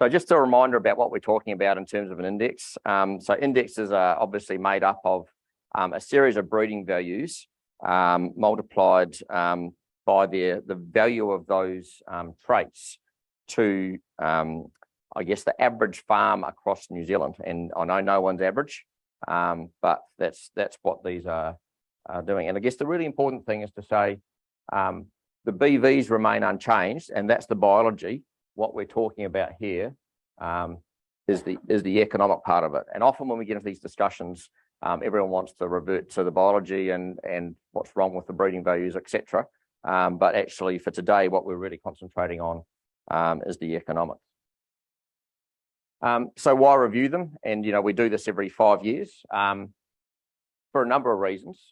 So just a reminder about what we're talking about in terms of an index. So indexes are obviously made up of a series of breeding values multiplied by the value of those traits to, I guess, the average farm across New Zealand. And I know no one's average, but that's what these are doing. And I guess the really important thing is to say the BVs remain unchanged, and that's the biology. What we're talking about here is the economic part of it. And often when we get into these discussions, everyone wants to revert to the biology and what's wrong with the breeding values, etc. But actually, for today, what we're really concentrating on is the economics. So why review them? And we do this every 5 years for a number of reasons.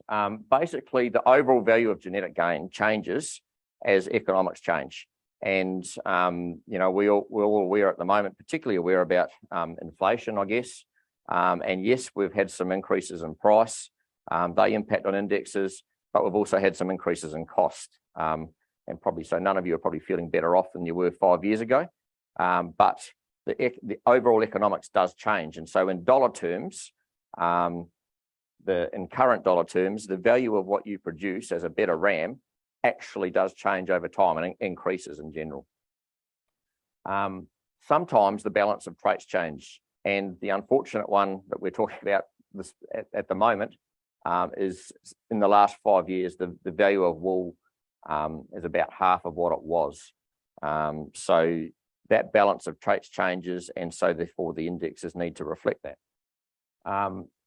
Basically, the overall value of genetic gain changes as economics change. And we're all aware at the moment, particularly aware about inflation, I guess. And yes, we've had some increases in price. They impact on indexes, but we've also had some increases in cost. And probably so none of you are probably feeling better off than you were 5 years ago. But the overall economics does change. And so in dollar terms, in current dollar terms, the value of what you produce as a better ram actually does change over time and increases in general. Sometimes the balance of traits change, and the unfortunate one that we're talking about at the moment is in the last 5 years, the value of wool is about half of what it was. So that balance of traits changes, and so therefore the indexes need to reflect that.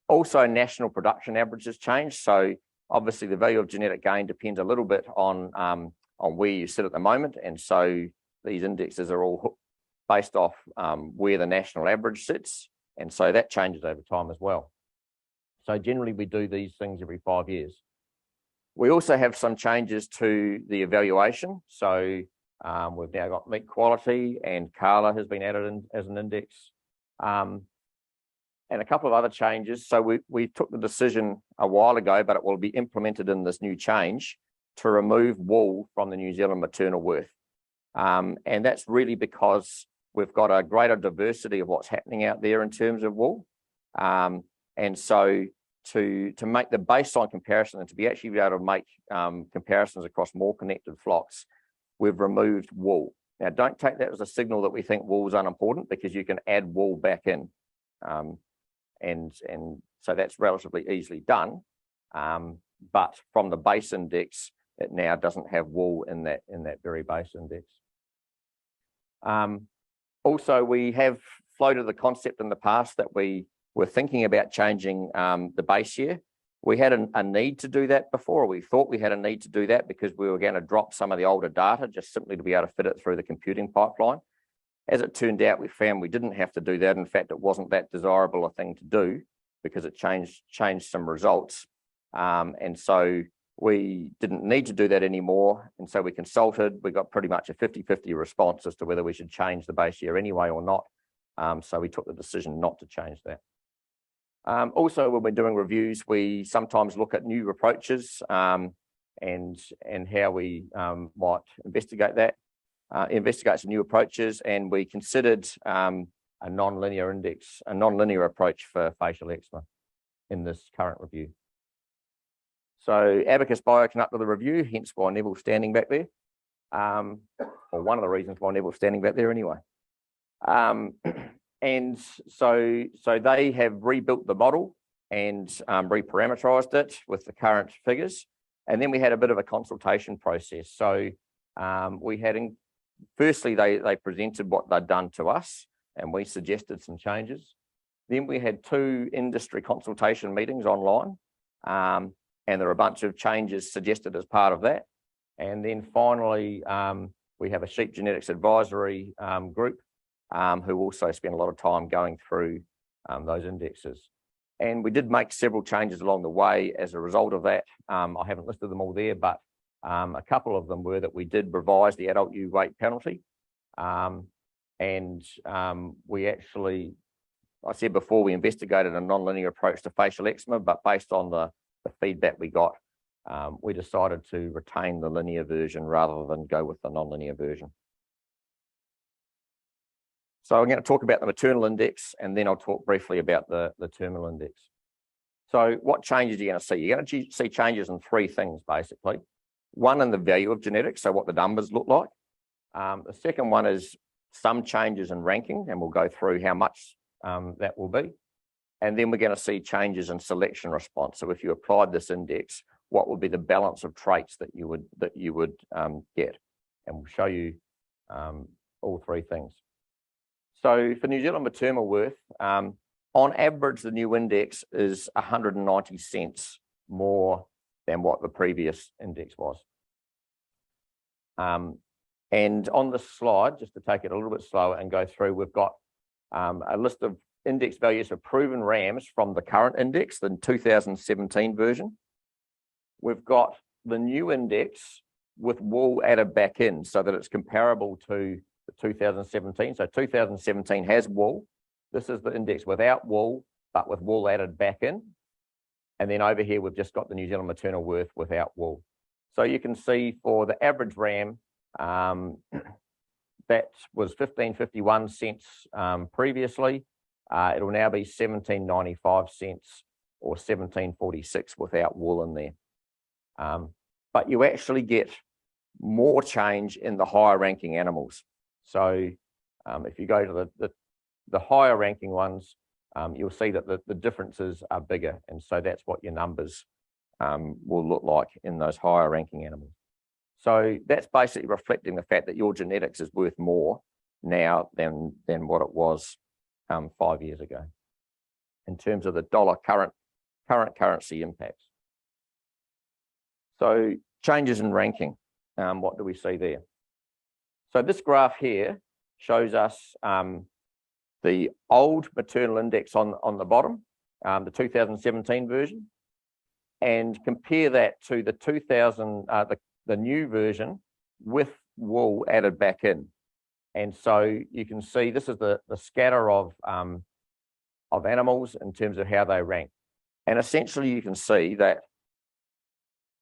Also, national production averages change. So obviously, the value of genetic gain depends a little bit on where you sit at the moment, and so these indexes are all based off where the national average sits, and so that changes over time as well. So generally, we do these things every 5 years. We also have some changes to the evaluation. So we've now got meat quality, and Kala has been added in as an index. And a couple of other changes. So we took the decision a while ago, but it will be implemented in this new change to remove wool from the New Zealand maternal worth. And that's really because we've got a greater diversity of what's happening out there in terms of wool. And so to make the baseline comparison and to be actually able to make comparisons across more connected flocks, we've removed wool. Now, don't take that as a signal that we think wool is unimportant, because you can add wool back in. And so that's relatively easily done. But from the base index, it now doesn't have wool in that very base index. Also, we have floated the concept in the past that we were thinking about changing the base year. We had a need to do that before. We thought we had a need to do that because we were going to drop some of the older data just simply to be able to fit it through the computing pipeline. As it turned out, we found we didn't have to do that. In fact, it wasn't that desirable a thing to do because it changed some results. And so we didn't need to do that anymore. And so we consulted. We got pretty much a 50-50 response as to whether we should change the base year anyway or not. So we took the decision not to change that. Also, when we're doing reviews, we sometimes look at new approaches and how we might investigate that. Investigate some new approaches, and we considered a non-linear approach for facial eczema in this current review. So Abacus Bio conducted the review, hence why Neville's standing back there, or one of the reasons why Neville's standing back there anyway. And so they have rebuilt the model and reparameterized it with the current figures, and then we had a bit of a consultation process. So we had firstly, they presented what they'd done to us, and we suggested some changes. Then we had 2 industry consultation meetings online, and there were a bunch of changes suggested as part of that. And then finally, we have a sheep genetics advisory group who also spent a lot of time going through those indexes. And we did make several changes along the way as a result of that. I haven't listed them all there, but a couple of them were that we did revise the adult ewe weight penalty. We actually, I said before, we investigated a non-linear approach to facial eczema, but based on the feedback we got, we decided to retain the linear version rather than go with the non-linear version. So I'm going to talk about the maternal index, and then I'll talk briefly about the terminal index. So what changes are you going to see? You're going to see changes in three things, basically. One, in the value of genetics, so what the numbers look like. The second one is some changes in ranking, and we'll go through how much that will be. And then we're going to see changes in selection response. So if you applied this index, what would be the balance of traits that you would get? And we'll show you all three things. So for New Zealand maternal worth, on average, the new index is 190 cents more than what the previous index was. And on this slide, just to take it a little bit slower and go through, we've got a list of index values for proven rams from the current index, the 2017 version. We've got the new index with wool added back in so that it's comparable to the 2017. So 2017 has wool. This is the index without wool, but with wool added back in. And then over here, we've just got the New Zealand maternal worth without wool. So you can see for the average ram, that was 15.51 cents previously. It'll now be 17.95 cents or 17.46 without wool in there. But you actually get more change in the higher ranking animals. So if you go to the higher ranking ones, you'll see that the differences are bigger. And so that's what your numbers will look like in those higher ranking animals. So that's basically reflecting the fact that your genetics is worth more now than what it was 5 years ago in terms of the dollar current currency impacts. So changes in ranking, what do we see there? So this graph here shows us the old maternal index on the bottom, the 2017 version, and compare that to the the new version with wool added back in. And so you can see this is the scatter of animals in terms of how they rank. And essentially you can see that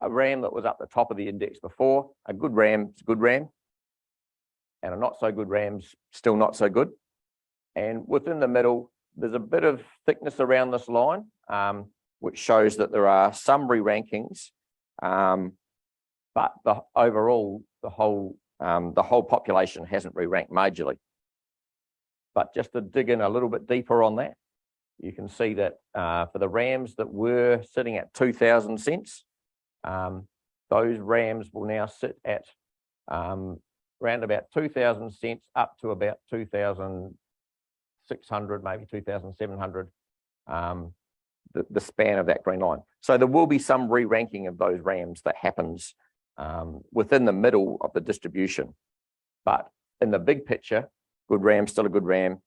a ram that was up the top of the index before, a good ram is a good ram, and a not so good ram's still not so good. And within the middle, there's a bit of thickness around this line, which shows that there are some re-rankings, but overall, the whole population hasn't re-ranked majorly. But just to dig in a little bit deeper on that, you can see that for the rams that were sitting at 2,000 cents, those rams will now sit at around about 2,000 cents up to about 2,600, maybe 2,700, the span of that green line. So there will be some re-ranking of those rams that happens within the middle of the distribution. But in the big picture, good ram, still a good ram,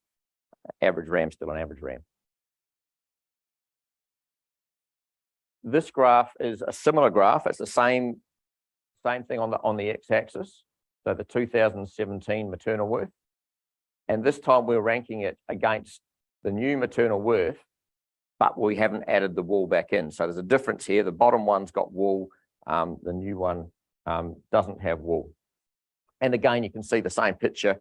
average ram, still an average ram. This graph is a similar graph. It's the same thing on the x-axis, so the 2017 maternal worth. And this time we're ranking it against the new maternal worth, but we haven't added the wool back in. So there's a difference here. The bottom one's got wool, the new one doesn't have wool. And again, you can see the same picture.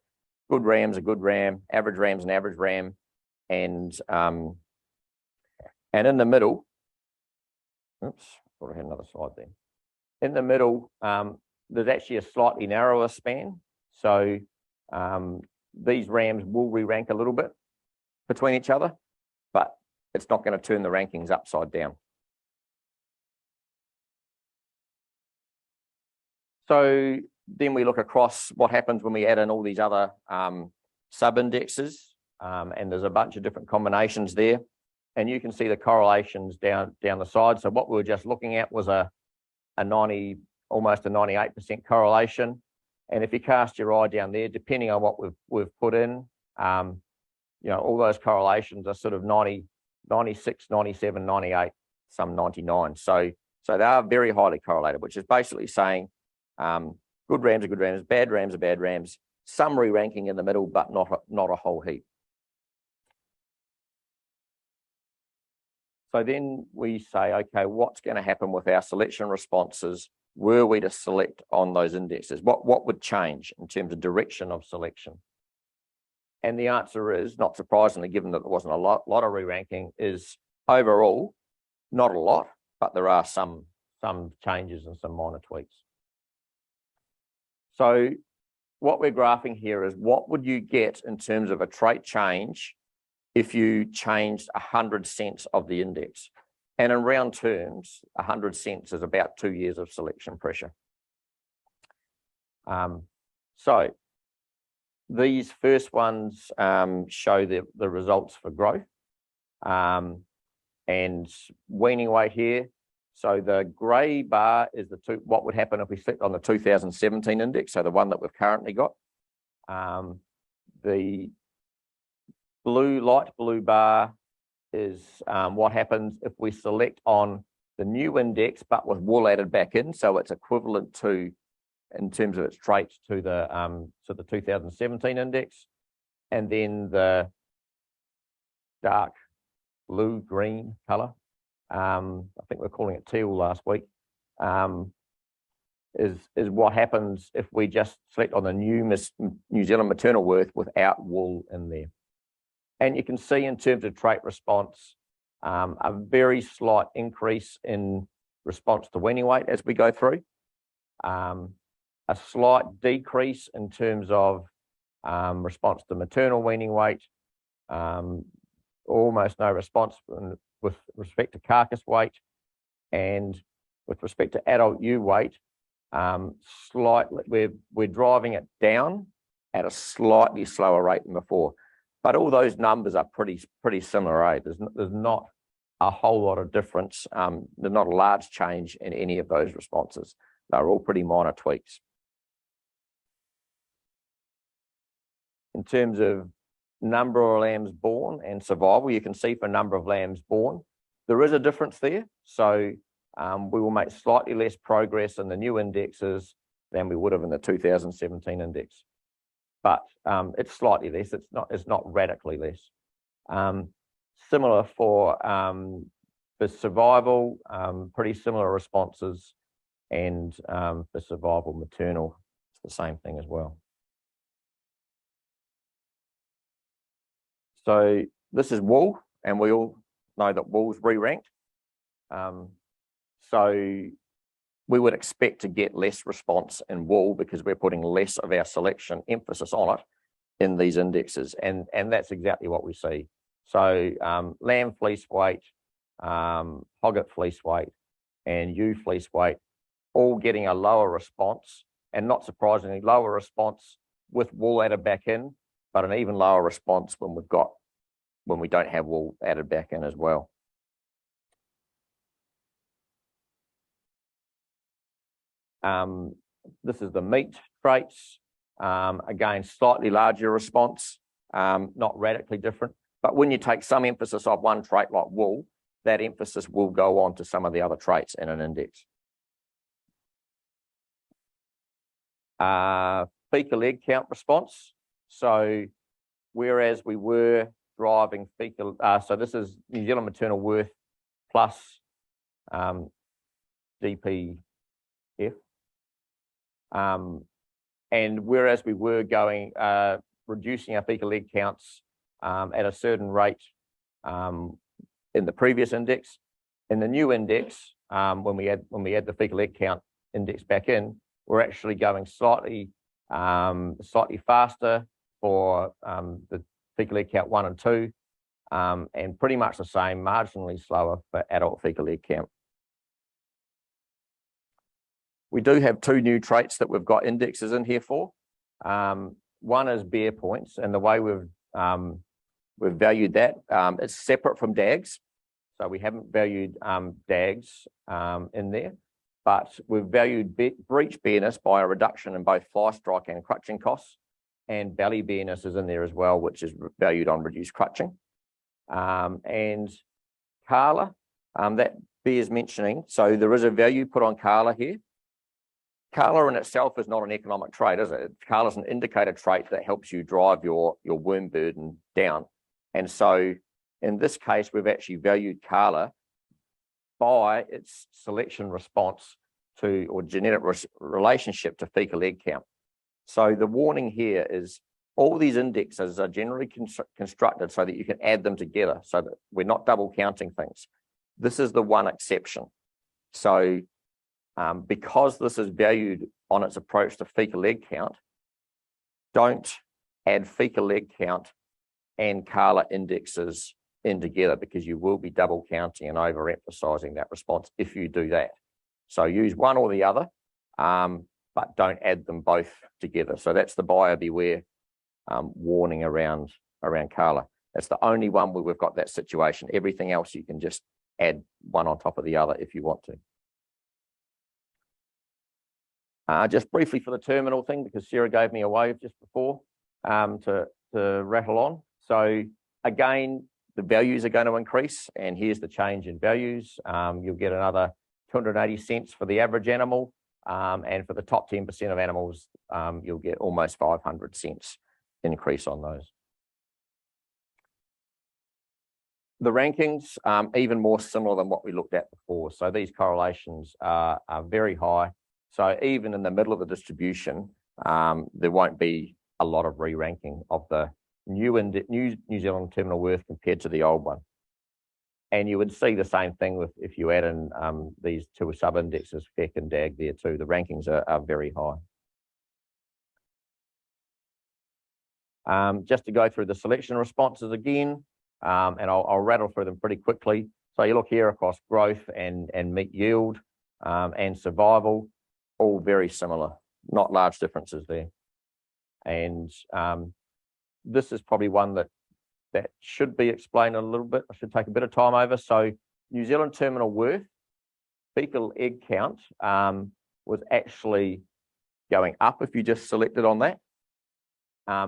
Good ram's a good ram, average ram's an average ram, and in the middle, oops, thought I had another slide there. In the middle, there's actually a slightly narrower span. So these rams will re-rank a little bit between each other, but it's not going to turn the rankings upside down. So then we look across what happens when we add in all these other sub-indexes, and there's a bunch of different combinations there. And you can see the correlations down the side. So what we were just looking at was almost a 98% correlation. And if you cast your eye down there, depending on what we've put in, all those correlations are sort of 90, 96, 97, 98, some 99. So they are very highly correlated, which is basically saying good rams are good rams, bad rams are bad rams, some re-ranking in the middle, but not a whole heap. So then we say, okay, what's going to happen with our selection responses were we to select on those indexes? What would change in terms of direction of selection? And the answer is, not surprisingly, given that there wasn't a lot of re-ranking, is overall, not a lot, but there are some changes and some minor tweaks. So what we're graphing here is what would you get in terms of a trait change if you changed 100 cents of the index? And in round terms, 100 cents is about 2 years of selection pressure. So these first ones show the results for growth and weaning weight here. So the grey bar is what would happen if we clicked on the 2017 index, so the one that we've currently got. The light blue bar is what happens if we select on the new index, but with wool added back in, so it's equivalent to, in terms of its traits, to the 2017 index. And then the dark blue green color, I think we're calling it teal last week, is what happens if we just select on the New Zealand maternal worth without wool in there. And you can see in terms of trait response, a very slight increase in response to weaning weight as we go through, a slight decrease in terms of response to maternal weaning weight, almost no response with respect to carcass weight, and with respect to adult ewe weight, slightly we're driving it down at a slightly slower rate than before. But all those numbers are pretty similar, eh? There's not a whole lot of difference. There's not a large change in any of those responses. They're all pretty minor tweaks. In terms of number of lambs born and survival, you can see for number of lambs born, there is a difference there. So we will make slightly less progress in the new indexes than we would have in the 2017 index. But it's slightly less, it's not radically less. Similar for survival, pretty similar responses, and for survival maternal, it's the same thing as well. So this is wool, and we all know that wool's re-ranked. So we would expect to get less response in wool because we're putting less of our selection emphasis on it in these indexes, and that's exactly what we see. So lamb fleece weight, hogget fleece weight, and ewe fleece weight all getting a lower response, and not surprisingly, lower response with wool added back in, but an even lower response when we don't have wool added back in as well. This is the meat traits. Again, slightly larger response, not radically different. But when you take some emphasis off one trait like wool, that emphasis will go on to some of the other traits in an index. Fecal egg count response. So whereas we were driving fecal, so this is New Zealand maternal worth plus DPF. And whereas we were going, reducing our fecal egg counts at a certain rate in the previous index, in the new index, when we add the fecal egg count index back in, we're actually going slightly faster for the fecal egg count 1 and 2, and pretty much the same, marginally slower for adult fecal egg count. We do have 2 new traits that we've got indexes in here for. One is bear points, and the way we've valued that, it's separate from DAGs. So we haven't valued DAGs in there, but we've valued breech bareness by a reduction in both fly strike and crutching costs, and belly bareness is in there as well, which is valued on reduced crutching. And Kala, that bears mentioning, so there is a value put on Kala here. Kala in itself is not an economic trait, is it? Kala is an indicator trait that helps you drive your worm burden down. And so in this case, we've actually valued Kala by its selection response to, or genetic relationship to fecal egg count. So the warning here is all these indexes are generally constructed so that you can add them together, so that we're not double counting things. This is the one exception. So because this is valued on its approach to fecal egg count, don't add fecal egg count and Kala indexes in together, because you will be double counting and overemphasizing that response if you do that. So use one or the other, but don't add them both together. So that's the buyer beware warning around Kala. That's the only one where we've got that situation. Everything else you can just add one on top of the other if you want to. Just briefly for the terminal thing, because Sarah gave me a wave just before to rattle on. So again, the values are going to increase, and here's the change in values. You'll get another 280 cents for the average animal, and for the top 10% of animals, you'll get almost 500 cents increase on those. The rankings, even more similar than what we looked at before. So these correlations are very high. So even in the middle of the distribution, there won't be a lot of re-ranking of the New Zealand terminal worth compared to the old one. And you would see the same thing with if you add in these two sub-indexes, FEC and DAG there too. The rankings are very high. Just to go through the selection responses again, and I'll rattle through them pretty quickly. So you look here across growth and meat yield and survival, all very similar, not large differences there. And this is probably one that should be explained a little bit. I should take a bit of time over. So New Zealand terminal worth, fecal egg count was actually going up if you just selected on that.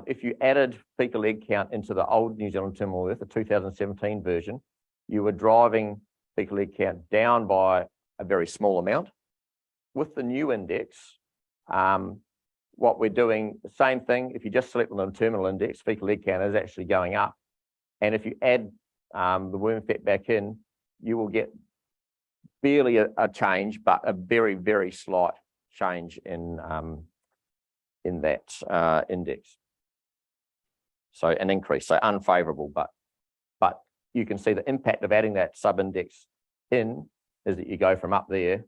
If you added fecal egg count into the old New Zealand terminal worth, the 2017 version, you were driving fecal egg count down by a very small amount. With the new index, what we're doing, the same thing, if you just select on the terminal index, fecal egg count is actually going up. And if you add the worm fat back in, you will get barely a change, but a very, very slight change in that index. So an increase, so unfavorable, but you can see the impact of adding that sub-index in is that you go from up there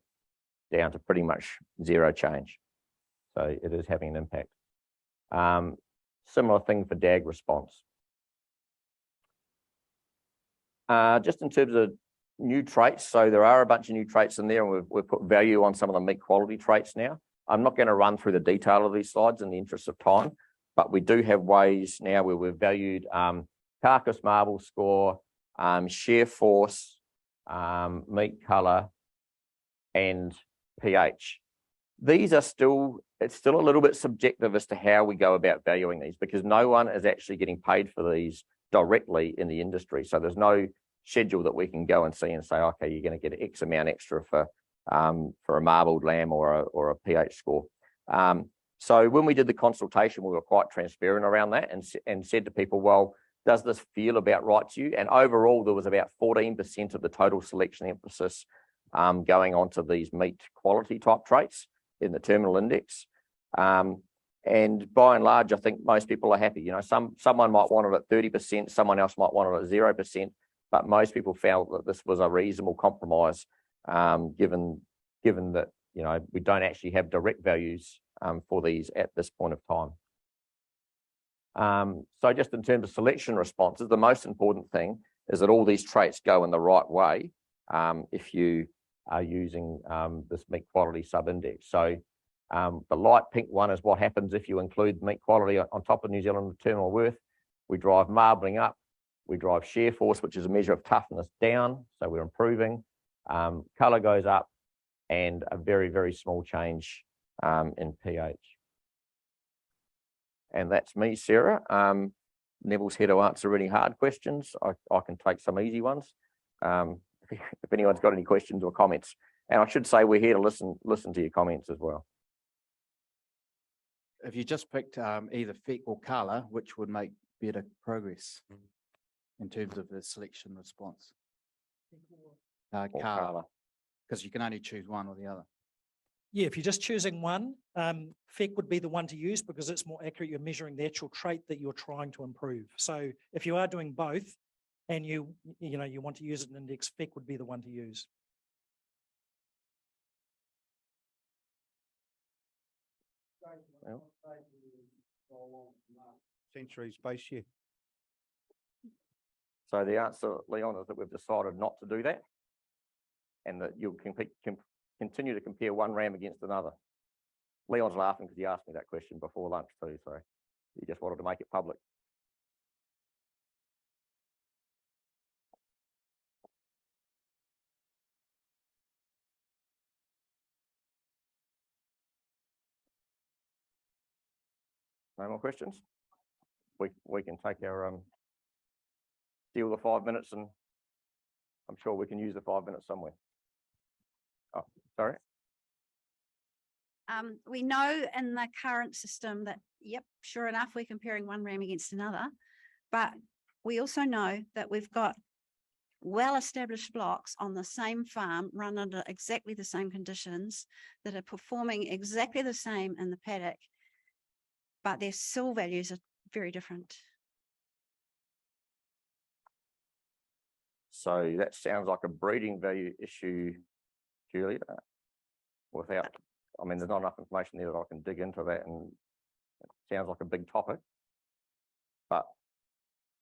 down to pretty much zero change. So it is having an impact. Similar thing for DAG response. Just in terms of new traits, so there are a bunch of new traits in there, and we've put value on some of the meat quality traits now. I'm not going to run through the detail of these slides in the interest of time, but we do have ways now where we've valued carcass marble score, shear force, meat colour, and pH. These are it's still a little bit subjective as to how we go about valuing these, because no one is actually getting paid for these directly in the industry. So there's no schedule that we can go and see and say, okay, you're going to get X amount extra for a marbled lamb or a pH score. So when we did the consultation, we were quite transparent around that and said to people, well, does this feel about right to you? And overall, there was about 14% of the total selection emphasis going on to these meat quality type traits in the terminal index. And by and large, I think most people are happy. You know, someone might want it at 30%, someone else might want it at 0%, but most people felt that this was a reasonable compromise, given that, you know, we don't actually have direct values for these at this point of time. So just in terms of selection responses, the most important thing is that all these traits go in the right way if you are using this meat quality sub-index. So the light pink one is what happens if you include meat quality on top of New Zealand terminal worth. We drive marbling up, we drive shear force, which is a measure of toughness, down, so we're improving. Colour goes up, and a very, very small change in pH. And that's me, Sarah. Neville's here to answer any hard questions. I can take some easy ones. If anyone's got any questions or comments. And I should say we're here to listen to your comments as well. If you just picked either FEC or colour, which would make better progress in terms of the selection response? Colour, because you can only choose one or the other. Yeah, if you're just choosing one, FEC would be the one to use because it's more accurate. You're measuring the actual trait that you're trying to improve. So if you are doing both and you want to use an index, FEC would be the one to use. Well. Centuries base year. So the answer, Leon, is that we've decided not to do that, and that you'll continue to compare one ram against another. Leon's laughing because he asked me that question before lunch too, so he just wanted to make it public. No more questions? We can take our steal the 5 minutes, and I'm sure we can use the 5 minutes somewhere. Oh, sorry. We know in the current system that, yep, sure enough, we're comparing one ram against another, but we also know that we've got well-established flocks on the same farm run under exactly the same conditions that are performing exactly the same in the paddock, but their sill values are very different. So that sounds like a breeding value issue, Julia. Without, I mean, there's not enough information there that I can dig into that, and it sounds like a big topic. But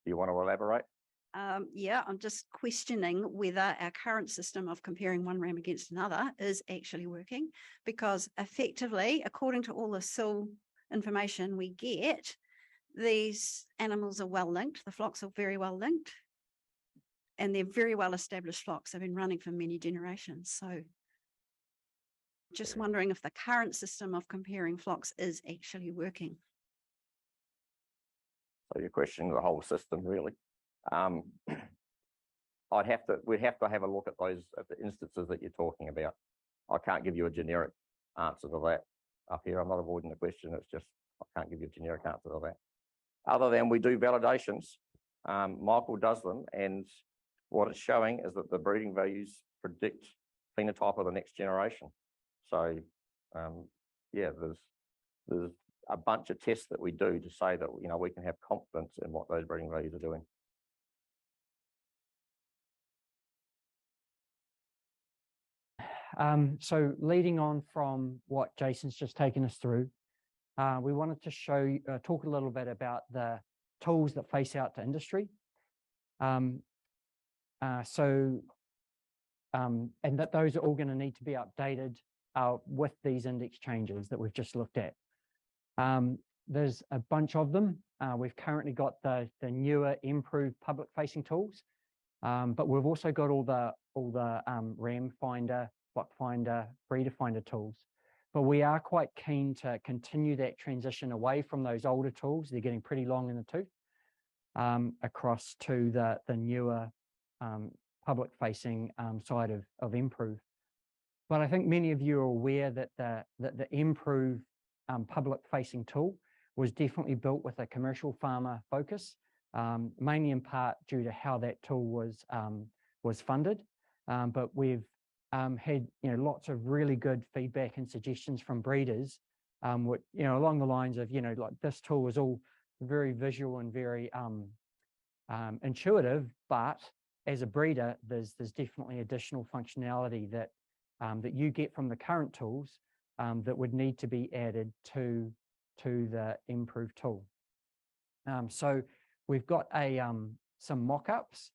do you want to elaborate? Yeah, I'm just questioning whether our current system of comparing one ram against another is actually working, because effectively, according to all the sill information we get, these animals are well linked. The flocks are very well linked, and they're very well established flocks. They've been running for many generations. So just wondering if the current system of comparing flocks is actually working. So you're questioning the whole system, really. We'd have to have a look at the instances that you're talking about. I can't give you a generic answer to that up here. I'm not avoiding the question. It's just, I can't give you a generic answer to that. Other than we do validations, Michael does them, and what it's showing is that the breeding values predict phenotype of the next generation. So, yeah, there's a bunch of tests that we do to say that, you know, we can have confidence in what those breeding values are doing. So leading on from what Jason's just taken us through, we wanted to talk a little bit about the tools that face out to industry. And that those are all going to need to be updated with these index changes that we've just looked at. There's a bunch of them. We've currently got the newer improved public facing tools, but we've also got all the ram finder, flock finder, breeder finder tools. But we are quite keen to continue that transition away from those older tools. They're getting pretty long in the tooth, across to the newer public facing side of nProve. But I think many of you are aware that the nProve public facing tool was definitely built with a commercial farmer focus, mainly in part due to how that tool was funded. But we've had lots of really good feedback and suggestions from breeders, which, along the lines of, like, this tool is all very visual and very intuitive, but as a breeder, there's definitely additional functionality that you get from the current tools that would need to be added to the nProve tool. So we've got some mock-ups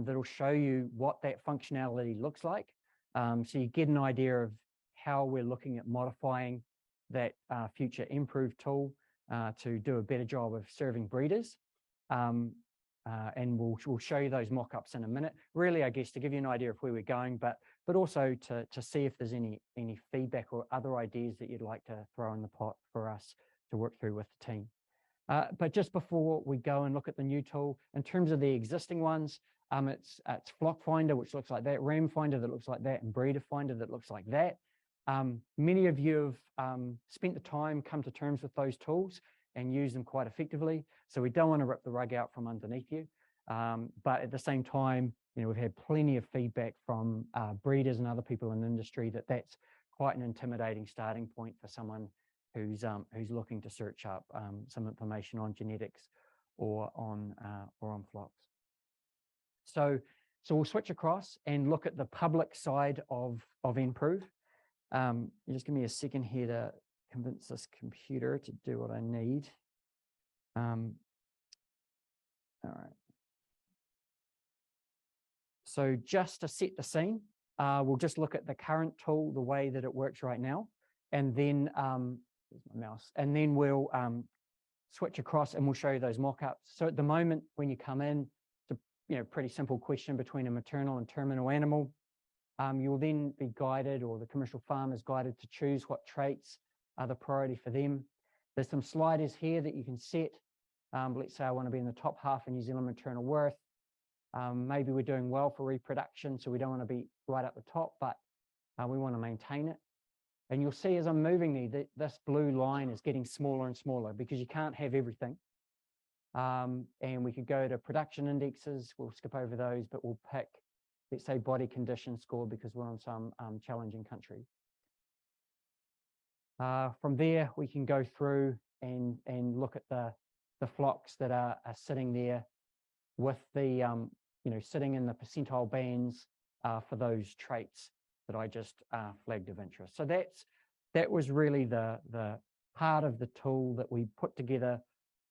that'll show you what that functionality looks like. So you get an idea of how we're looking at modifying that future nProve tool to do a better job of serving breeders. And we'll show you those mock-ups in a minute. Really, I guess, to give you an idea of where we're going, but also to see if there's any feedback or other ideas that you'd like to throw in the pot for us to work through with the team. But just before we go and look at the new tool, in terms of the existing ones, it's Flock Finder, which looks like that, Ram Finder that looks like that, and Breeder Finder that looks like that. Many of you have spent the time, come to terms with those tools and use them quite effectively. So we don't want to rip the rug out from underneath you. But at the same time, we've had plenty of feedback from breeders and other people in the industry that that's quite an intimidating starting point for someone who's looking to search up some information on genetics or on flocks. So we'll switch across and look at the public side of nProve. You just give me a second here to convince this computer to do what I need. All right. So just to set the scene, we'll just look at the current tool, the way that it works right now, and then here's my mouse, and then we'll switch across and we'll show you those mock-ups. So at the moment, when you come in, it's a pretty simple question between a maternal and terminal animal. You'll then be guided, or the commercial farmer is guided to choose what traits are the priority for them. There's some sliders here that you can set. Let's say I want to be in the top half of New Zealand maternal worth. Maybe we're doing well for reproduction, so we don't want to be right up the top, but we want to maintain it. And you'll see as I'm moving there, this blue line is getting smaller and smaller because you can't have everything. And we could go to production indexes. We'll skip over those, but we'll pick, let's say, body condition score because we're on some challenging country. From there, we can go through and look at the flocks that are sitting there with the, sitting in the percentile bands for those traits that I just flagged of interest. So that was really the part of the tool that we put together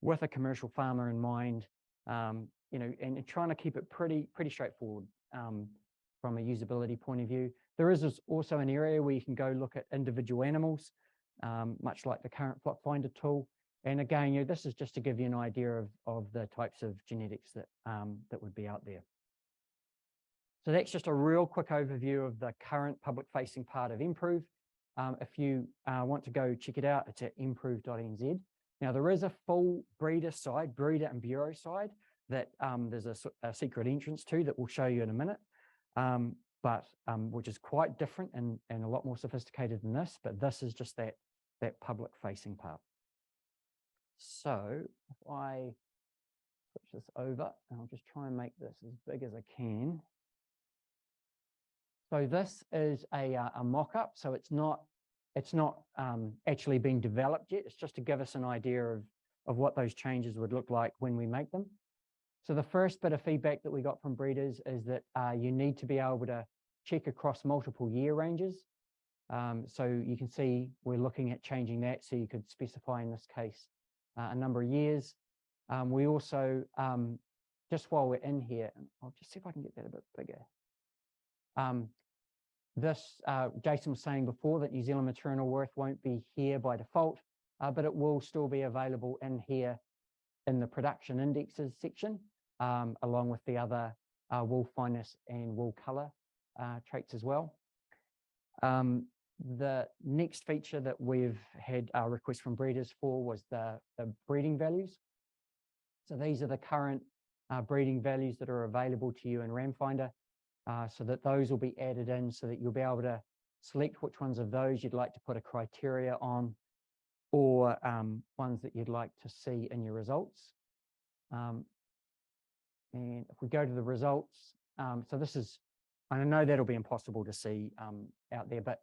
with a commercial farmer in mind, and trying to keep it pretty straightforward from a usability point of view. There is also an area where you can go look at individual animals, much like the current flock finder tool. And again, this is just to give you an idea of the types of genetics that would be out there. So that's just a real quick overview of the current public-facing part of nProve. If you want to go check it out, it's at nprove.nz. Now, there is a full breeder side, breeder and bureau side, that there's a secret entrance to that we'll show you in a minute, but which is quite different and a lot more sophisticated than this, but this is just that public-facing part. So if I switch this over, and I'll just try and make this as big as I can. So this is a mock-up, so it's not actually being developed yet. It's just to give us an idea of what those changes would look like when we make them. So the first bit of feedback that we got from breeders is that you need to be able to check across multiple year ranges. So you can see we're looking at changing that, so you could specify in this case a number of years. We also, just while we're in here, I'll just see if I can get that a bit bigger. Jason was saying before that New Zealand maternal worth won't be here by default, but it will still be available in here in the production indexes section, along with the other wool fineness and wool color traits as well. The next feature that we've had a request from breeders for was the breeding values. So these are the current breeding values that are available to you in RamFinder, so that those will be added in so that you'll be able to select which ones of those you'd like to put a criteria on, or ones that you'd like to see in your results. And if we go to the results, so this is, I know that'll be impossible to see out there, but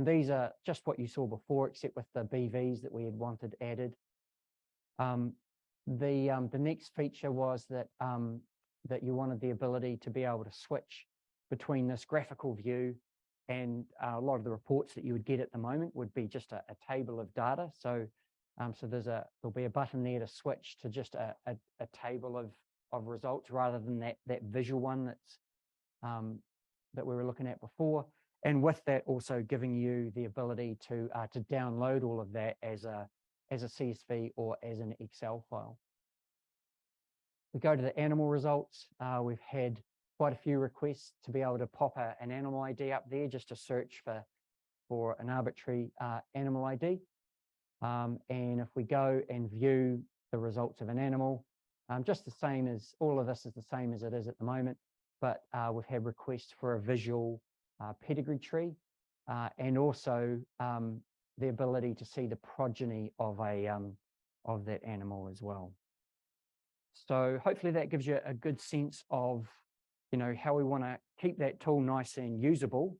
these are just what you saw before, except with the BVs that we had wanted added. The next feature was that that you wanted the ability to be able to switch between this graphical view and a lot of the reports that you would get at the moment would be just a table of data. So there'll be a button there to switch to just a table of results rather than that visual one that's that we were looking at before. And with that, also giving you the ability to download all of that as a CSV or as an Excel file. We go to the animal results. We've had quite a few requests to be able to pop an animal ID up there just to search for an arbitrary animal ID. And if we go and view the results of an animal, just the same as, all of this is the same as it is at the moment, but we've had requests for a visual pedigree tree, and also the ability to see the progeny of that animal as well. So hopefully that gives you a good sense of how we want to keep that tool nice and usable,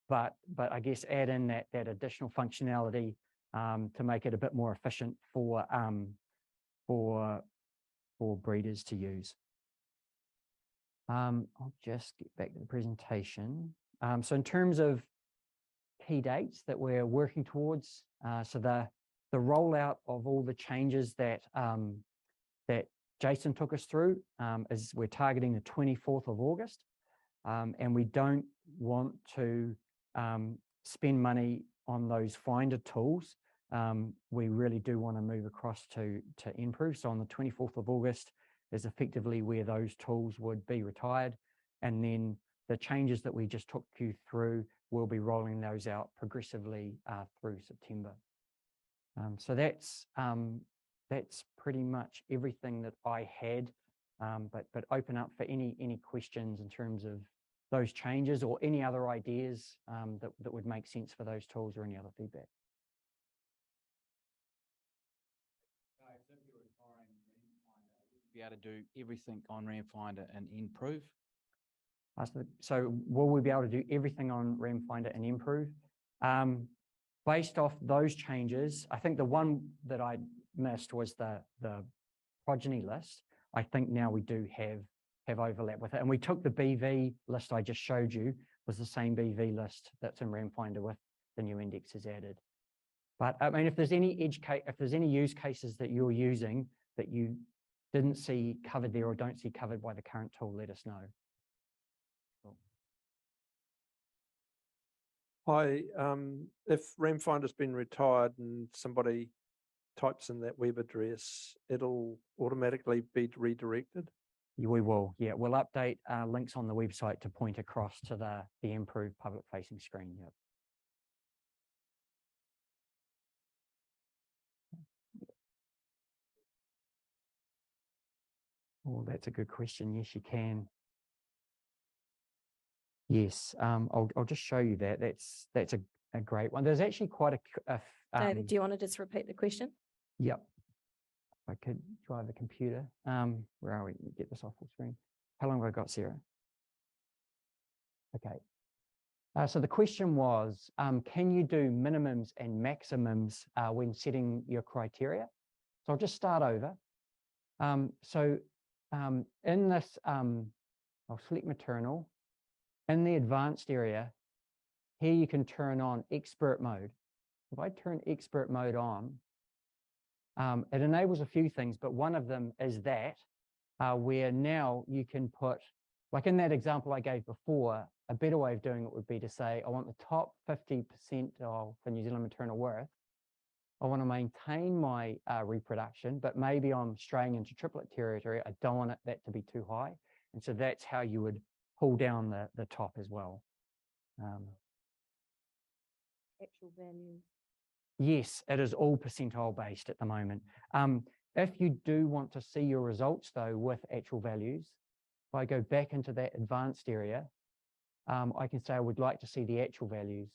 but I guess add in that additional functionality to make it a bit more efficient for breeders to use. I'll just get back to the presentation. So in terms of key dates that we're working towards, so the rollout of all the changes that Jason took us through is we're targeting the 24th of August, and we don't want to spend money on those finder tools. We really do want to move across to nProve. So on the 24th of August is effectively where those tools would be retired, and then the changes that we just took you through, we'll be rolling those out progressively through September. So that's pretty much everything that I had, but open up for any questions in terms of those changes or any other ideas that would make sense for those tools or any other feedback. Be able to do everything on RamFinder and nProve. So will we be able to do everything on RamFinder and nProve? Based off those changes, I think the one that I missed was the progeny list. I think now we do have overlap with it. And we took the BV list I just showed you, was the same BV list that's in RamFinder with the new indexes added. But I mean, if there's any use cases that you're using that you didn't see covered there or don't see covered by the current tool, let us know. Cool. Hi, if RamFinder's been retired and somebody types in that web address, it'll automatically be redirected? We will, yeah. We'll update links on the website to point across to the nProve public-facing screen. Yep. Oh, that's a good question. Yes, you can. Yes, I'll just show you that. That's a great one. There's actually quite a David, do you want to just repeat the question? Yep. If I could drive the computer. Where are we? Let me get this off full screen. How long have I got, Sarah? Okay. So the question was, can you do minimums and maximums when setting your criteria? So I'll just start over. In this, I'll select maternal. In the advanced area, here you can turn on expert mode. If I turn expert mode on, it enables a few things, but one of them is that where now you can put, like in that example I gave before, a better way of doing it would be to say, I want the top 50% of the New Zealand maternal worth. I want to maintain my reproduction, but maybe I'm straying into triplet territory. I don't want that to be too high. And so that's how you would pull down the top as well. Actual values. Yes, it is all percentile based at the moment. If you do want to see your results though with actual values, if I go back into that advanced area, I can say I would like to see the actual values.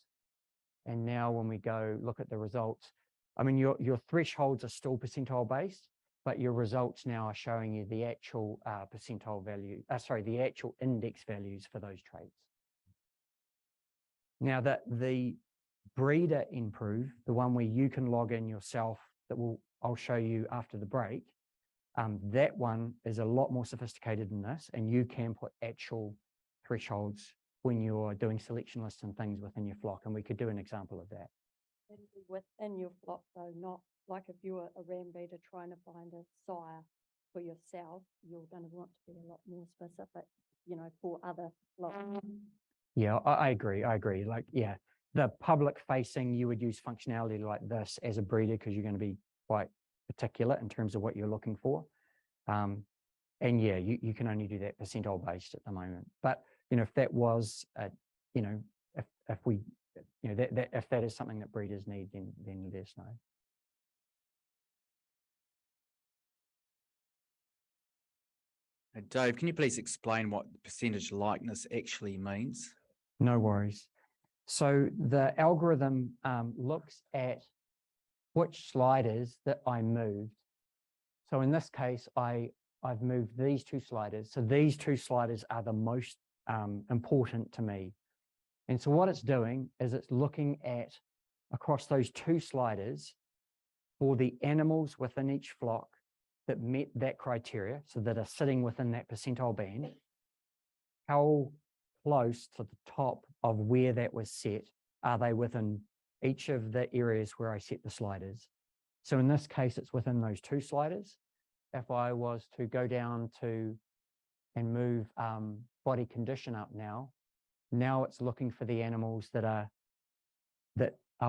And now when we go look at the results, I mean, your thresholds are still percentile based, but your results now are showing you the actual percentile value, the actual index values for those traits. Now that the breeder nProve, the one where you can log in yourself, I'll show you after the break, that one is a lot more sophisticated than this, and you can put actual thresholds when you're doing selection lists and things within your flock, and we could do an example of that. That'll be within your flock though, not like if you were a ram breeder trying to find a sire for yourself, you're going to want to be a lot more specific, for other flocks. Yeah, I agree. Like, yeah, the public facing, you would use functionality like this as a breeder because you're going to be quite particular in terms of what you're looking for. And yeah, you can only do that percentile based at the moment. But, if that was, if we, if that is something that breeders need, then let us know. Dave, can you please explain what percentage likeness actually means? No worries. So the algorithm looks at which sliders that I moved. So in this case, I've moved these two sliders. So these two sliders are the most important to me. And so what it's doing is it's looking at across those two sliders for the animals within each flock that met that criteria, so that are sitting within that percentile band, how close to the top of where that was set are they within each of the areas where I set the sliders. So in this case, it's within those two sliders. If I was to go down to and move body condition up now it's looking for the animals that are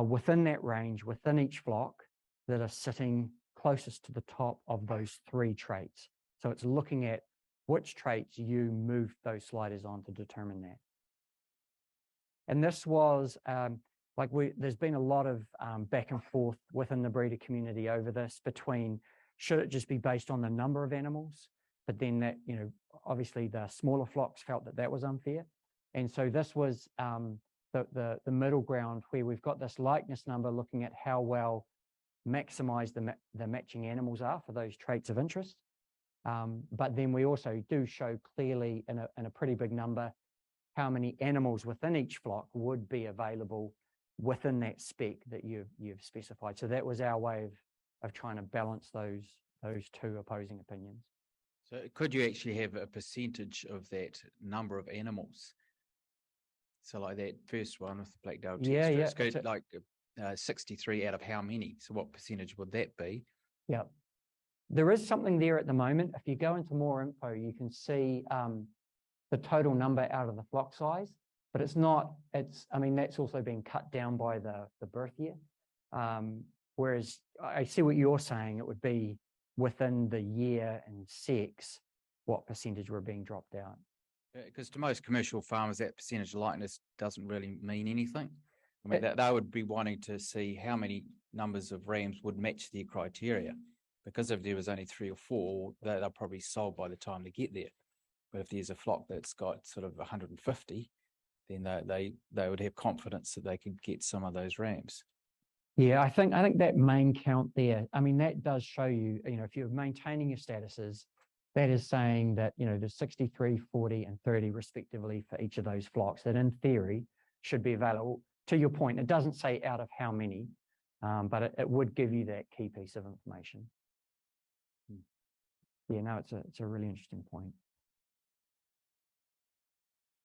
within that range, within each flock, that are sitting closest to the top of those three traits. So it's looking at which traits you moved those sliders on to determine that. And this was there's been a lot of back and forth within the breeder community over this, between should it just be based on the number of animals, but then that, obviously the smaller flocks felt that that was unfair. And so this was the middle ground, where we've got this likeness number looking at how well maximized the matching animals are for those traits of interest. But then we also do show clearly in a pretty big number how many animals within each flock would be available within that spec that you've specified. So that was our way of trying to balance those two opposing opinions. So could you actually have a percentage of that number of animals? So like that first one with the black-tailed chicks, Yeah. like 63 out of how many? So what percentage would that be? Yeah. There is something there at the moment. If you go into more info, you can see the total number out of the flock size, but that's also been cut down by the birth year. Whereas I see what you're saying, it would be within the year and sex, what percentage were being dropped out. Because to most commercial farmers, that percentage of likeness doesn't really mean anything. I mean, they would be wanting to see how many numbers of rams would match their criteria. Because if there was only 3 or 4, they're probably sold by the time they get there. But if there's a flock that's got sort of 150, then they would have confidence that they could get some of those rams. Yeah, I think that main count there, I mean, that does show you, if you're maintaining your statuses, that is saying that, there's 63, 40, and 30 respectively for each of those flocks that in theory should be available. To your point, it doesn't say out of how many, but it would give you that key piece of information. Yeah, no, it's a really interesting point.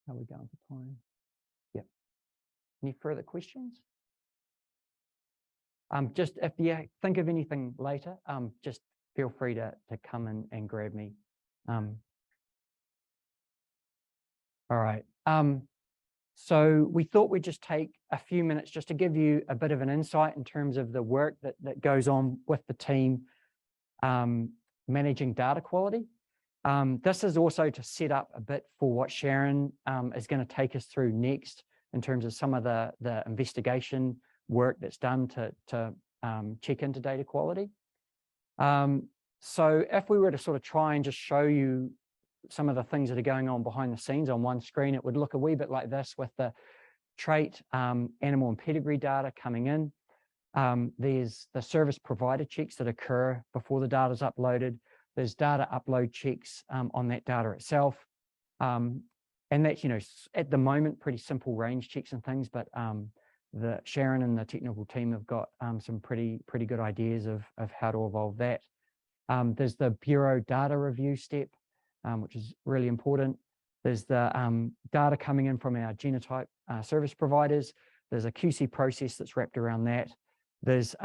How are we going for time? Yep. Any further questions? Just if you think of anything later, just feel free to come in and grab me. All right. So we thought we'd just take a few minutes just to give you a bit of an insight in terms of the work that goes on with the team managing data quality. This is also to set up a bit for what Sharon is going to take us through next in terms of some of the investigation work that's done to check into data quality. So if we were to sort of try and just show you some of the things that are going on behind the scenes on one screen, it would look a wee bit like this with the trait, animal and pedigree data coming in. There's the service provider checks that occur before the data is uploaded. There's data upload checks on that data itself. And that's, at the moment, pretty simple range checks and things, but Sharon and the technical team have got some pretty good ideas of how to evolve that. There's the Bureau data review step, which is really important. There's the data coming in from our genotype service providers. There's a QC process that's wrapped around that. There's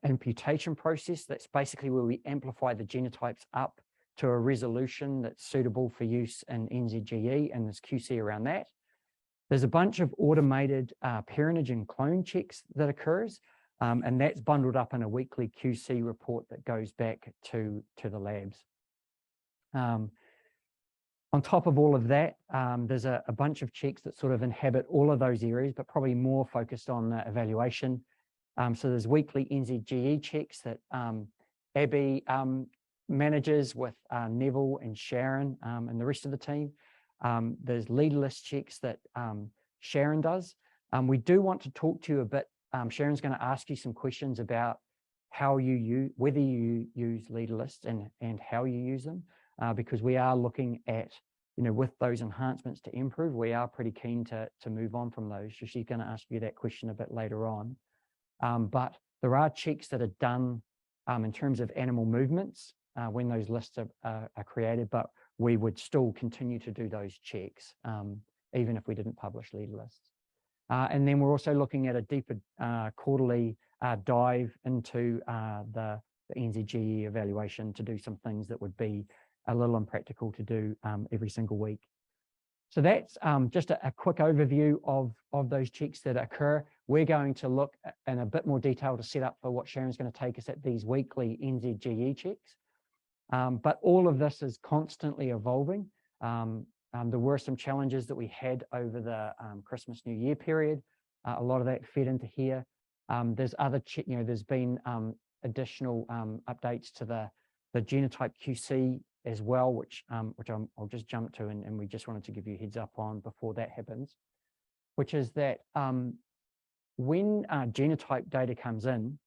imputation process. That's basically where we amplify the genotypes up to a resolution that's suitable for use in NZGE, and there's QC around that. There's a bunch of automated parentage and clone checks that occurs, and that's bundled up in a weekly QC report that goes back to the labs. On top of all of that, there's a bunch of checks that sort of inhabit all of those areas, but probably more focused on evaluation. So there's weekly NZGE checks that Abby manages with Neville and Sharon and the rest of the team. There's leader list checks that Sharon does. We do want to talk to you a bit. Sharon's going to ask you some questions about whether you use leader lists and how you use them, because we are looking at with those enhancements to nProve, we are pretty keen to move on from those. So she's going to ask you that question a bit later on. But there are checks that are done in terms of animal movements when those lists are created, but we would still continue to do those checks, even if we didn't publish leader lists. And then we're also looking at a deeper quarterly dive into the NZGE evaluation to do some things that would be a little impractical to do every single week. So that's just a quick overview of those checks that occur. We're going to look in a bit more detail to set up for what Sharon's going to take us at these weekly NZGE checks. But all of this is constantly evolving. There were some challenges that we had over the Christmas New Year period. A lot of that fed into here. There's other, there's been additional updates to the genotype QC as well, which I'll just jump to, and we just wanted to give you a heads up on before that happens, which is that when genotype data comes in,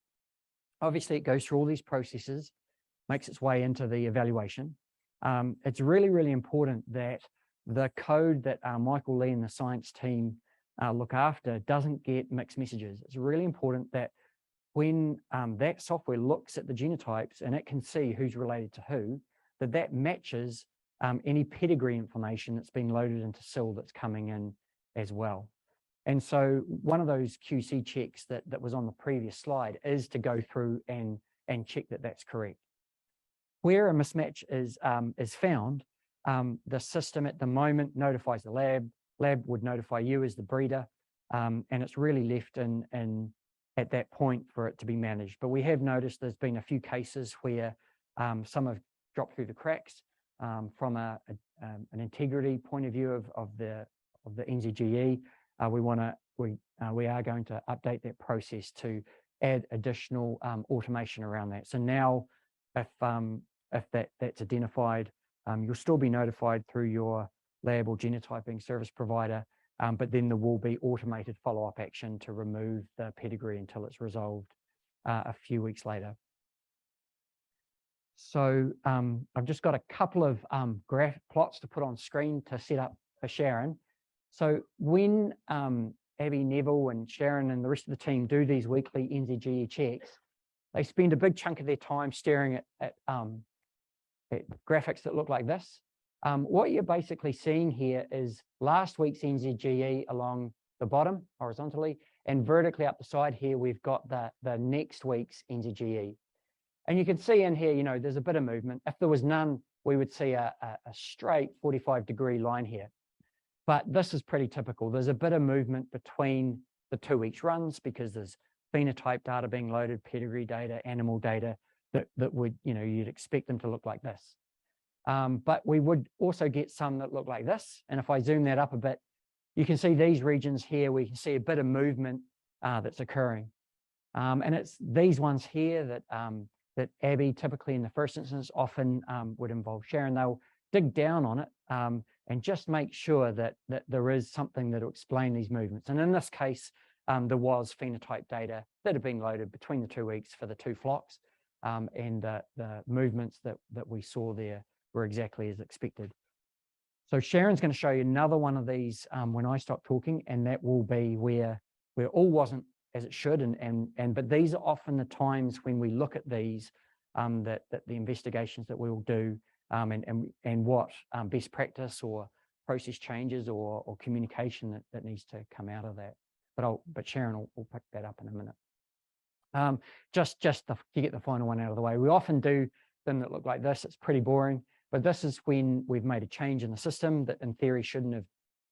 obviously it goes through all these processes, makes its way into the evaluation. It's really, really important that the code that Michael Lee and the science team look after doesn't get mixed messages. It's really important that when that software looks at the genotypes and it can see who's related to who, that matches any pedigree information that's been loaded into SIL that's coming in as well. And so one of those QC checks that was on the previous slide is to go through and check that that's correct. Where a mismatch is found, the system at the moment notifies the lab would notify you as the breeder, and it's really left in at that point for it to be managed. But we have noticed there's been a few cases where some have dropped through the cracks from an integrity point of view of the NZGE. We are going to update that process to add additional automation around that. So now, if that's identified, you'll still be notified through your lab or genotyping service provider, but then there will be automated follow-up action to remove the pedigree until it's resolved a few weeks later. So I've just got a couple of graph plots to put on screen to set up for Sharon. So when Abby, Neville and Sharon and the rest of the team do these weekly NZGE checks, they spend a big chunk of their time staring at graphics that look like this. What you're basically seeing here is last week's NZGE along the bottom horizontally, and vertically up the side here we've got the next week's NZGE. And you can see in here, there's a bit of movement. If there was none, we would see a straight 45-degree line here. But this is pretty typical. There's a bit of movement between the 2 weeks runs because there's phenotype data being loaded, pedigree data, animal data that would, you'd expect them to look like this. But we would also get some that look like this. And if I zoom that up a bit, you can see these regions here, we can see a bit of movement that's occurring. And it's these ones here that Abby, typically in the first instance, often would involve Sharon. They'll dig down on it and just make sure that there is something that will explain these movements. And in this case, there was phenotype data that had been loaded between the 2 weeks for the two flocks, and the movements that we saw there were exactly as expected. So Sharon's going to show you another one of these when I stop talking, and that will be where all wasn't as it should, but these are often the times when we look at these that the investigations that we will do and what best practice or process changes or communication that needs to come out of that. But Sharon will pick that up in a minute. Just to get the final one out of the way, we often do them that look like this. It's pretty boring, but this is when we've made a change in the system that in theory shouldn't have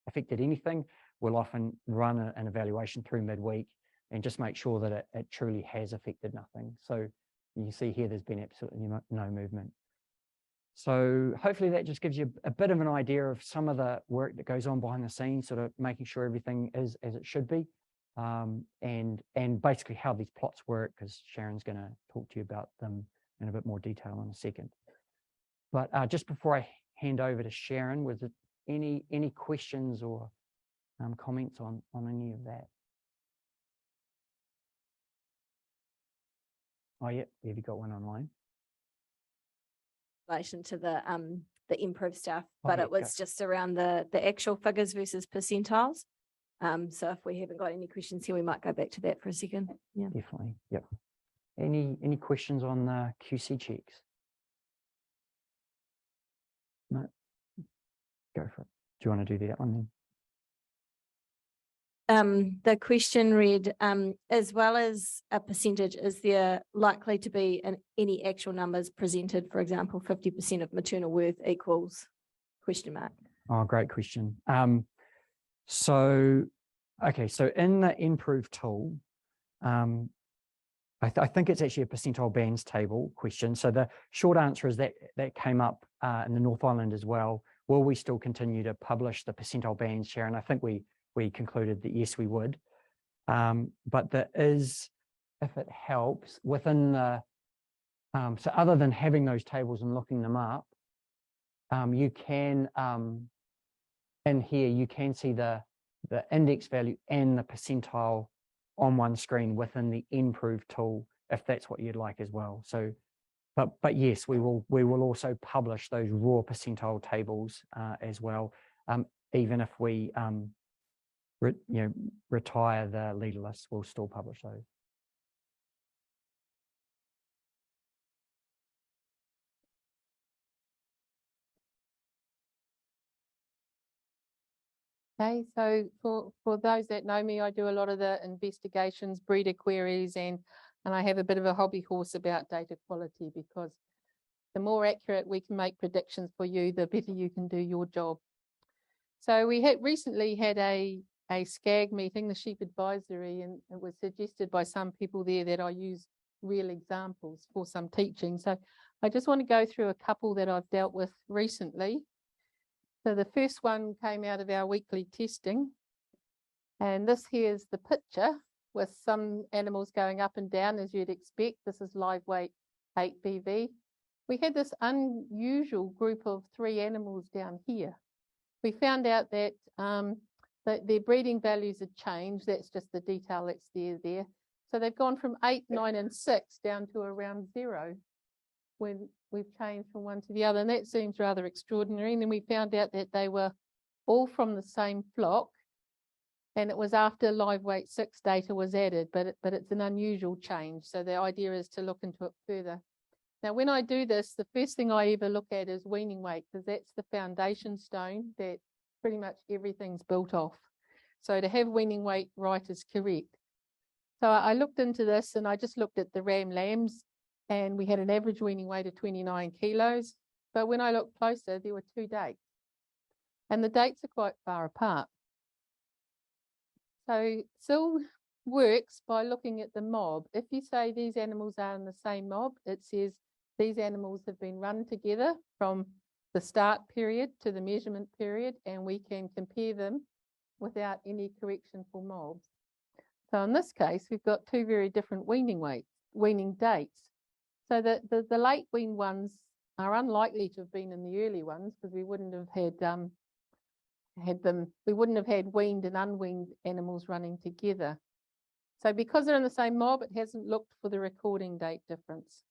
affected anything. We'll often run an evaluation through midweek and just make sure that it truly has affected nothing. So you can see here there's been absolutely no movement. So hopefully that just gives you a bit of an idea of some of the work that goes on behind the scenes, sort of making sure everything is as it should be, and basically how these plots work, because Sharon's going to talk to you about them in a bit more detail in a second. But just before I hand over to Sharon, was there any questions or comments on any of that? Oh, yeah, have you got one online? Relation to the the nProve stuff, Oh, but yeah, it was just around the actual figures versus percentiles. So if we haven't got any questions here, we might go back to that for a second. Yeah. Definitely. Yep. Any questions on the QC checks? No. Go for it. Do you want to do that one then? The question read, as well as a percentage, is there likely to be any actual numbers presented? For example, 50% of maternal worth equals ? Oh, great question. So in the nProve tool, I think it's actually a percentile bands table question. So the short answer is that came up in the North Island as well. Will we still continue to publish the percentile bands, Sharon? I think we concluded that yes, we would. But there is, if it helps, within the, so other than having those tables and looking them up, you can, in here, you can see the index value and the percentile on one screen within the nProve tool, if that's what you'd like as well. So, but yes, we will also publish those raw percentile tables as well, even if we retire the leader list, we'll still publish those. Okay, so for those that know me, I do a lot of the investigations, breeder queries, and I have a bit of a hobby horse about data quality, because the more accurate we can make predictions for you, the better you can do your job. So we had recently had a SCAG meeting, the Sheep Advisory, and it was suggested by some people there that I use real examples for some teaching. So I just want to go through a couple that I've dealt with recently. So the first one came out of our weekly testing, and this here's the picture with some animals going up and down as you'd expect. This is live weight 8BV. We had this unusual group of 3 animals down here. We found out that their breeding values had changed. That's just the detail that's there. So they've gone from 8, 9 and 6 down to around 0 when we've changed from one to the other, and that seems rather extraordinary. And then we found out that they were all from the same flock, and it was after live weight 6 data was added, but it's an unusual change. So the idea is to look into it further. Now, when I do this, the first thing I ever look at is weaning weight, because that's the foundation stone that pretty much everything's built off. So to have weaning weight right is correct. So I looked into this, and I just looked at the ram lambs, and we had an average weaning weight of 29 kilos. But when I looked closer, there were 2 dates, and the dates are quite far apart. So SIL works by looking at the mob. If you say these animals are in the same mob, it says these animals have been run together from the start period to the measurement period, and we can compare them without any correction for mobs. So in this case, we've got 2 very different weaning dates. So the late wean ones are unlikely to have been in the early ones, because we wouldn't have had weaned and unweaned animals running together. So because they're in the same mob, it hasn't looked for the recording date difference.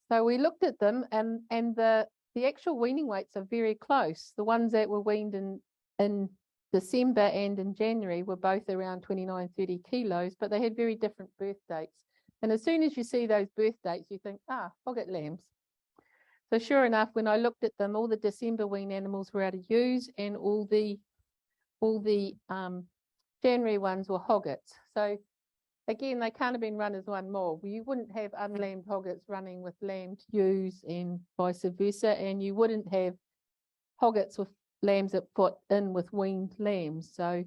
So we looked at them, and the actual weaning weights are very close. The ones that were weaned in December and in January were both around 29, 30 kilos, but they had very different birth dates. And as soon as you see those birth dates, you think, hogget lambs. So sure enough, when I looked at them, all the December wean animals were out of ewes, and all the January ones were hoggets. So again, they can't have been run as one mob. You wouldn't have unlambed hoggets running with lambed ewes and vice versa, and you wouldn't have hoggets with lambs that put in with weaned lambs. So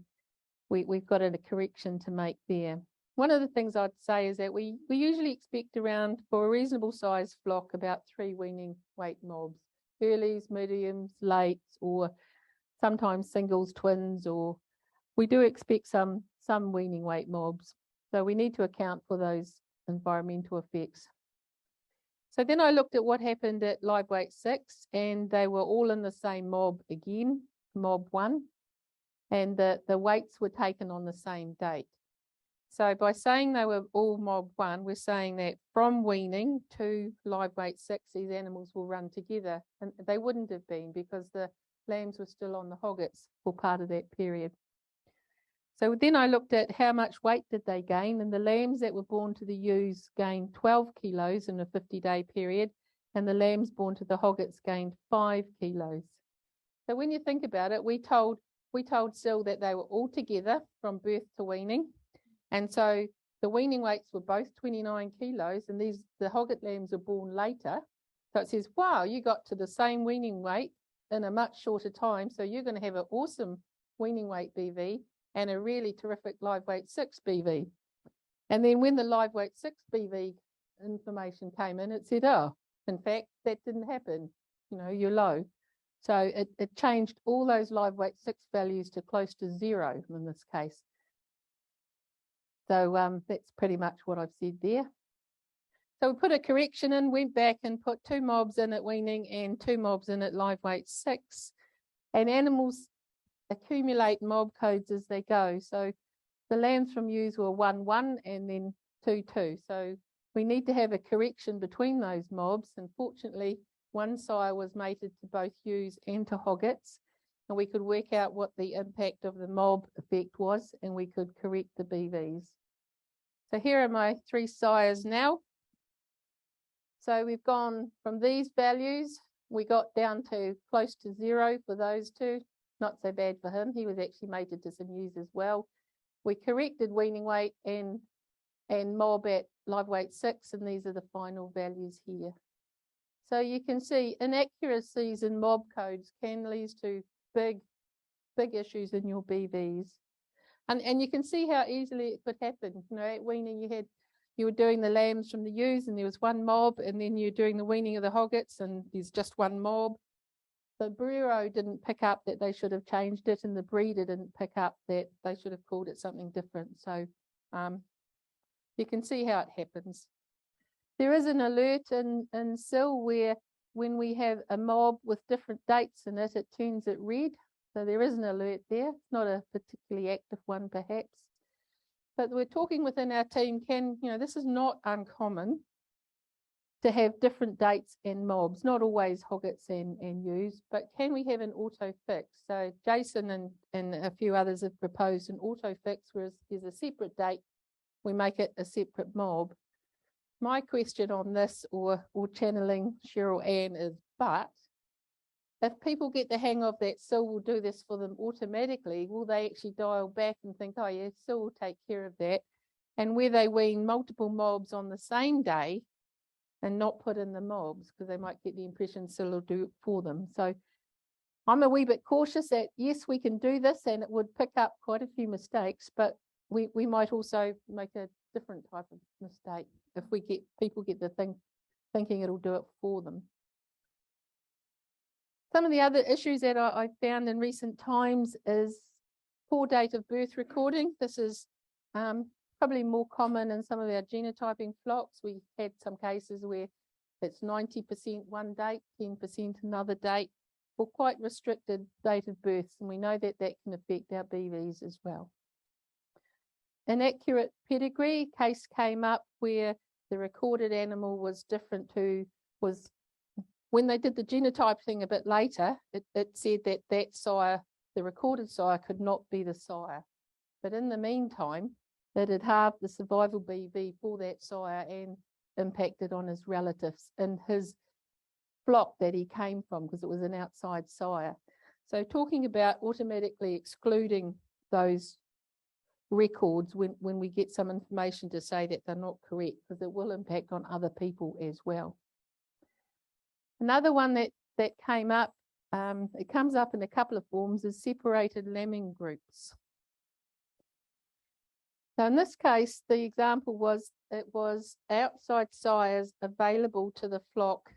we've got a correction to make there. One of the things I'd say is that we usually expect around, for a reasonable sized flock, about 3 weaning weight mobs: earlies, mediums, lates, or sometimes singles, twins, or we do expect some weaning weight mobs. So we need to account for those environmental effects. So then I looked at what happened at live weight 6, and they were all in the same mob again, mob 1, and the weights were taken on the same date. So by saying they were all mob 1, we're saying that from weaning to live weight 6, these animals will run together. And they wouldn't have been because the lambs were still on the hoggets for part of that period. So then I looked at how much weight did they gain, and the lambs that were born to the ewes gained 12 kilos in a 50-day period, and the lambs born to the hoggets gained 5 kilos. So when you think about it, we told Sil that they were all together from birth to weaning. And so the weaning weights were both 29 kilos, and the hogget lambs were born later. So it says, wow, you got to the same weaning weight in a much shorter time. So you're going to have an awesome weaning weight BV and a really terrific live weight 6 BV. And then when the live weight 6 BV information came in, it said, oh, in fact, that didn't happen. You know, you're low. So it changed all those live weight 6 values to close to 0 in this case. So that's pretty much what I've said there. So we put a correction in, went back and put 2 mobs in at weaning and 2 mobs in at live weight 6. And animals accumulate mob codes as they go. So the lambs from ewes were 1-1 and then 2-2. So we need to have a correction between those mobs. And fortunately, one sire was mated to both ewes and to hoggets. And we could work out what the impact of the mob effect was, and we could correct the BVs. So here are my 3 sires now. So we've gone from these values, we got down to close to 0 for those 2. Not so bad for him. He was actually mated to some ewes as well. We corrected weaning weight and mob at live weight 6, and these are the final values here. So you can see inaccuracies in mob codes can lead to big issues in your BVs. And you can see how easily it could happen. You know, at weaning you were doing the lambs from the ewes and there was 1 mob, and then you're doing the weaning of the hoggets and there's just 1 mob. The bureau didn't pick up that they should have changed it, and the breeder didn't pick up that they should have called it something different. So you can see how it happens. There is an alert in SIL where when we have a mob with different dates in it, it turns it red. So there is an alert there. It's not a particularly active one perhaps. But we're talking within our team, this is not uncommon to have different dates and mobs, not always hoggets and ewes, but can we have an auto fix? So Jason and a few others have proposed an auto fix, whereas there's a separate date, we make it a separate mob. My question on this, or channeling Cheryl Ann, is but if people get the hang of that SIL will do this for them automatically, will they actually dial back and think, oh yeah, SIL will take care of that? And where they wean multiple mobs on the same day and not put in the mobs, because they might get the impression SIL will do it for them. So I'm a wee bit cautious that yes, we can do this and it would pick up quite a few mistakes, but we might also make a different type of mistake if we get people get the thing thinking it'll do it for them. Some of the other issues that I found in recent times is poor date of birth recording. This is probably more common in some of our genotyping flocks. We had some cases where it's 90% one date, 10% another date, or quite restricted date of births, and we know that that can affect our BVs as well. Inaccurate pedigree case came up where the recorded animal was different when they did the genotype thing a bit later, it said that sire, the recorded sire, could not be the sire. But in the meantime, it had halved the survival BV for that sire and impacted on his relatives in his flock that he came from, because it was an outside sire. So talking about automatically excluding those records when we get some information to say that they're not correct, because it will impact on other people as well. Another one that came up, it comes up in a couple of forms, is separated lambing groups. So in this case, the example was it was outside sires available to the flock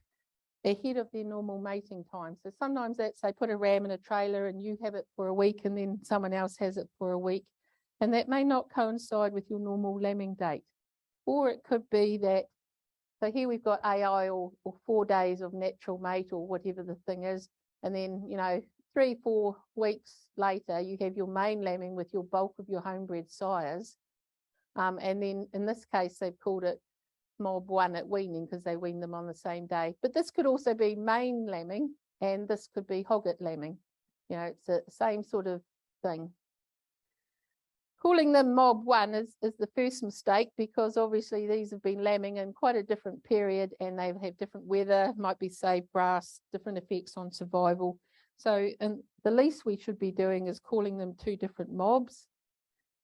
ahead of their normal mating time. So sometimes that's they put a ram in a trailer and you have it for a week and then someone else has it for a week. And that may not coincide with your normal lambing date. Or it could be that, so here we've got AI or 4 days of natural mate or whatever the thing is. And then, 3-4 weeks later, you have your main lambing with your bulk of your homebred sires. And then in this case, they've called it mob 1 at weaning because they wean them on the same day. But this could also be main lambing, and this could be hogget lambing. You know, it's the same sort of thing. Calling them mob 1 is the first mistake, because obviously these have been lambing in quite a different period and they have different weather, might be saved grass, different effects on survival. So and the least we should be doing is calling them 2 different mobs.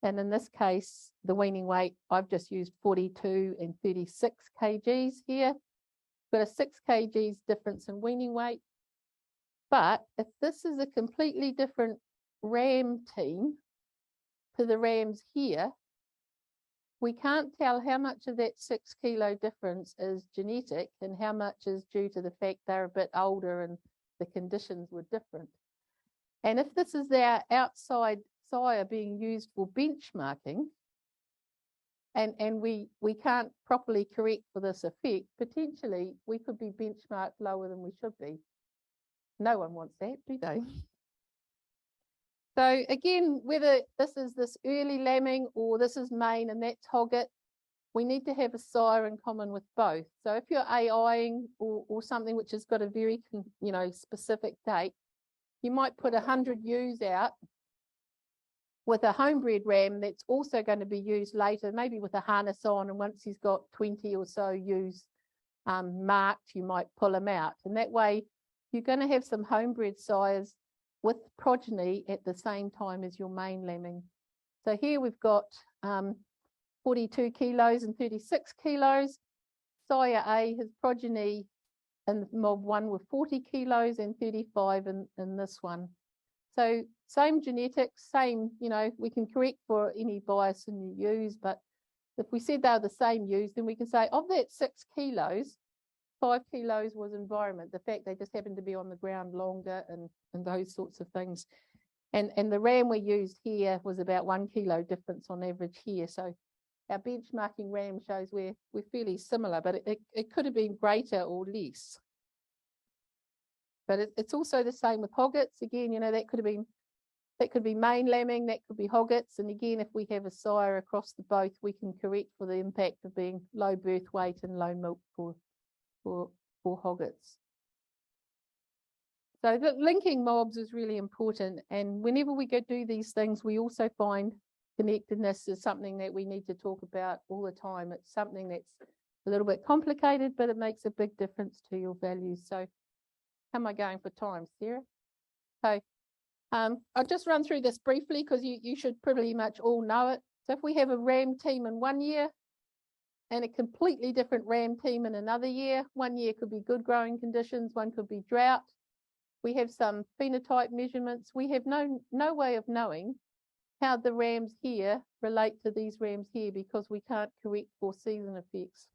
And in this case, the weaning weight, I've just used 42 and 36 kgs here. Got a 6 kgs difference in weaning weight. But if this is a completely different ram team to the rams here, we can't tell how much of that 6 kilo difference is genetic and how much is due to the fact they're a bit older and the conditions were different. And if this is their outside sire being used for benchmarking, and we can't properly correct for this effect, potentially we could be benchmarked lower than we should be. No one wants that, do they? So again, whether this is this early lambing or this is main and that's hogget, we need to have a sire in common with both. So if you're AIing or something which has got a very specific date, you might put 100 ewes out with a homebred ram that's also going to be used later, maybe with a harness on, and once he's got 20 or so ewes marked, you might pull him out. And that way you're going to have some homebred sires with progeny at the same time as your main lambing. So here we've got 42 kilos and 36 kilos. Sire A, his progeny in mob 1 were 40 kilos and 35 in this one. So same genetics, same, we can correct for any bias in the ewes, but if we said they're the same ewes, then we can say of that 6 kilos, 5 kilos was environment, the fact they just happened to be on the ground longer and those sorts of things. And the ram we used here was about 1 kilo difference on average here. So our benchmarking ram shows we're fairly similar, but it could have been greater or less. But it's also the same with hoggets. Again, that could be main lambing, that could be hoggets. And again, if we have a sire across the both, we can correct for the impact of being low birth weight and low milk for hoggets. So linking mobs is really important. And whenever we go do these things, we also find connectedness is something that we need to talk about all the time. It's something that's a little bit complicated, but it makes a big difference to your values. So how am I going for time, Sarah? So I'll just run through this briefly because you should pretty much all know it. So if we have a ram team in 1 year and a completely different ram team in another year, 1 year could be good growing conditions, one could be drought. We have some phenotype measurements. We have no way of knowing how the rams here relate to these rams here because we can't correct for season effects.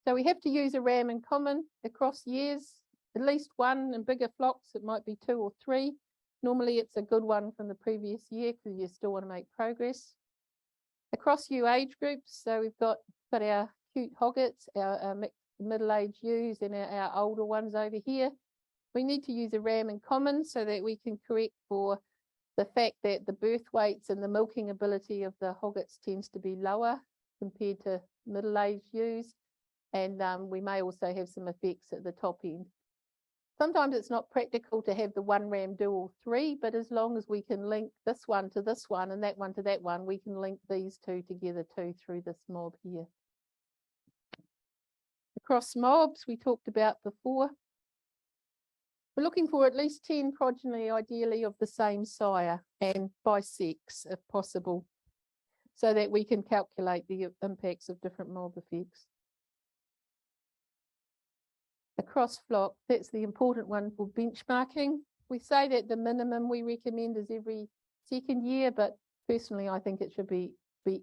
So we have to use a ram in common across years, at least one. In bigger flocks, it might be 2 or 3. Normally it's a good one from the previous year because you still want to make progress. Across ewe age groups, so we've got our cute hoggets, our middle-aged ewes and our older ones over here. We need to use a ram in common so that we can correct for the fact that the birth weights and the milking ability of the hoggets tends to be lower compared to middle-aged ewes. And we may also have some effects at the top end. Sometimes it's not practical to have the one ram do all 3, but as long as we can link this one to this one and that one to that one, we can link these 2 together too through this mob here. Across mobs, we talked about before. We're looking for at least 10 progeny, ideally of the same sire and by sex if possible, so that we can calculate the impacts of different mob effects. Across flock, that's the important one for benchmarking. We say that the minimum we recommend is every 2nd year, but personally I think it should be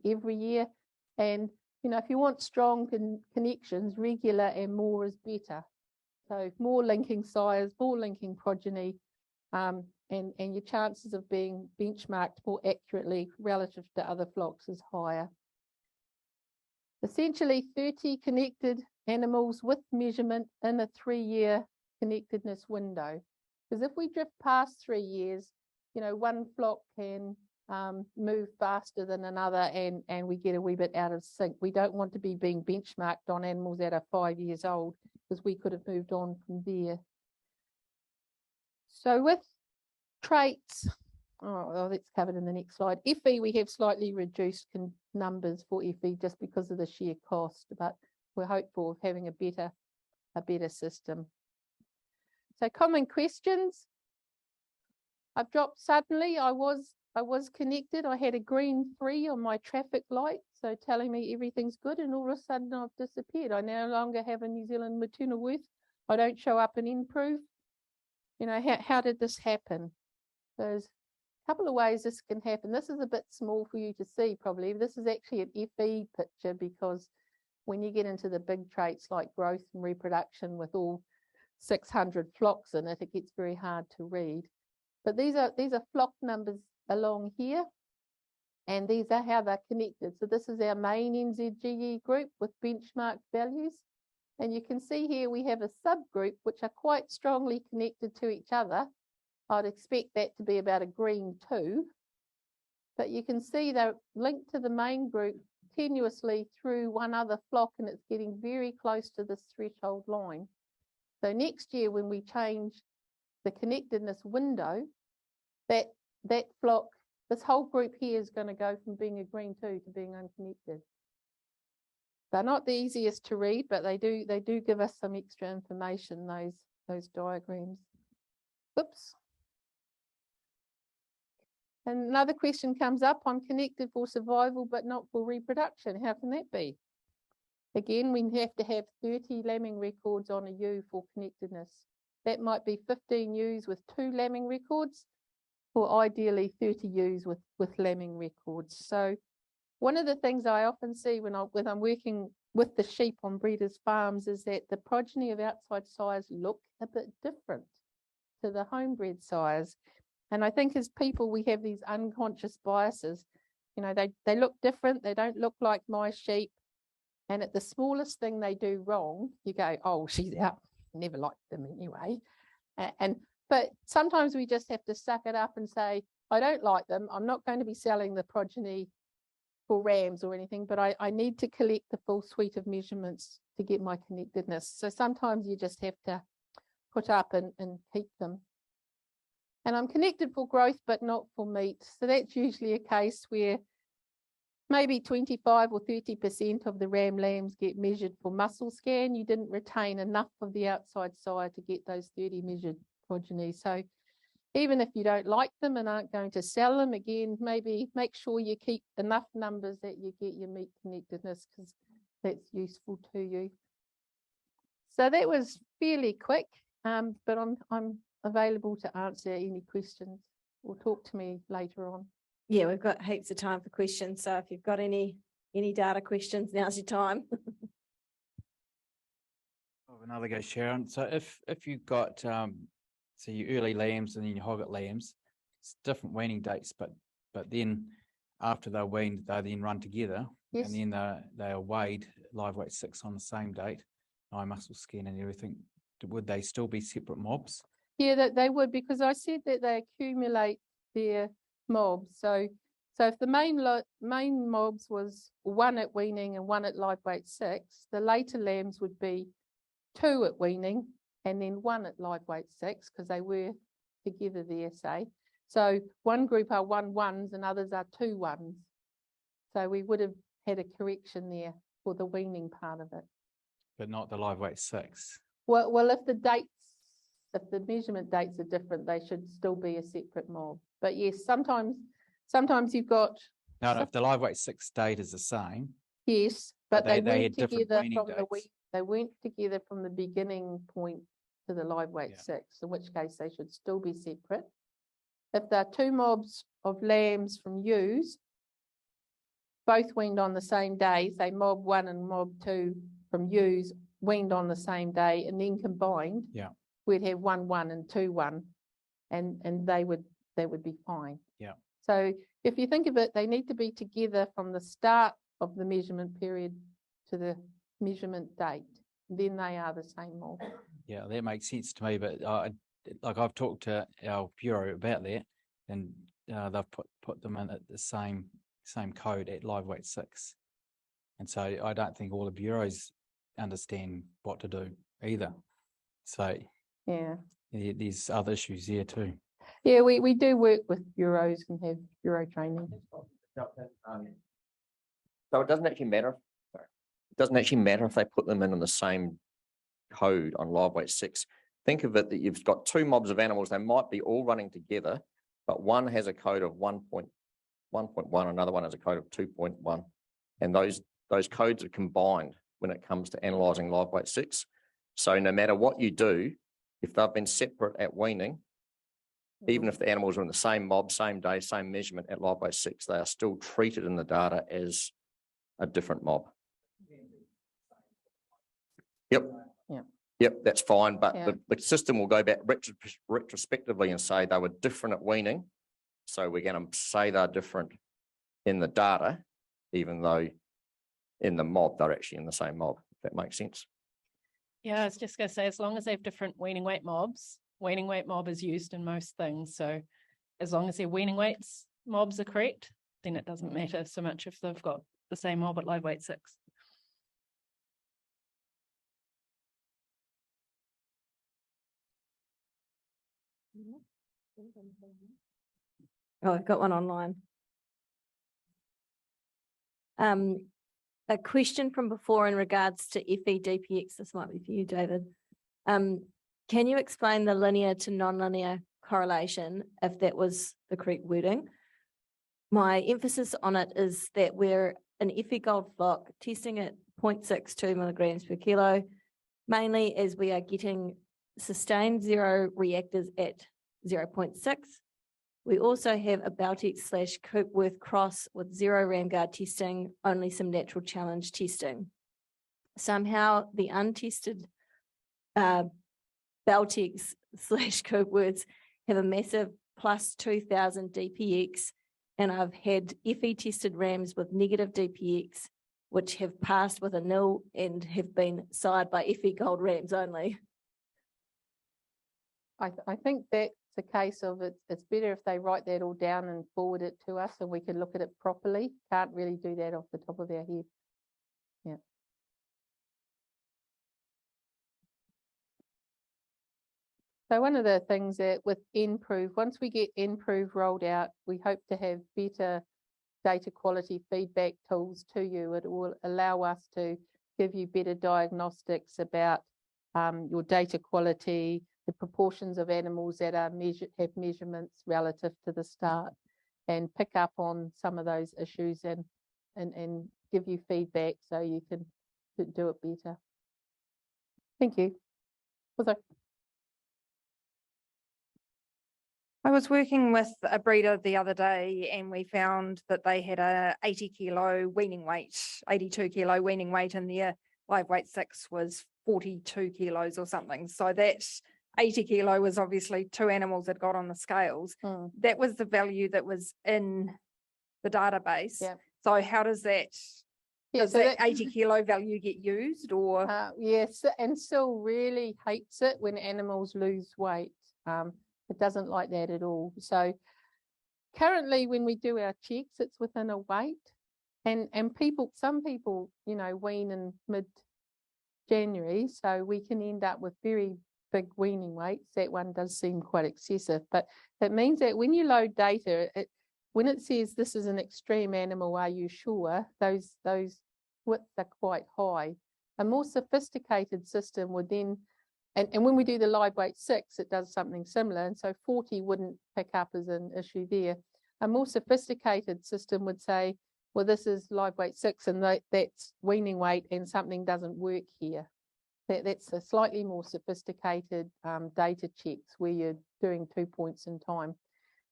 every year. And if you want strong connections, regular and more is better. So more linking sires, more linking progeny, and your chances of being benchmarked more accurately relative to other flocks is higher. Essentially 30 connected animals with measurement in a 3-year connectedness window. Because if we drift past 3 years, one flock can move faster than another and we get a wee bit out of sync. We don't want to be being benchmarked on animals that are 5 years old because we could have moved on from there. So with traits, that's covered in the next slide. FE, we have slightly reduced numbers for FE just because of the sheer cost, but we're hopeful of having a better system. So common questions. I've dropped suddenly. I was connected. I had a green 3 on my traffic light, so telling me everything's good, and all of a sudden I've disappeared. I no longer have a New Zealand maternal worth. I don't show up in nProve. You know, how did this happen? There's a couple of ways this can happen. This is a bit small for you to see probably. This is actually an FE picture because when you get into the big traits like growth and reproduction with all 600 flocks in it, it gets very hard to read. But these are flock numbers along here, and these are how they're connected. So this is our main NZGE group with benchmark values. And you can see here we have a subgroup which are quite strongly connected to each other. I'd expect that to be about a green 2. But you can see they're linked to the main group tenuously through one other flock, and it's getting very close to this threshold line. So next year when we change the connectedness window, that flock, this whole group here is going to go from being a green 2 to being unconnected. They're not the easiest to read, but they do give us some extra information, those diagrams. Oops. And another question comes up, I'm connected for survival but not for reproduction. How can that be? Again, we have to have 30 lambing records on a ewe for connectedness. That might be 15 ewes with 2 lambing records, or ideally 30 ewes with lambing records. So one of the things I often see when I'm working with the sheep on breeders' farms is that the progeny of outside sires look a bit different to the homebred sires. And I think as people, we have these unconscious biases. You know, they look different. They don't look like my sheep. And at the smallest thing they do wrong, you go, oh, she's out. Never liked them anyway. But sometimes we just have to suck it up and say, I don't like them. I'm not going to be selling the progeny for rams or anything, but I need to collect the full suite of measurements to get my connectedness. So sometimes you just have to put up and keep them. And I'm connected for growth, but not for meat. So that's usually a case where maybe 25 or 30% of the ram lambs get measured for muscle scan. You didn't retain enough of the outside sire to get those 30 measured progeny. So even if you don't like them and aren't going to sell them, again, maybe make sure you keep enough numbers that you get your meat connectedness, because that's useful to you. So that was fairly quick, but I'm available to answer any questions or talk to me later on. Yeah, we've got heaps of time for questions. So if you've got any data questions, now's your time. I'll have another go, Sharon. So if you've got so your early lambs and then your hogget lambs, it's different weaning dates, but then after they're weaned, they then run together. Yes. And then they are weighed live weight 6 on the same date, eye muscle scan and everything. Would they still be separate mobs? Yeah, that they would, because I said that they accumulate their mobs. So if the main mobs was 1 at weaning and 1 at live weight 6, the later lambs would be 2 at weaning and then 1 at live weight 6, because they were together there, say. So one group are 1 1s and others are 2 1s. So we would have had a correction there for the weaning part of it. But not the live weight 6. Well, if the measurement dates are different, they should still be a separate mob. But yes, sometimes you've got. No, if the live weight 6 date is the same. Yes, but they weren't had different together weaning from dates. they weren't together from the beginning point to the live weight 6, in which case they should still be separate. If there are 2 mobs of lambs from ewes, both weaned on the same day, say mob 1 and mob 2 from ewes weaned on the same day and then combined, we'd have 1 1 and 2 1, and they would be fine. Yeah. So if you think of it, they need to be together from the start of the measurement period to the measurement date. Then they are the same mob. Yeah, that makes sense to me. But like I've talked to our bureau about that, and they've put them in at the same code at live weight 6. And so I don't think all the bureaus understand what to do either. So Yeah. there's other issues there too. Yeah, we do work with bureaus and have bureau training. So it doesn't actually matter. Sorry. It doesn't actually matter if they put them in the same code on live weight 6. Think of it that you've got two mobs of animals. They might be all running together, but one has a code of 1.1, another one has a code of 2.1, and those codes are combined when it comes to analysing live weight 6. So no matter what you do, if they've been separate at weaning, even if the animals are in the same mob, same day, same measurement at live weight 6, they are still treated in the data as a different mob. Yep. Yeah. Yep, that's fine, but Yeah. the system will go back retrospectively and say they were different at weaning. So we're going to say they're different in the data, even though in the mob, they're actually in the same mob, if that makes sense. Yeah, I was just going to say, as long as they have different weaning weight mobs, weaning weight mob is used in most things. So as long as their weaning weights mobs are correct, then it doesn't matter so much if they've got the same mob at live weight 6. Oh, I've got one online. A question from before in regards to FE-DPX. This might be for you, David. Can you explain the linear to non-linear correlation, if that was the correct wording? My emphasis on it is that we're an FE Gold flock testing at 0.62 milligrams per kilo, mainly as we are getting sustained zero reactors at 0.6. We also have a Baltic/Coopworth cross with zero ramguard testing, only some natural challenge testing. Somehow the untested Baltics/Coopworths have a massive plus 2000 DPX, and I've had FE tested rams with negative DPX, which have passed with a nil and have been sired by FE Gold rams only. I think that's a case of it's better if they write that all down and forward it to us so we can look at it properly. Can't really do that off the top of our head. Yeah. So one of the things that with nProve, once we get nProve rolled out, we hope to have better data quality feedback tools to you. It will allow us to give you better diagnostics about your data quality, the proportions of animals that are have measurements relative to the start, and pick up on some of those issues and give you feedback so you can do it better. Thank you. I was working with a breeder the other day and we found that they had a 80 kilo weaning weight, 82 kilo weaning weight, and their live weight 6 was 42 kilos or something. So that 80 kilo was obviously two animals that got on the scales. That was the value that was in the database. Yeah. So how does that, does so that 80 kilo value get used, or? Yes, and Syl really hates it when animals lose weight. It doesn't like that at all. So currently when we do our checks, it's within a weight, and some people, you know, wean in mid-January, so we can end up with very big weaning weights. That one does seem quite excessive, but it means that when you load data, when it says this is an extreme animal, are you sure? Those widths are quite high. A more sophisticated system would then, and when we do the live weight 6, it does something similar, and so 40 wouldn't pick up as an issue there. A more sophisticated system would say, well, this is live weight 6 and that's weaning weight and something doesn't work here. That's a slightly more sophisticated data checks where you're doing 2 points in time.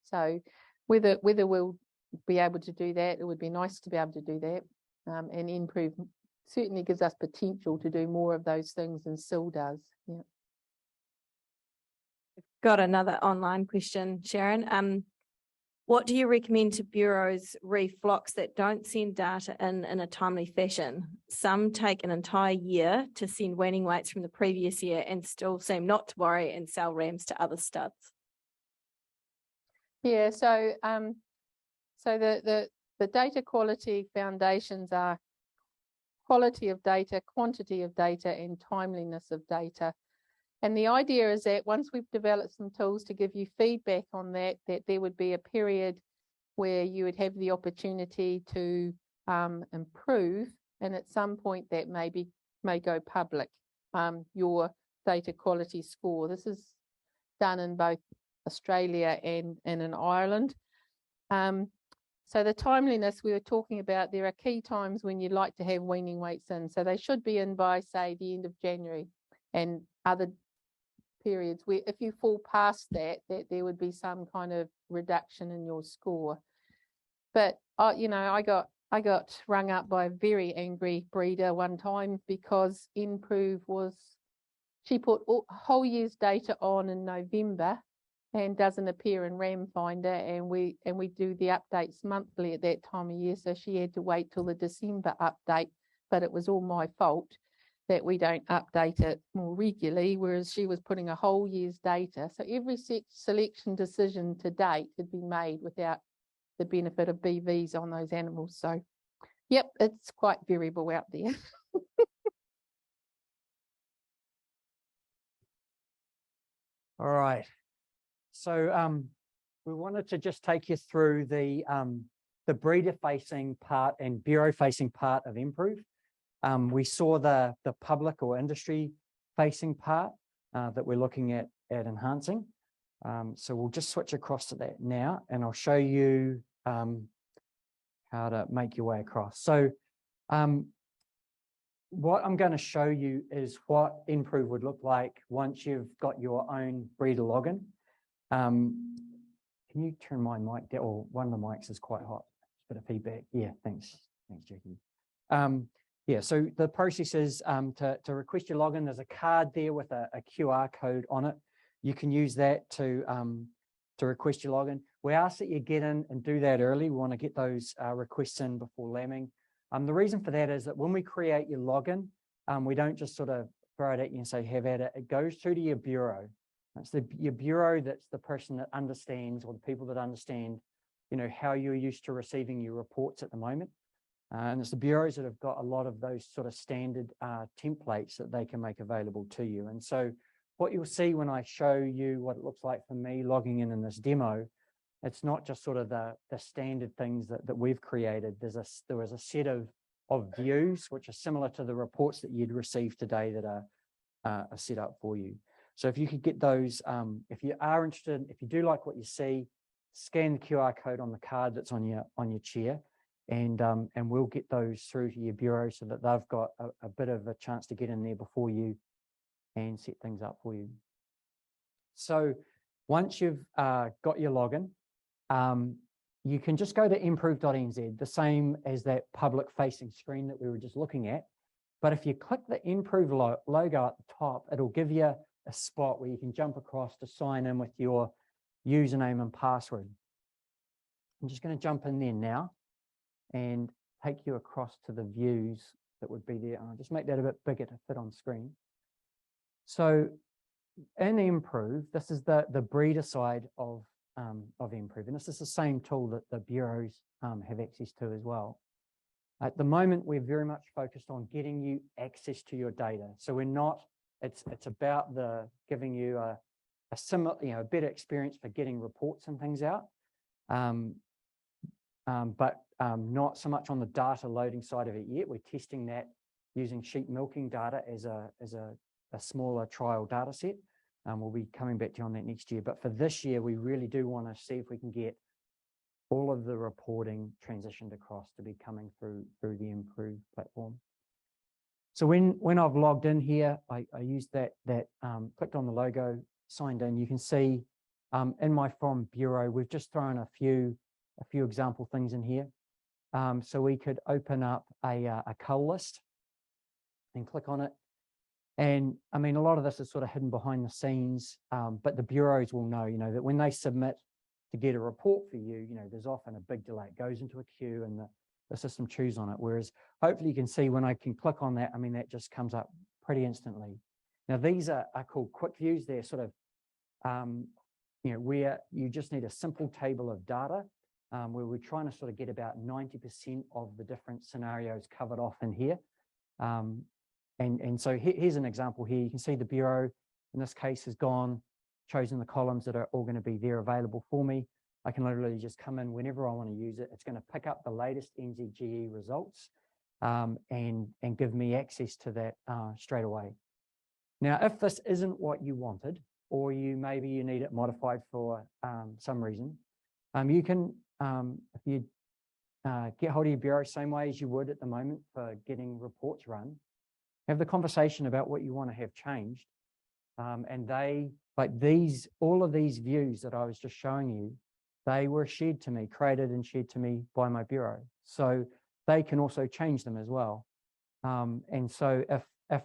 So whether we'll be able to do that, it would be nice to be able to do that. And nProve certainly gives us potential to do more of those things than Syl does. Yeah. Got another online question, Sharon. What do you recommend to bureaus re flocks that don't send data in a timely fashion? Some take an entire year to send weaning weights from the previous year and still seem not to worry and sell rams to other studs. Yeah, so the data quality foundations are quality of data, quantity of data, and timeliness of data. And the idea is that once we've developed some tools to give you feedback on that, that there would be a period where you would have the opportunity to improve, and at some point that may go public, your data quality score. This is done in both Australia and in Ireland. So the timeliness we were talking about, there are key times when you'd like to have weaning weights in. So they should be in by, say, the end of January, and other periods where if you fall past that there would be some kind of reduction in your score. But you know, I got rung up by a very angry breeder one time because nProve she put a whole year's data on in November and doesn't appear in RamFinder, and we do the updates monthly at that time of year, so she had to wait till the December update. But it was all my fault that we don't update it more regularly, whereas she was putting a whole year's data. So every selection decision to date had been made without the benefit of BVs on those animals. So, yep, it's quite variable out there. All right. So we wanted to just take you through the breeder-facing part and bureau-facing part of nProve. We saw the public or industry-facing part that we're looking at enhancing. So we'll just switch across to that now, and I'll show you how to make your way across. So what I'm going to show you is what nProve would look like once you've got your own breeder login. Can you turn my mic down? Or one of the mics is quite hot. Bit of feedback. Yeah, thanks. Thanks, Jackie. Yeah, so the process is to request your login. There's a card there with a QR code on it. You can use that to request your login. We ask that you get in and do that early. We want to get those requests in before lambing. The reason for that is that when we create your login, we don't just sort of throw it at you and say, have at it. It goes through to your bureau. It's your bureau that's the person that understands, or the people that understand, you know, how you're used to receiving your reports at the moment. And it's the bureaus that have got a lot of those sort of standard templates that they can make available to you. And so what you'll see when I show you what it looks like for me logging in this demo, it's not just sort of the standard things that we've created. There was a set of views which are similar to the reports that you'd receive today that are set up for you. So if you could get those, if you are interested, if you do like what you see, scan the QR code on the card that's on your chair, and we'll get those through to your bureau so that they've got a bit of a chance to get in there before you and set things up for you. So once you've got your login, you can just go to nprove.nz, the same as that public facing screen that we were just looking at. But if you click the nProve logo at the top, it'll give you a spot where you can jump across to sign in with your username and password. I'm just going to jump in there now and take you across to the views that would be there. I'll just make that a bit bigger to fit on screen. So in nProve, this is the breeder side of nProve, and this is the same tool that the bureaus have access to as well. At the moment, we're very much focused on getting you access to your data. So we're not, it's about giving you a similar, a better experience for getting reports and things out, but not so much on the data loading side of it yet. We're testing that using sheep milking data as a smaller trial data set. We'll be coming back to you on that next year. But for this year, we really do want to see if we can get all of the reporting transitioned across to be coming through the nProve platform. So when I've logged in here, I used that clicked on the logo, signed in. You can see in my From Bureau, we've just thrown a few example things in here. So we could open up a cull list and click on it. And I mean, a lot of this is sort of hidden behind the scenes, but the bureaus will know, that when they submit to get a report for you, there's often a big delay. It goes into a queue and the system chews on it. Whereas hopefully you can see when I can click on that, I mean, that just comes up pretty instantly. Now, these are called quick views. They're sort of where you just need a simple table of data where we're trying to sort of get about 90% of the different scenarios covered off in here. And so here's an example here. You can see the Bureau in this case has chosen the columns that are all going to be there available for me. I can literally just come in whenever I want to use it. It's going to pick up the latest NZGE results and give me access to that straight away. Now, if this isn't what you wanted, or maybe you need it modified for some reason, you can, if you get hold of your Bureau same way as you would at the moment for getting reports run, have the conversation about what you want to have changed. And all of these views that I was just showing you, they were created and shared to me by my Bureau. So they can also change them as well. And so if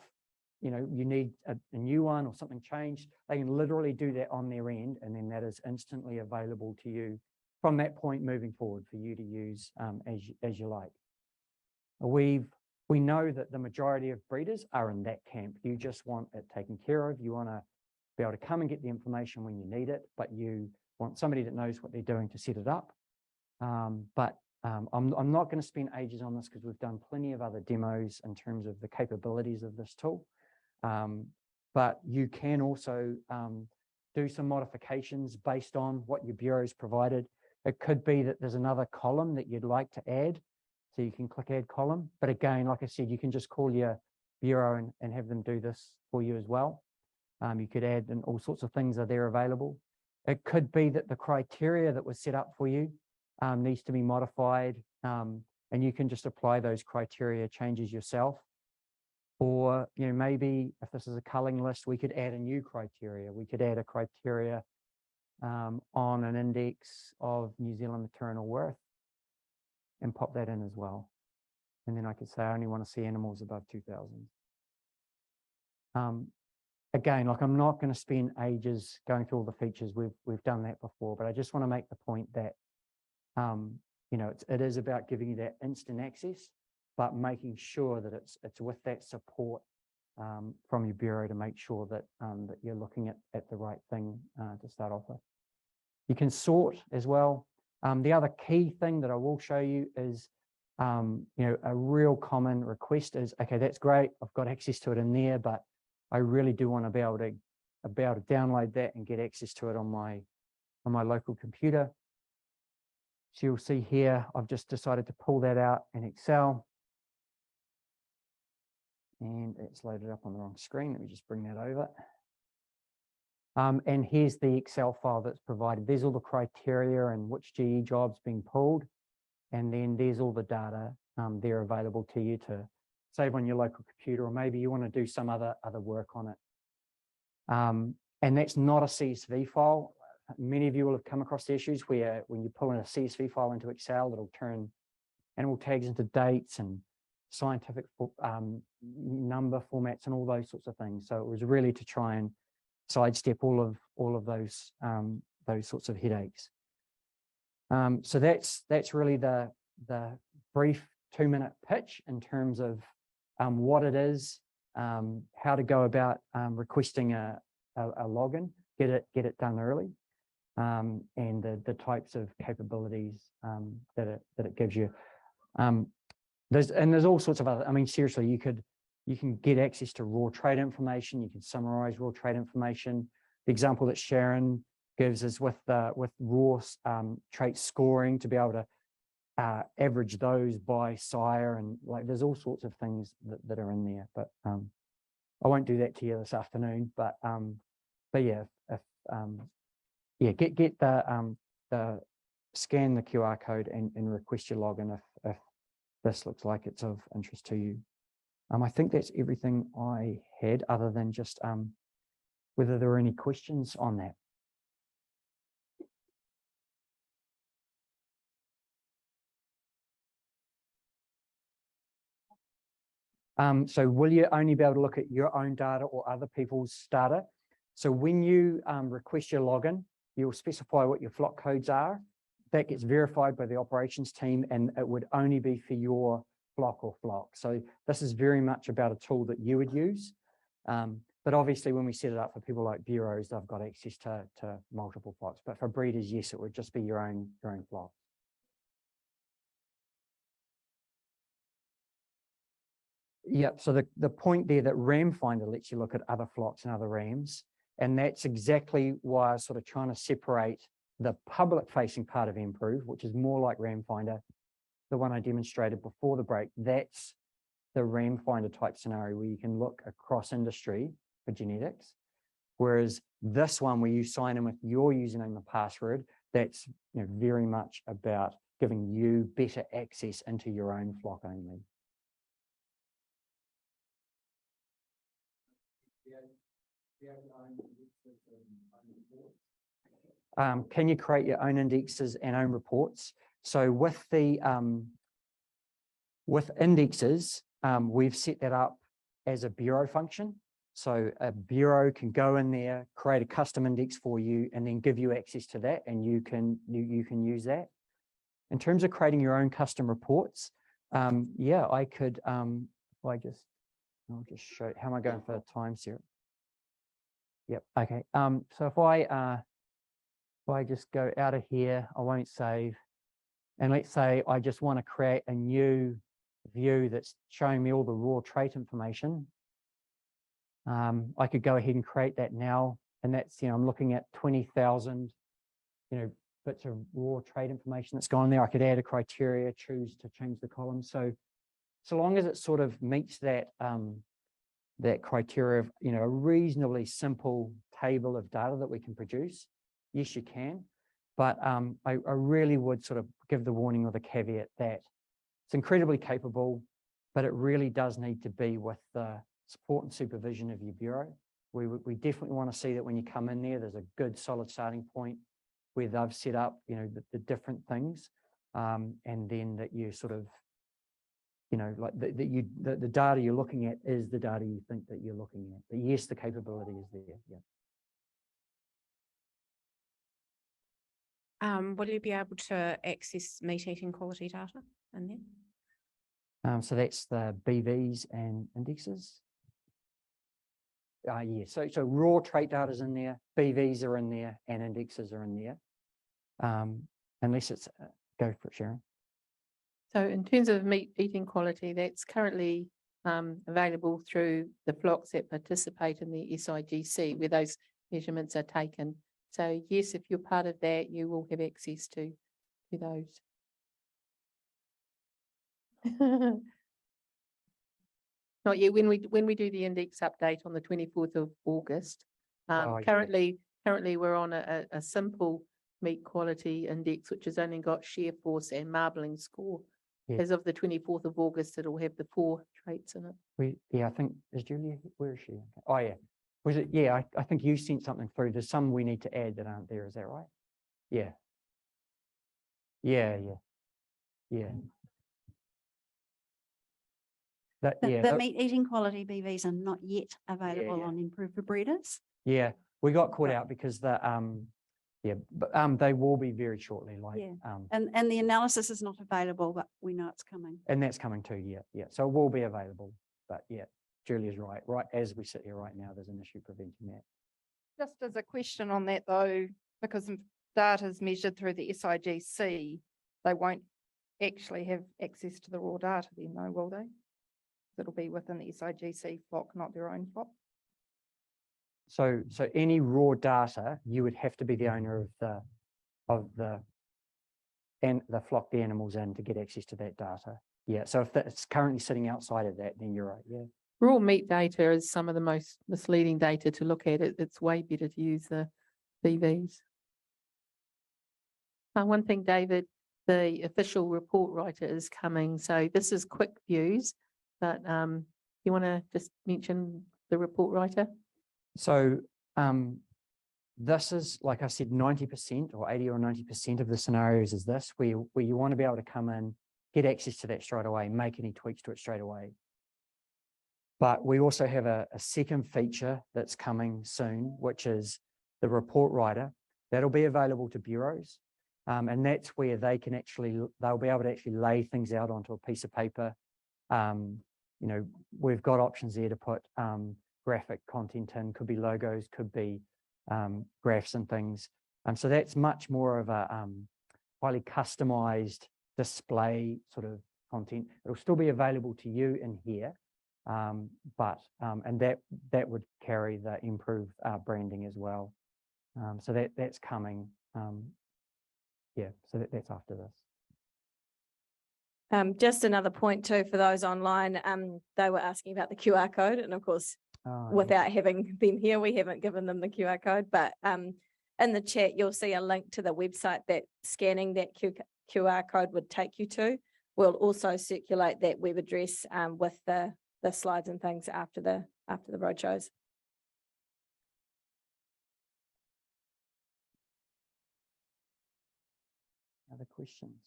you need a new one or something changed, they can literally do that on their end, and then that is instantly available to you from that point moving forward for you to use as you like. We know that the majority of breeders are in that camp. You just want it taken care of. You want to be able to come and get the information when you need it, but you want somebody that knows what they're doing to set it up. I'm not going to spend ages on this because we've done plenty of other demos in terms of the capabilities of this tool. But you can also do some modifications based on what your Bureau's provided. It could be that there's another column that you'd like to add, so you can click add column. But again, like I said, you can just call your Bureau and have them do this for you as well. You could add, and all sorts of things are there available. It could be that the criteria that was set up for you needs to be modified, and you can just apply those criteria changes yourself. Or maybe if this is a culling list, we could add a new criteria. We could add a criteria on an index of New Zealand maternal worth and pop that in as well. And then I could say I only want to see animals above 2,000. Again, like I'm not going to spend ages going through all the features. We've done that before, but I just want to make the point that it is about giving you that instant access, but making sure that it's with that support from your Bureau to make sure that that you're looking at the right thing to start off with. You can sort as well. The other key thing that I will show you is a real common request is, okay, that's great, I've got access to it in there, but I really do want to be able to download that and get access to it on my local computer. So you'll see here, I've just decided to pull that out in Excel. And it's loaded up on the wrong screen. Let me just bring that over. And here's the Excel file that's provided. There's all the criteria and which GE job's being pulled. And then there's all the data there available to you to save on your local computer, or maybe you want to do some other work on it. And that's not a CSV file. Many of you will have come across the issues where when you pull in a CSV file into Excel, it'll turn animal tags into dates and scientific number formats and all those sorts of things. So it was really to try and sidestep all of those sorts of headaches. So that's really the brief 2-minute pitch in terms of what it is, how to go about requesting a login, get it done early, and the types of capabilities that it gives you. There's all sorts of other. I mean, seriously, you can get access to raw trait information. You can summarize raw trait information. The example that Sharon gives is with raw trait scoring to be able to average those by sire, and like there's all sorts of things that are in there. But I won't do that to you this afternoon. But yeah, get the scan the QR code and request your login if this looks like it's of interest to you. I think that's everything I had, other than just whether there are any questions on that. So will you only be able to look at your own data or other people's data? So when you request your login, you'll specify what your flock codes are. That gets verified by the operations team, and it would only be for your flock or flock. So this is very much about a tool that you would use. But obviously, when we set it up for people like bureaus, they've got access to multiple flocks. But for breeders, yes, it would just be your own flock. Yep. So the point there that Ram Finder lets you look at other flocks and other rams, and that's exactly why I was sort of trying to separate the public-facing part of nProve, which is more like Ram Finder, the one I demonstrated before the break. That's the Ram Finder type scenario where you can look across industry for genetics. Whereas this one where you sign in with your username and password, that's very much about giving you better access into your own flock only. Can you create your own indexes and own reports? So with the with indexes, we've set that up as a bureau function. So a bureau can go in there, create a custom index for you, and then give you access to that, and you can use that. In terms of creating your own custom reports, yeah, I could. I'll just show. How am I going for time, Sarah? Yep. Okay. So if I just go out of here, I won't save, and let's say I just want to create a new view that's showing me all the raw trait information. I could go ahead and create that now, and that's I'm looking at 20,000 bits of raw trait information that's gone there. I could add a criteria, choose to change the column. So long as it sort of meets that that criteria of a reasonably simple table of data that we can produce, yes, you can. But I really would sort of give the warning or the caveat that it's incredibly capable, but it really does need to be with the support and supervision of your bureau. We definitely want to see that when you come in there, there's a good solid starting point where they've set up the different things, and then that you sort of like the data you're looking at is the data you think that you're looking at. But yes, the capability is there. Yeah. Will you be able to access meat eating quality data in there? So that's the BVs and indexes. Yeah. So raw trait data is in there, BVs are in there, and indexes are in there. Unless it's go for it, Sharon. So in terms of meat eating quality, that's currently available through the flocks that participate in the SIGC, where those measurements are taken. So yes, if you're part of that, you will have access to those. Not yet. When we do the index update on the 24th of August, currently we're on a simple meat quality index, which has only got shear force and marbling score. Yeah. As of the 24th of August, it'll have the 4 traits in it. I think, is Julia, where is she? Oh, yeah. Was it? Yeah, I think you sent something through. There's some we need to add that aren't there. Is that right? Yeah. Yeah. The meat eating quality BVs are not yet available on nProve for breeders. Yeah, we got caught out because the but they will be very shortly. And the analysis is not available, but we know it's coming. And that's coming too. Yeah. So it will be available, but yeah, Julia's right. Right as we sit here right now, there's an issue preventing that. Just as a question on that though, because data is measured through the SIGC, they won't actually have access to the raw data then, though, will they? It'll be within the SIGC flock, not their own flock. So any raw data, you would have to be the owner of the flock the animals in to get access to that data. Yeah. So if it's currently sitting outside of that, then you're right. Yeah. Raw meat data is some of the most misleading data to look at. It's way better to use the BVs. One thing, David, the official report writer is coming. So this is quick views, but you want to just mention the report writer? So this is, like I said, 90% or 80 or 90% of the scenarios is this, where you want to be able to come in, get access to that straight away, make any tweaks to it straight away. But we also have a second feature that's coming soon, which is the report writer. That'll be available to bureaus. And that's where they'll be able to actually lay things out onto a piece of paper. We've got options there to put graphic content in, could be logos, could be graphs and things. So that's much more of a highly customized display sort of content. It'll still be available to you in here, but and that would carry the nProve branding as well. So that's coming. Yeah, so that's after this. Just another point too for those online. They were asking about the QR code, and of course, without having them here, we haven't given them the QR code. But in the chat, you'll see a link to the website that scanning that QR code would take you to. We'll also circulate that web address with the slides and things after the roadshows. Other questions?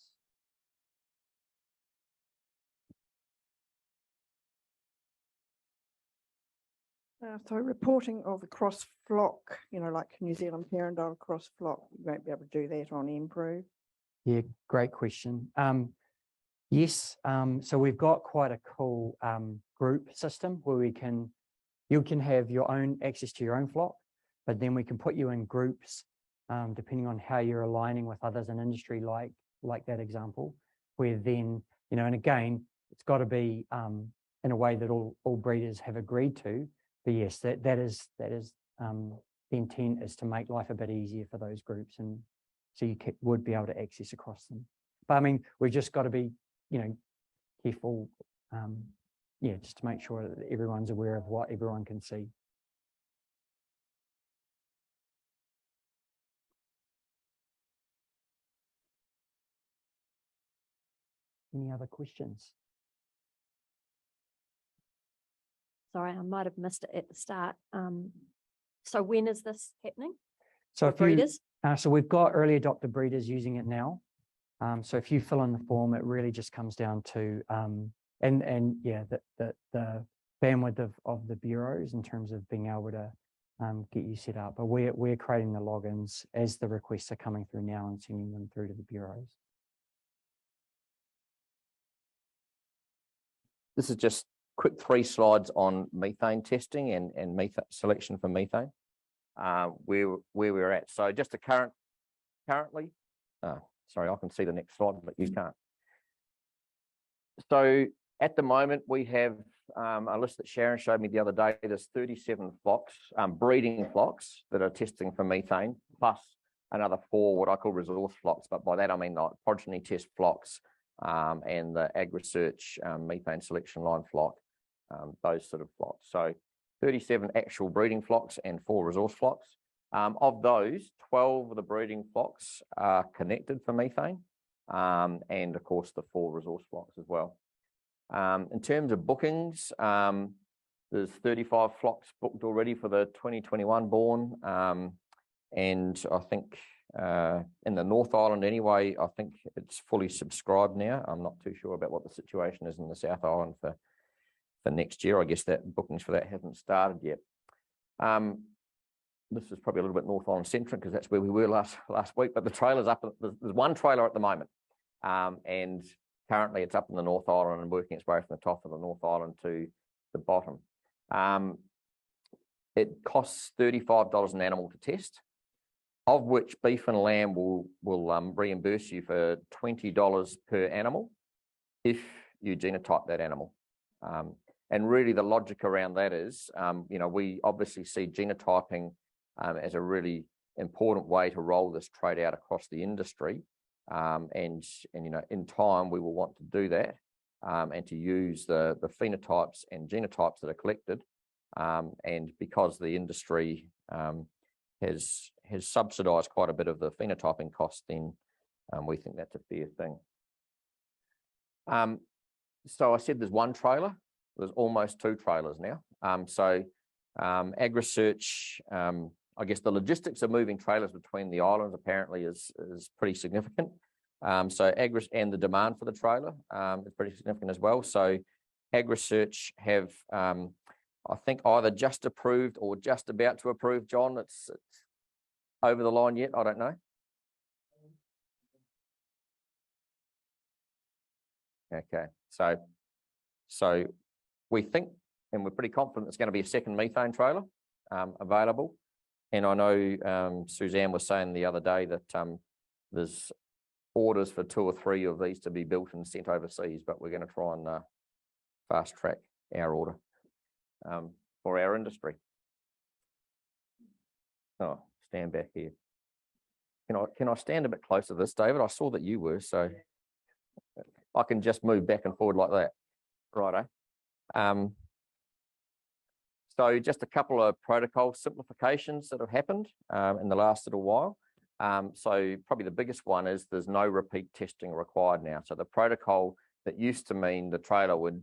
So reporting of a cross flock, like New Zealand Parendale cross flock, you won't be able to do that on nProve. Yeah, great question. Yes, so we've got quite a cool group system where you can have your own access to your own flock, but then we can put you in groups depending on how you're aligning with others in industry, like that example, where then, and again, it's got to be in a way that all breeders have agreed to. But yes, that is the intent, is to make life a bit easier for those groups, and so you would be able to access across them. But I mean, we've just got to be, careful, just to make sure that everyone's aware of what everyone can see. Any other questions? Sorry, I might have missed it at the start. So when is this happening? So for breeders? So we've got early adopter breeders using it now. So if you fill in the form, it really just comes down to the bandwidth of the bureaus in terms of being able to get you set up. But we're creating the logins as the requests are coming through now and sending them through to the bureaus. This is just quick 3 slides on methane testing and methane selection for methane, where we're at. So just currently, sorry, I can see the next slide, but you can't. So at the moment, we have a list that Sharon showed me the other day. There's 37 flocks, breeding flocks that are testing for methane, plus another 4 what I call resource flocks. But by that, I mean like progeny test flocks and the AgResearch methane selection line flock, those sort of flocks. So 37 actual breeding flocks and 4 resource flocks. Of those, 12 of the breeding flocks are connected for methane, and of course the 4 resource flocks as well. In terms of bookings, there's 35 flocks booked already for the 2021 born, and I think in the North Island anyway, I think it's fully subscribed now. I'm not too sure about what the situation is in the South Island for next year. I guess that bookings for that hasn't started yet. This is probably a little bit North Island centric because that's where we were last week, but the trailer's up. There's 1 trailer at the moment, and currently it's up in the North Island and working its way from the top of the North Island to the bottom. It costs $35 an animal to test, of which beef and lamb will reimburse you for $20 per animal if you genotype that animal. And really the logic around that is, we obviously see genotyping as a really important way to roll this trait out across the industry. And in time we will want to do that and to use the phenotypes and genotypes that are collected. And because the industry has subsidised quite a bit of the phenotyping cost, then we think that's a fair thing. So I said there's 1 trailer. There's almost 2 trailers now. So AgResearch, I guess the logistics of moving trailers between the islands apparently is pretty significant. So and the demand for the trailer is pretty significant as well. So AgResearch have, I think, either just approved or just about to approve. John, it's over the line yet? I don't know. Okay, so we think and we're pretty confident it's going to be a second methane trailer available. And I know Suzanne was saying the other day that there's orders for 2 or 3 of these to be built and sent overseas, but we're going to try and fast track our order for our industry. Oh, stand back here. Can I stand a bit closer to this, David? I saw that you were, so I can just move back and forward like that. Righto. So just a couple of protocol simplifications that have happened in the last little while. So probably the biggest one is there's no repeat testing required now. So the protocol that used to mean the trailer would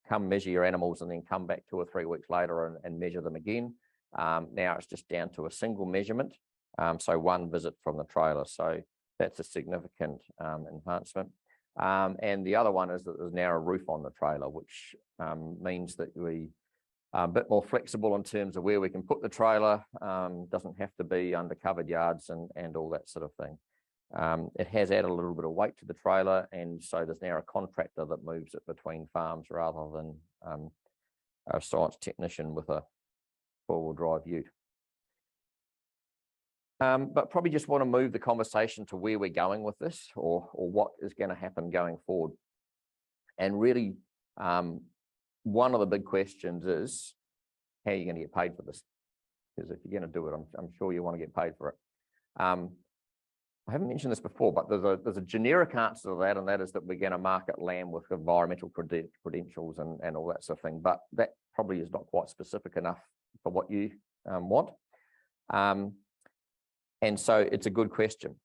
come measure your animals and then come back 2 or 3 weeks later and measure them again. Now it's just down to a single measurement. So one visit from the trailer. So that's a significant enhancement. And the other one is that there's now a roof on the trailer, which means that we are a bit more flexible in terms of where we can put the trailer. Doesn't have to be under covered yards and all that sort of thing. It has added a little bit of weight to the trailer, and so there's now a contractor that moves it between farms rather than a science technician with a 4-wheel drive ute. But probably just want to move the conversation to where we're going with this, or what is going to happen going forward. And really, one of the big questions is, how are you going to get paid for this? Because if you're going to do it, I'm sure you want to get paid for it. I haven't mentioned this before, but there's a generic answer to that, and that is that we're going to market lamb with environmental credentials and all that sort of thing. But that probably is not quite specific enough for what you want. And so it's a good question.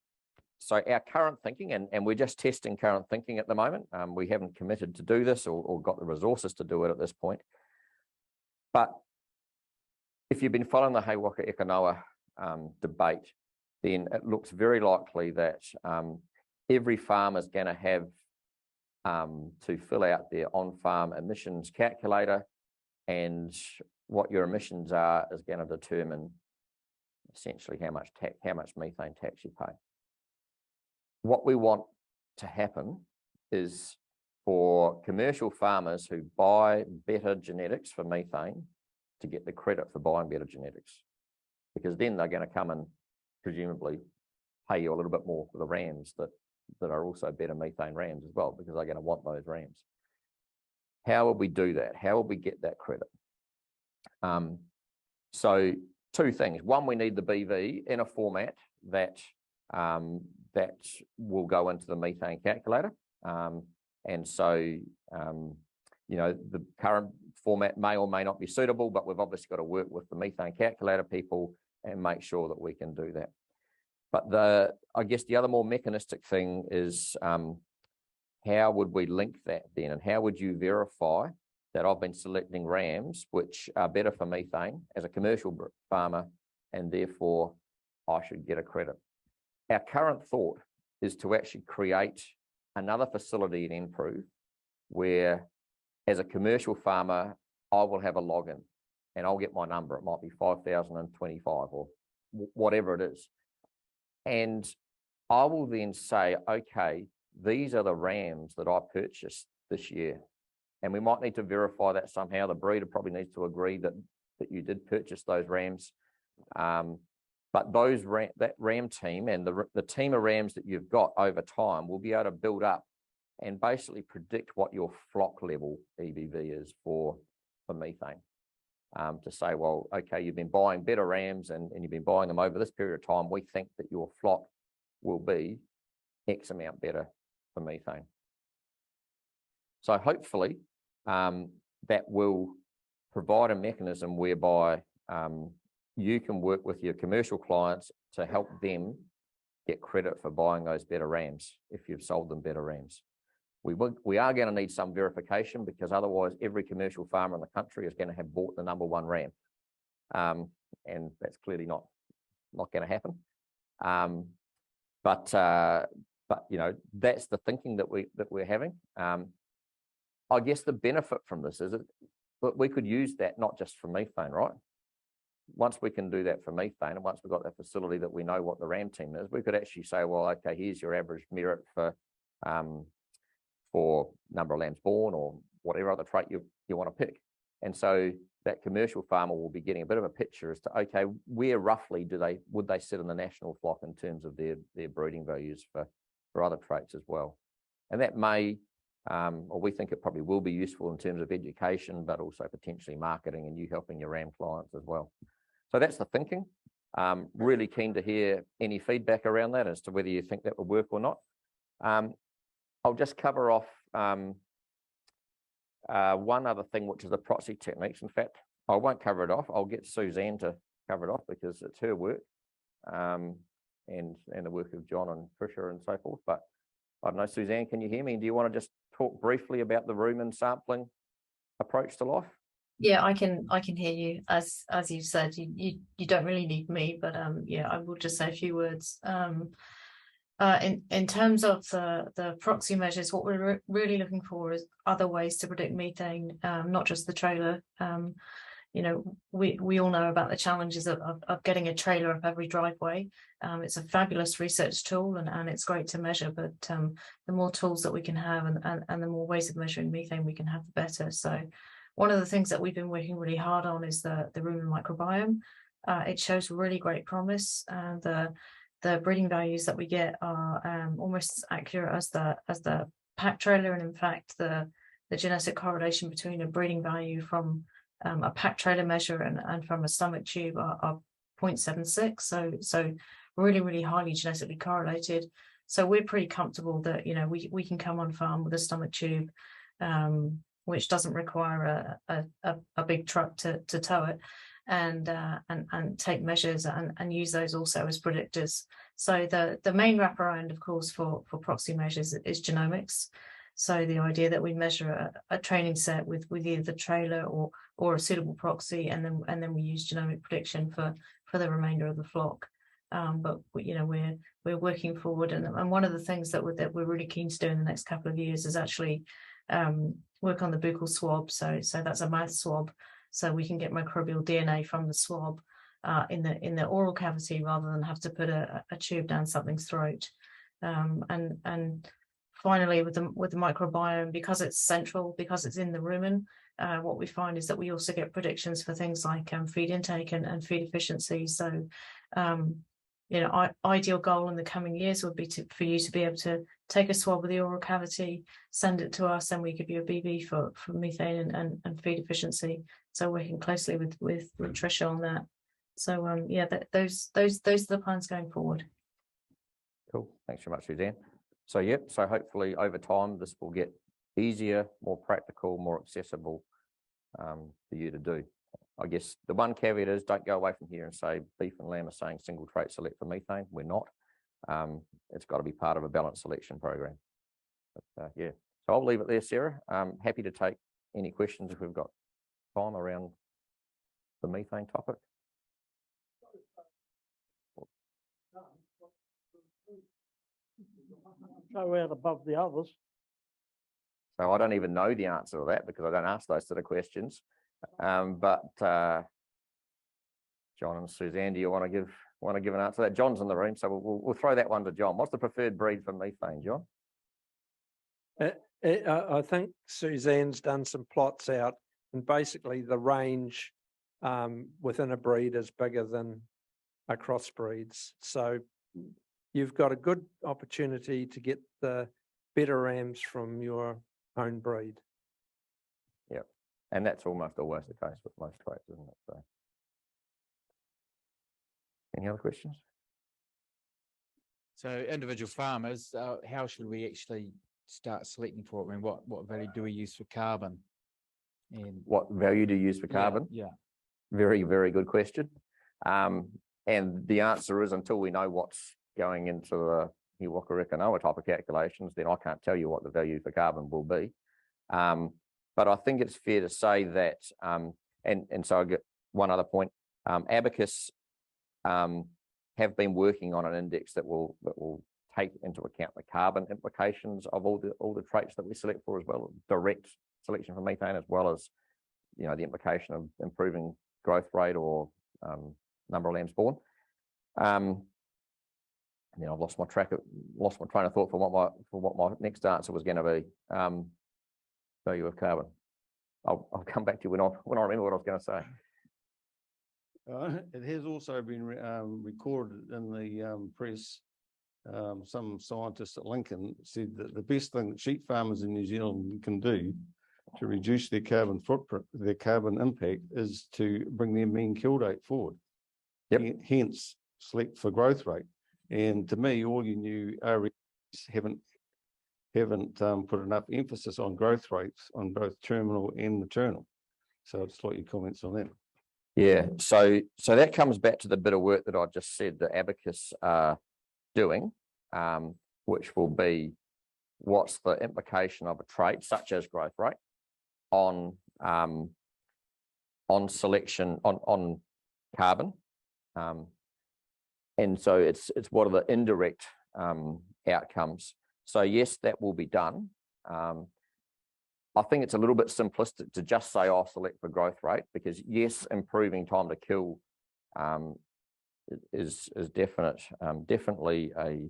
So our current thinking, and we're just testing current thinking at the moment. We haven't committed to do this or got the resources to do it at this point. But if you've been following the Hewaka Ekanoa debate, then it looks very likely that every farm is going to have to fill out their on-farm emissions calculator, and what your emissions are is going to determine essentially how much methane tax you pay. What we want to happen is for commercial farmers who buy better genetics for methane to get the credit for buying better genetics, because then they're going to come and presumably pay you a little bit more for the rams that are also better methane rams as well, because they're going to want those rams. How would we do that? How would we get that credit? So 2 things. One, we need the BV in a format that that will go into the methane calculator. And so, you know, the current format may or may not be suitable, but we've obviously got to work with the methane calculator people and make sure that we can do that. But I guess the other more mechanistic thing is how would we link that then? And how would you verify that I've been selecting rams which are better for methane as a commercial farmer, and therefore I should get a credit? Our current thought is to actually create another facility in nProve where, as a commercial farmer, I will have a login and I'll get my number. It might be 5,025 or whatever it is. And I will then say, okay, these are the rams that I purchased this year. And we might need to verify that somehow. The breeder probably needs to agree that you did purchase those rams. But that ram team and the team of rams that you've got over time will be able to build up and basically predict what your flock level EBV is for methane. To say, well, okay, you've been buying better rams and you've been buying them over this period of time. We think that your flock will be X amount better for methane. So hopefully that will provide a mechanism whereby you can work with your commercial clients to help them get credit for buying those better rams if you've sold them better rams. We are going to need some verification, because otherwise every commercial farmer in the country is going to have bought the #1 ram. And that's clearly not going to happen. But you know, that's the thinking that we're having. I guess the benefit from this is that we could use that not just for methane, right? Once we can do that for methane, and once we've got that facility that we know what the ram team is, we could actually say, well, okay, here's your average merit for number of lambs born or whatever other trait you want to pick. And so that commercial farmer will be getting a bit of a picture as to, okay, where roughly would they sit in the national flock in terms of their breeding values for other traits as well. And that may, or we think it probably will be useful in terms of education, but also potentially marketing and you helping your ram clients as well. So that's the thinking. Really keen to hear any feedback around that as to whether you think that will work or not. I'll just cover off one other thing, which is the proxy techniques. In fact, I won't cover it off. I'll get Suzanne to cover it off because it's her work and the work of John and Tricia and so forth. But I don't know, Suzanne, can you hear me? Do you want to just talk briefly about the rumen sampling approach to life? Yeah, I can hear you. As you said, you don't really need me, but yeah, I will just say a few words. In terms of the proxy measures, what we're really looking for is other ways to predict methane, not just the trailer. You know, we all know about the challenges of getting a trailer up every driveway. It's a fabulous research tool and it's great to measure, but the more tools that we can have and the more ways of measuring methane we can have, the better. So one of the things that we've been working really hard on is the rumen microbiome. It shows really great promise. The breeding values that we get are almost as accurate as the pack trailer, and in fact, the genetic correlation between a breeding value from a pack trailer measure and from a stomach tube are 0.76. So really highly genetically correlated. So we're pretty comfortable that we can come on farm with a stomach tube, which doesn't require a big truck to tow it, and take measures and use those also as predictors. So the main wraparound, of course, for proxy measures is genomics. So the idea that we measure a training set with either the trailer or a suitable proxy, and then we use genomic prediction for the remainder of the flock. But we're working forward, and one of the things that we're really keen to do in the next couple of years is actually work on the buccal swab. So that's a mouth swab, so we can get microbial DNA from the swab in the oral cavity rather than have to put a tube down something's throat. And finally, with the microbiome, because it's central, because it's in the rumen, what we find is that we also get predictions for things like feed intake and feed efficiency. So ideal goal in the coming years would be for you to be able to take a swab of the oral cavity, send it to us, and we give you a BB for methane and feed efficiency. So working closely with Tricia on that. So yeah, those are the plans going forward. Cool. Thanks very much, Suzanne. So yep. So hopefully over time this will get easier, more practical, more accessible for you to do. I guess the one caveat is don't go away from here and say beef and lamb are saying single trait select for methane. We're not. It's got to be part of a balanced selection program. But yeah, so I'll leave it there, Sarah. Happy to take any questions if we've got time around the methane topic. So out above the others. So I don't even know the answer to that because I don't ask those sort of questions. But John and Suzanne, do you want to give an answer to that? John's in the room, so we'll throw that one to John. What's the preferred breed for methane, John? I think Suzanne's done some plots out, and basically the range within a breed is bigger than a crossbreeds. So you've got a good opportunity to get the better rams from your own breed. Yep, and that's almost always the case with most traits, isn't it? So, any other questions? So individual farmers, how should we actually start selecting for it? I mean, what value do we use for carbon? And what value do you use for carbon? Yeah. Very, very good question. And the answer is until we know what's going into the Hiwaka type of calculations, then I can't tell you what the value for carbon will be. But I think it's fair to say that, and so I get one other point. Abacus have been working on an index that will take into account the carbon implications of all the traits that we select for, as well, direct selection for methane, as well as the implication of improving growth rate or number of lambs born. And then I've lost my train of thought for what my next answer was going to be. Value of carbon. I'll come back to you when I remember what I was going to say. It has also been recorded in the press. Some scientists at Lincoln said that the best thing that sheep farmers in New Zealand can do to reduce their carbon footprint, their carbon impact, is to bring their mean kill date forward. Hence, select for growth rate. And to me, all your new REs haven't put enough emphasis on growth rates on both terminal and maternal. So I'd just like your comments on that. Yeah, so that comes back to the bit of work that I just said that Abacus are doing, which will be what's the implication of a trait such as growth rate on selection on carbon, and so it's what are the indirect outcomes. So yes, that will be done. I think it's a little bit simplistic to just say, "I'll select for growth rate," because yes, improving time to kill is definitely a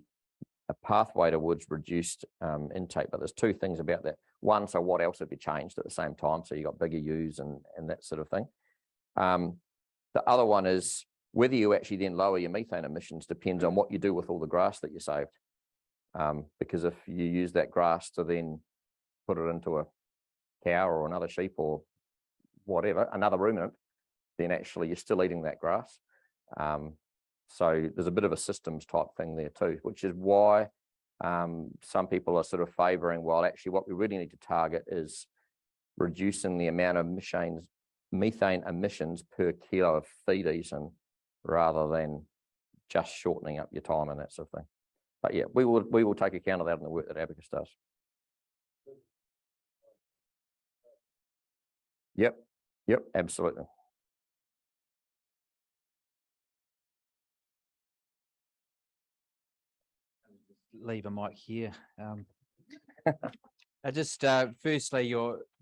pathway towards reduced intake. But there's two things about that. One, so what else have you changed at the same time? So you got bigger ewes and that sort of thing. The other one is whether you actually then lower your methane emissions depends on what you do with all the grass that you saved. Because if you use that grass to then put it into a cow or another sheep or whatever, another ruminant, then actually you're still eating that grass. So there's a bit of a systems type thing there too, which is why some people are sort of favouring, well, actually what we really need to target is reducing the amount of methane emissions per kilo of feed eaten rather than just shortening up your time and that sort of thing. But yeah, we will take account of that in the work that Abacus does. Yep, absolutely. Leave a mic here. Just firstly,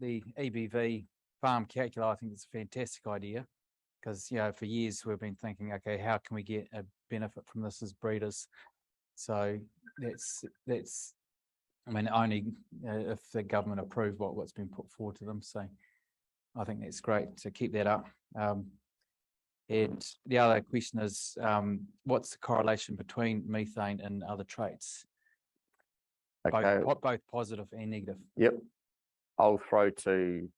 the EBV farm calculator, I think it's a fantastic idea because for years we've been thinking, okay, how can we get a benefit from this as breeders? So that's I mean, only if the government approve what's been put forward to them. So I think that's great to keep that up. And the other question is, what's the correlation between methane and other traits? Okay. Both positive and negative. Yep. I'll throw to,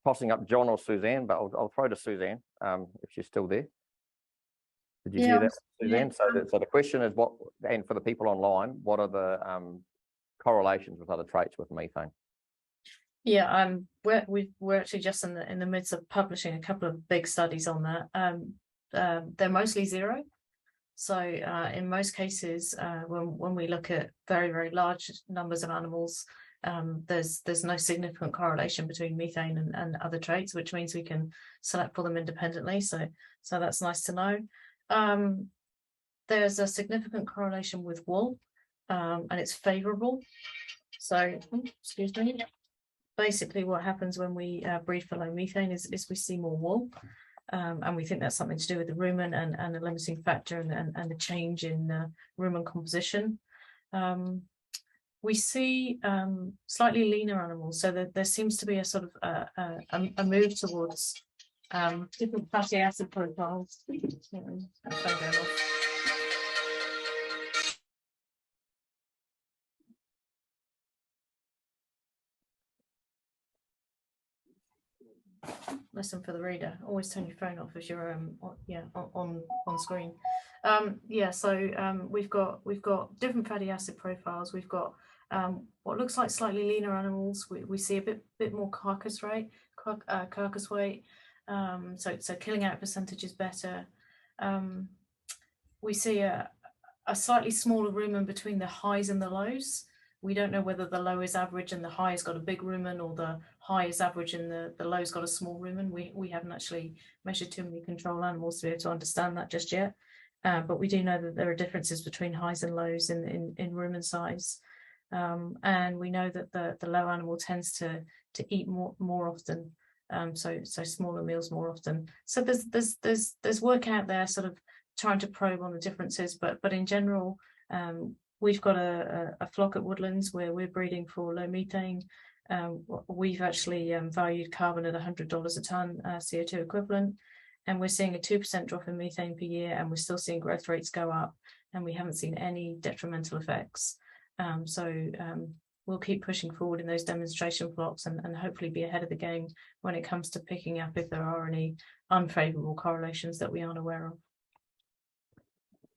tossing up John or Suzanne, but I'll throw to Suzanne if she's still there. Did you hear that, Suzanne? Yeah. So the question is what, and for the people online, what are the correlations with other traits with methane? Yeah, we're actually just in the midst of publishing a couple of big studies on that. They're mostly zero. So in most cases, when we look at very, very large numbers of animals, there's no significant correlation between methane and other traits, which means we can select for them independently. So that's nice to know. There's a significant correlation with wool, and it's favourable. So, excuse me. Basically, what happens when we breed for low methane is we see more wool. And we think that's something to do with the rumen and the limiting factor and the change in rumen composition. We see slightly leaner animals, so that there seems to be a sort of a move towards different fatty acid profiles. Listen for the reader. Always turn your phone off if you're on screen. We've got different fatty acid profiles. We've got what looks like slightly leaner animals. We see a bit more carcass weight. So killing out percentage is better. We see a slightly smaller rumen between the highs and the lows. We don't know whether the low is average and the high has got a big rumen, or the high is average and the low's got a small rumen. We haven't actually measured too many control animals to be able to understand that just yet. But we do know that there are differences between highs and lows in rumen size. And we know that the low animal tends to eat more often. So smaller meals more often. So there's work out there sort of trying to probe on the differences, but in general, we've got a flock at Woodlands where we're breeding for low methane, We've actually valued carbon at $100 a tonne CO2 equivalent, and we're seeing a 2% drop in methane per year, and we're still seeing growth rates go up, and we haven't seen any detrimental effects. We'll keep pushing forward in those demonstration flocks and hopefully be ahead of the game when it comes to picking up if there are any unfavourable correlations that we aren't aware of.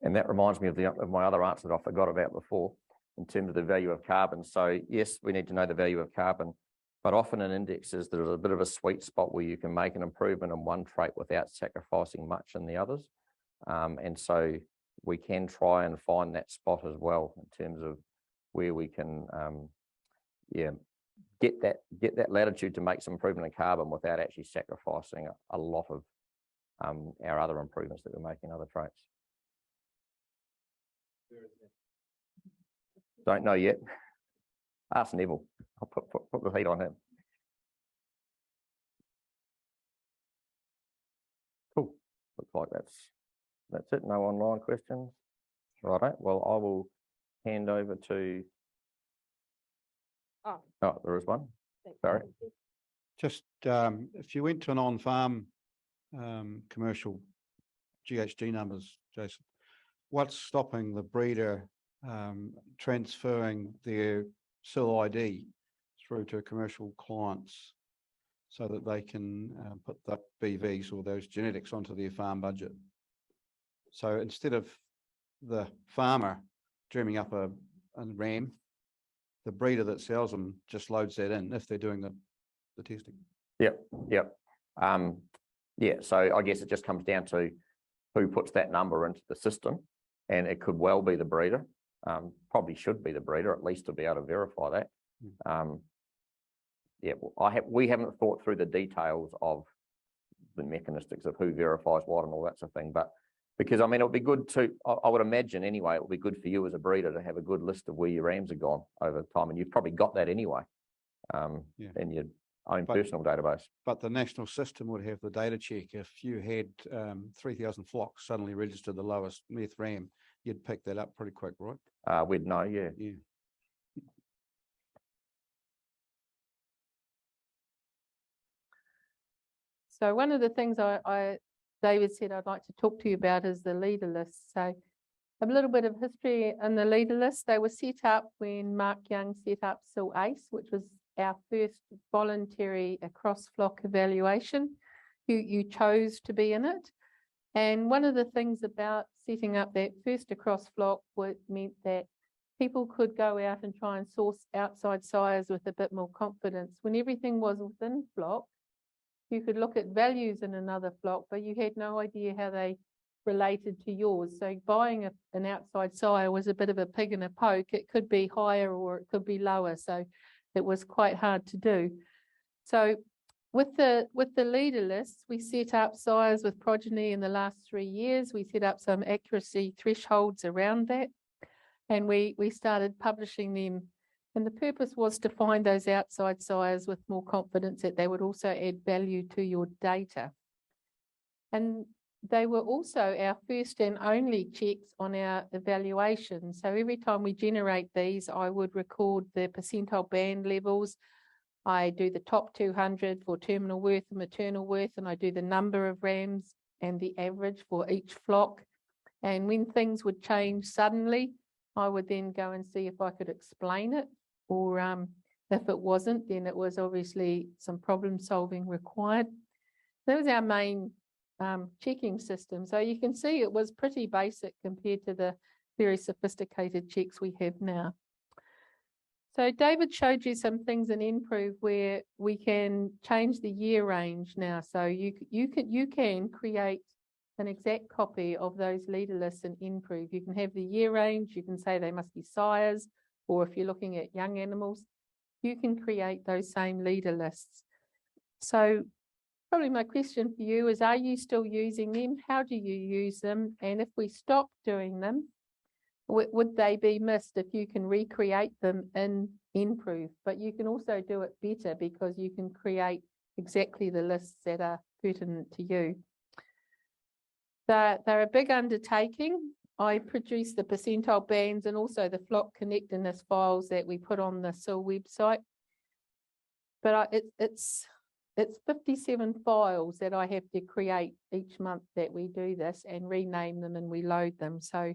And that reminds me of my other answer that I forgot about before in terms of the value of carbon. So yes, we need to know the value of carbon, but often in indexes, there's a bit of a sweet spot where you can make an improvement in one trait without sacrificing much in the others. And so we can try and find that spot as well in terms of where we can get that latitude to make some improvement in carbon without actually sacrificing a lot of our other improvements that we're making in other traits. Don't know yet. Ask Neville. I'll put the heat on him. Cool. Looks like that's it. No online questions. Righto. Well, I will hand over to. Oh, there is one. Sorry. Just if you went to an on-farm commercial GHG numbers, Jason, what's stopping the breeder transferring their SIL ID through to commercial clients so that they can put the BVs or those genetics onto their farm budget? So instead of the farmer dreaming up a ram, the breeder that sells them just loads that in if they're doing the testing. Yep. Yeah, so I guess it just comes down to who puts that number into the system, and it could well be the breeder. Probably should be the breeder, at least to be able to verify that. Yeah, we haven't thought through the details of the mechanistics of who verifies what and all that sort of thing, but because I mean, it would be good to, I would imagine anyway, it would be good for you as a breeder to have a good list of where your rams have gone over time, and you've probably got that anyway in your own personal database. But the national system would have the data check. If you had 3,000 flocks suddenly registered the lowest meth ram, you'd pick that up pretty quick, right? We'd know, yeah. So one of the things David said I'd like to talk to you about is the leader list. So a little bit of history in the leader list. They were set up when Mark Young set up SIL ACE, which was our first voluntary across flock evaluation. You chose to be in it. And one of the things about setting up that first across flock meant that people could go out and try and source outside sires with a bit more confidence. When everything was within flock, you could look at values in another flock, but you had no idea how they related to yours. So buying an outside sire was a bit of a pig in a poke. It could be higher or it could be lower. So it was quite hard to do. So with the leader lists, we set up sires with progeny in the last 3 years. We set up some accuracy thresholds around that, and we started publishing them. And the purpose was to find those outside sires with more confidence that they would also add value to your data. And they were also our first and only checks on our evaluation. So every time we generate these, I would record the percentile band levels. I do the top 200 for terminal worth and maternal worth, and I do the number of rams and the average for each flock. And when things would change suddenly, I would then go and see if I could explain it, or if it wasn't, then it was obviously some problem solving required. That was our main checking system. So you can see it was pretty basic compared to the very sophisticated checks we have now. So David showed you some things in nProve where we can change the year range now. So you can create an exact copy of those leader lists in nProve. You can have the year range, you can say they must be sires, or if you're looking at young animals, you can create those same leader lists. So probably my question for you is, are you still using them? How do you use them? And if we stop doing them, would they be missed if you can recreate them in nProve? But you can also do it better because you can create exactly the lists that are pertinent to you. They're a big undertaking. I produce the percentile bands and also the flock connectedness files that we put on the SIL website. but it's 57 files that I have to create each month that we do this and rename them and we load them. So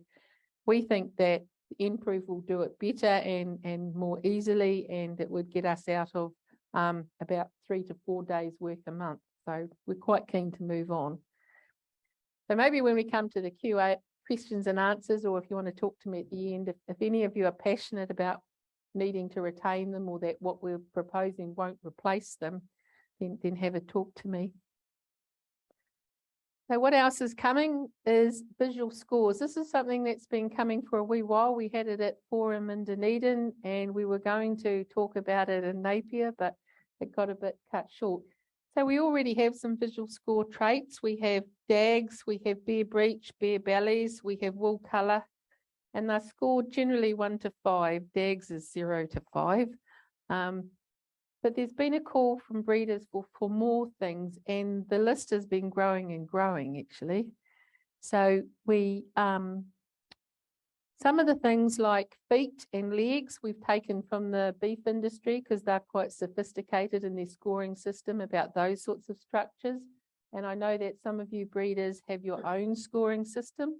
we think that nProve will do it better and more easily, and it would get us out of about 3 to 4 days work a month. So we're quite keen to move on. So maybe when we come to the QA questions and answers, or if you want to talk to me at the end, if any of you are passionate about needing to retain them or that what we're proposing won't replace them, then have a talk to me. So what else is coming is visual scores. This is something that's been coming for a wee while. We had it at Forum in Dunedin and we were going to talk about it in Napier, but it got a bit cut short. So we already have some visual score traits. We have dags, we have bare breech, bare bellies, we have wool colour, and they're scored generally 1 to 5. Dags is 0 to 5. But there's been a call from breeders for more things, and the list has been growing and growing actually. So we some of the things like feet and legs we've taken from the beef industry because they're quite sophisticated in their scoring system about those sorts of structures. And I know that some of you breeders have your own scoring system.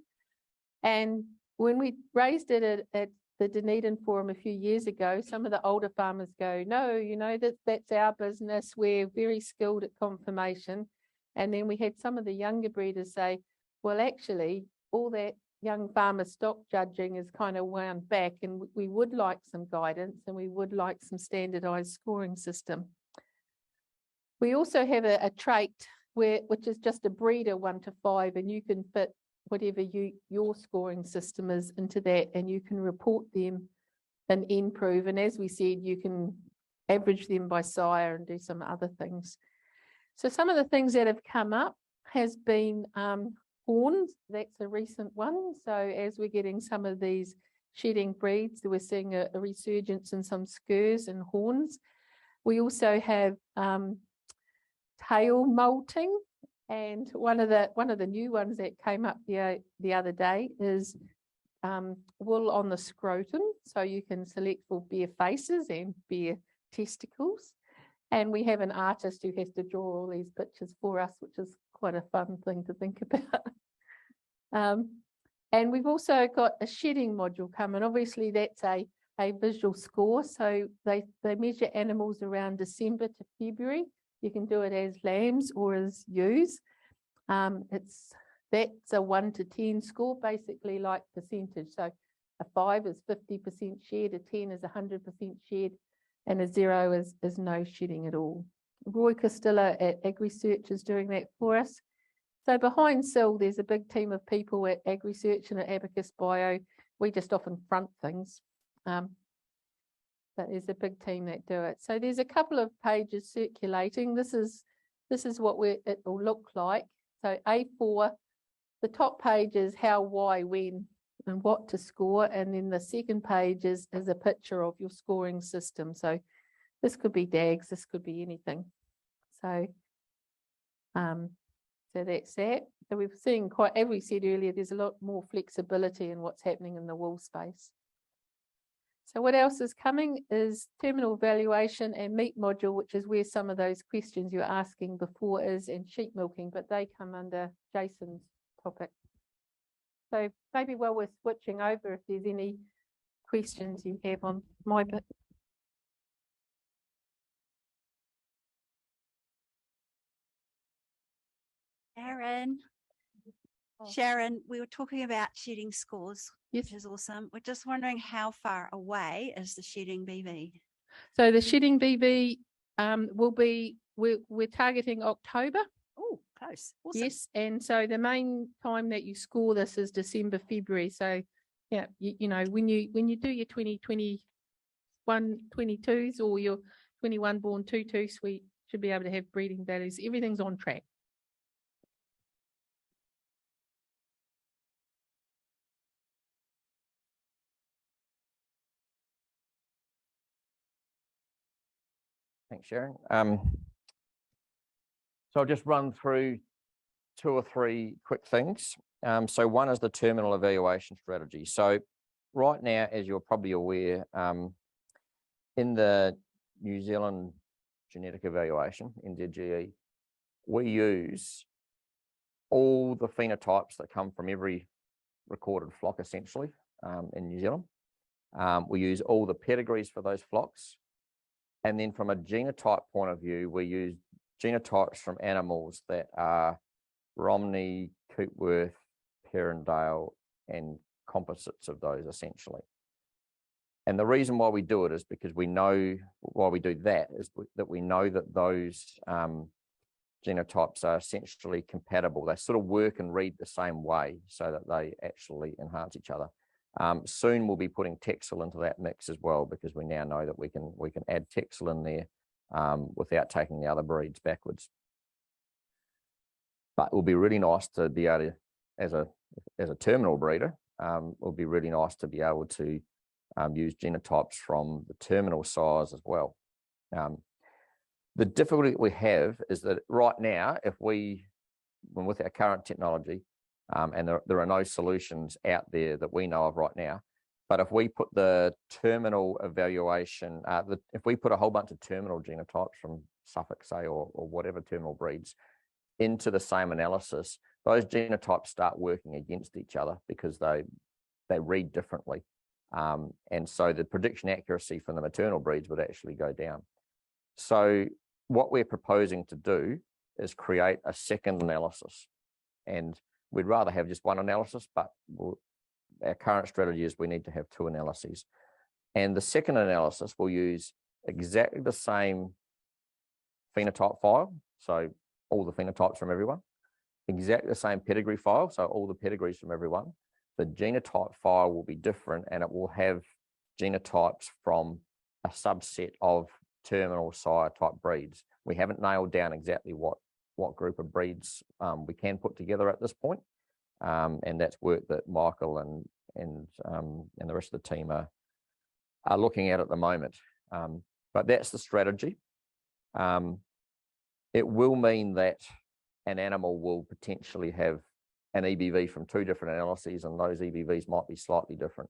And when we raised it at the Dunedin Forum a few years ago, some of the older farmers go, no, you know, that's our business. We're very skilled at confirmation. And then we had some of the younger breeders say, well, actually, all that young farmer stock judging is kind of wound back, and we would like some guidance and we would like some standardized scoring system. We also have a trait which is just a breeder 1 to 5, and you can fit whatever your scoring system is into that, and you can report them in nProve. And as we said, you can average them by sire and do some other things. So some of the things that have come up has been horns. That's a recent one. So as we're getting some of these shedding breeds, we're seeing a resurgence in some skurs and horns. We also have tail molting. And one of the new ones that came up the other day is wool on the scrotum. So you can select for bare faces and bare testicles. And we have an artist who has to draw all these pictures for us, which is quite a fun thing to think about. And we've also got a shedding module coming. Obviously, that's a visual score. So they measure animals around December to February. You can do it as lambs or as ewes. That's a 1 to 10 score, basically like percentage. So a 5 is 50% shed, a 10 is 100% shed, and a 0 is no shedding at all. Roy Costilla at AgResearch is doing that for us. So behind Sil, there's a big team of people at AgResearch and at Abacus Bio. We just often front things, but there's a big team that do it. So there's a couple of pages circulating. This is what it will look like. So A4, the top page is how, why, when, and what to score, and then the second page is a picture of your scoring system. So this could be DAGs, this could be anything. So that's that. So we've seen as we said earlier, there's a lot more flexibility in what's happening in the wool space. So what else is coming is terminal valuation and meat module, which is where some of those questions you were asking before is, and sheep milking, but they come under Jason's topic. So maybe while we're switching over, if there's any questions you have on my bit. Sharon, we were talking about shedding scores, which is awesome. We're just wondering how far away is the shedding BV? So the shedding BV will be, we're targeting October. Oh, close. Awesome. Yes, and so the main time that you score this is December, February. So yeah, you know, when you do your 2021 22s or your 21 born 22s, we should be able to have breeding values. Everything's on track. Thanks, Sharon. So I'll just run through 2 or 3 quick things. So one is the terminal evaluation strategy. So right now, as you're probably aware, in the New Zealand genetic evaluation, NZGE, we use all the phenotypes that come from every recorded flock essentially in New Zealand. We use all the pedigrees for those flocks. And then from a genotype point of view, we use genotypes from animals that are Romney, Coopworth, Perrindale, and composites of those essentially. And the reason why we do it is because we know why we do that is that we know that those genotypes are essentially compatible. They sort of work and read the same way so that they actually enhance each other. Soon we'll be putting Texel into that mix as well, because we now know that we can add Texel in there without taking the other breeds backwards. But it will be really nice to be able to, as a terminal breeder, it will be really nice to be able to use genotypes from the terminal size as well. The difficulty that we have is that right now, with our current technology, and there are no solutions out there that we know of right now, but if we put the terminal evaluation, if we put a whole bunch of terminal genotypes from Suffolk, say, or whatever terminal breeds into the same analysis, those genotypes start working against each other because they read differently. And so the prediction accuracy from the maternal breeds would actually go down. So what we're proposing to do is create a second analysis. And we'd rather have just one analysis, but our current strategy is we need to have two analyses. And the second analysis will use exactly the same phenotype file, so all the phenotypes from everyone, exactly the same pedigree file, so all the pedigrees from everyone. The genotype file will be different, and it will have genotypes from a subset of terminal sire type breeds. We haven't nailed down exactly what group of breeds we can put together at this point, and that's work that Michael and the rest of the team are looking at the moment. But that's the strategy. It will mean that an animal will potentially have an EBV from two different analyses, and those EBVs might be slightly different,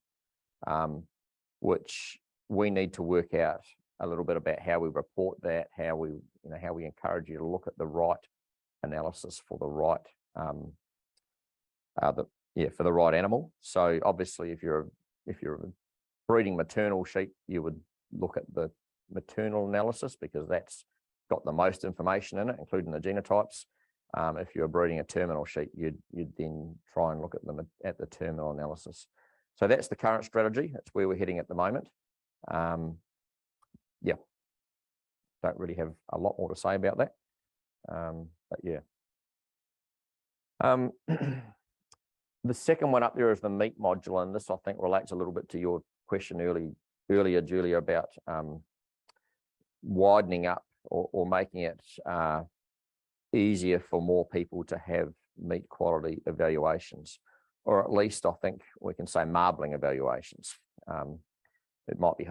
which we need to work out a little bit about how we report that, how we encourage you to look at the right analysis for the right for the right animal. So obviously, if you're breeding maternal sheep, you would look at the maternal analysis because that's got the most information in it, including the genotypes. If you're breeding a terminal sheep, you'd then try and look at them at the terminal analysis. So that's the current strategy. That's where we're heading at the moment. Don't really have a lot more to say about that. But yeah. The second one up there is the meat module, and this I think relates a little bit to your question earlier, Julia, about widening up or making it easier for more people to have meat quality evaluations, or at least I think we can say marbling evaluations. It might be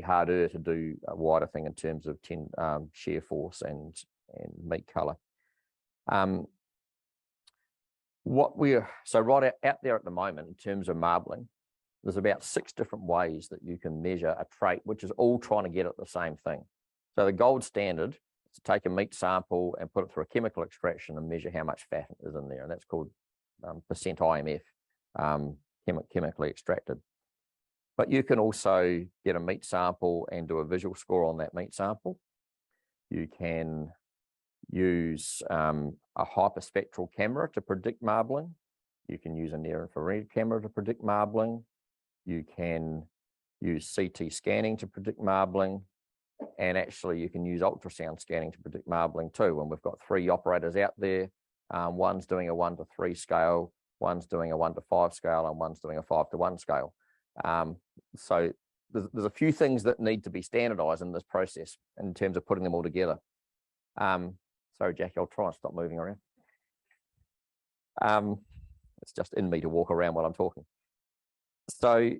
harder to do a wider thing in terms of shear force and meat colour. So right out there at the moment in terms of marbling, there's about 6 different ways that you can measure a trait, which is all trying to get at the same thing. So the gold standard is to take a meat sample and put it through a chemical extraction and measure how much fat is in there, and that's called percent IMF, chemically extracted. But you can also get a meat sample and do a visual score on that meat sample. You can use a hyperspectral camera to predict marbling. You can use a near-infrared camera to predict marbling. You can use CT scanning to predict marbling. And actually, you can use ultrasound scanning to predict marbling too. And we've got 3 operators out there. One's doing a 1:3 scale, one's doing a 1:5 scale, and one's doing a 5:1 scale. So there's a few things that need to be standardized in this process in terms of putting them all together. Sorry, Jackie, I'll try and stop moving around. It's just in me to walk around while I'm talking. So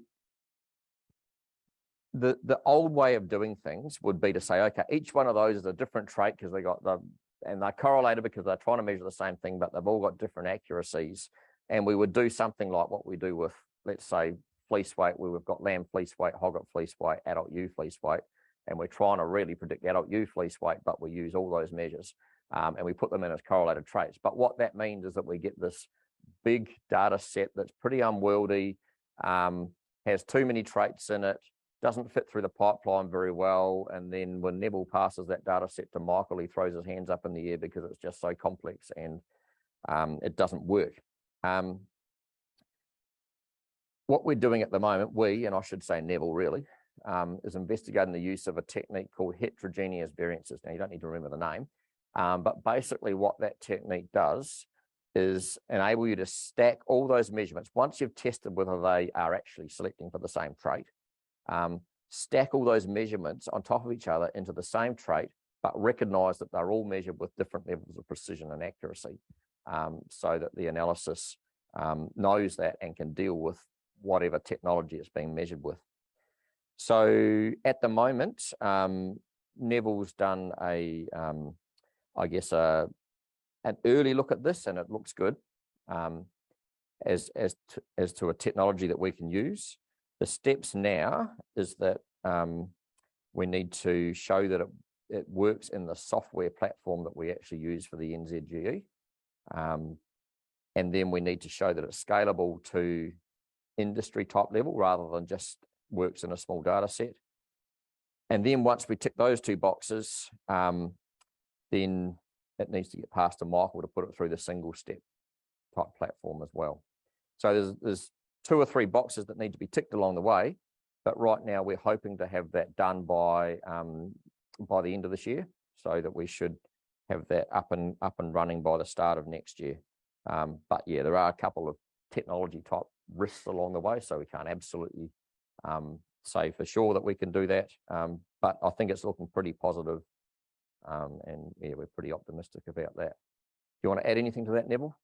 the old way of doing things would be to say, okay, each one of those is a different trait because they're correlated because they're trying to measure the same thing, but they've all got different accuracies. And we would do something like what we do with, let's say, fleece weight, where we've got lamb fleece weight, hogget fleece weight, adult ewe fleece weight. and we're trying to really predict adult ewe fleece weight, but we use all those measures and we put them in as correlated traits. But what that means is that we get this big data set that's pretty unwieldy, has too many traits in it, doesn't fit through the pipeline very well. And then when Neville passes that data set to Michael, he throws his hands up in the air because it's just so complex and it doesn't work. What we're doing at the moment, and I should say Neville really, is investigating the use of a technique called heterogeneous variances. Now, you don't need to remember the name, but basically what that technique does is enable you to stack all those measurements. Once you've tested whether they are actually selecting for the same trait, stack all those measurements on top of each other into the same trait, but recognize that they're all measured with different levels of precision and accuracy, so that the analysis knows that and can deal with whatever technology it's being measured with. So at the moment, Neville's done an early look at this, and it looks good as to a technology that we can use. The steps now is that we need to show that it works in the software platform that we actually use for the NZGE. And then we need to show that it's scalable to industry type level rather than just works in a small data set. And then once we tick those two boxes, then it needs to get passed to Michael to put it through the single step type platform as well. So there's 2 or 3 boxes that need to be ticked along the way, but right now we're hoping to have that done by the end of this year, so that we should have that up and running by the start of next year. But yeah, there are a couple of technology type risks along the way, so we can't absolutely say for sure that we can do that. But I think it's looking pretty positive, and yeah, we're pretty optimistic about that. Do you want to add anything to that, Neville?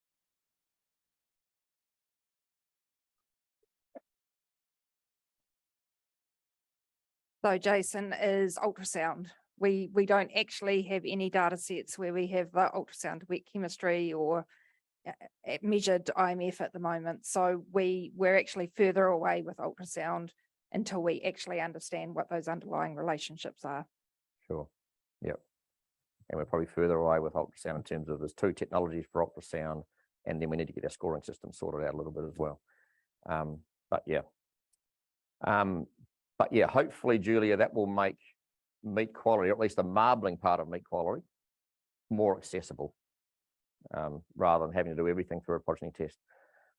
So Jason, is ultrasound. We don't actually have any data sets where we have the ultrasound wet chemistry or measured IMF at the moment. So we're actually further away with ultrasound until we actually understand what those underlying relationships are. Sure. Yep. And we're probably further away with ultrasound in terms of there's 2 technologies for ultrasound, and then we need to get our scoring system sorted out a little bit as well. But yeah, hopefully, Julia, that will make meat quality, or at least the marbling part of meat quality, more accessible, rather than having to do everything through a progeny test.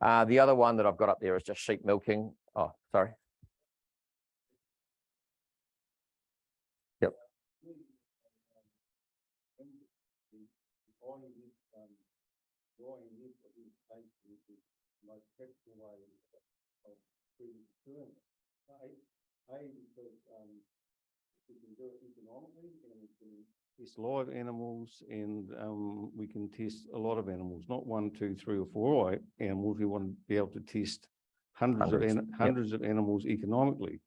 The other one that I've got up there is just sheep milking. Oh, sorry. Yep. We can do it economically, and we can test live animals, and we can test a lot of animals, not 1, 2, 3, or 4 animals. We want to be able to test hundreds of animals economically.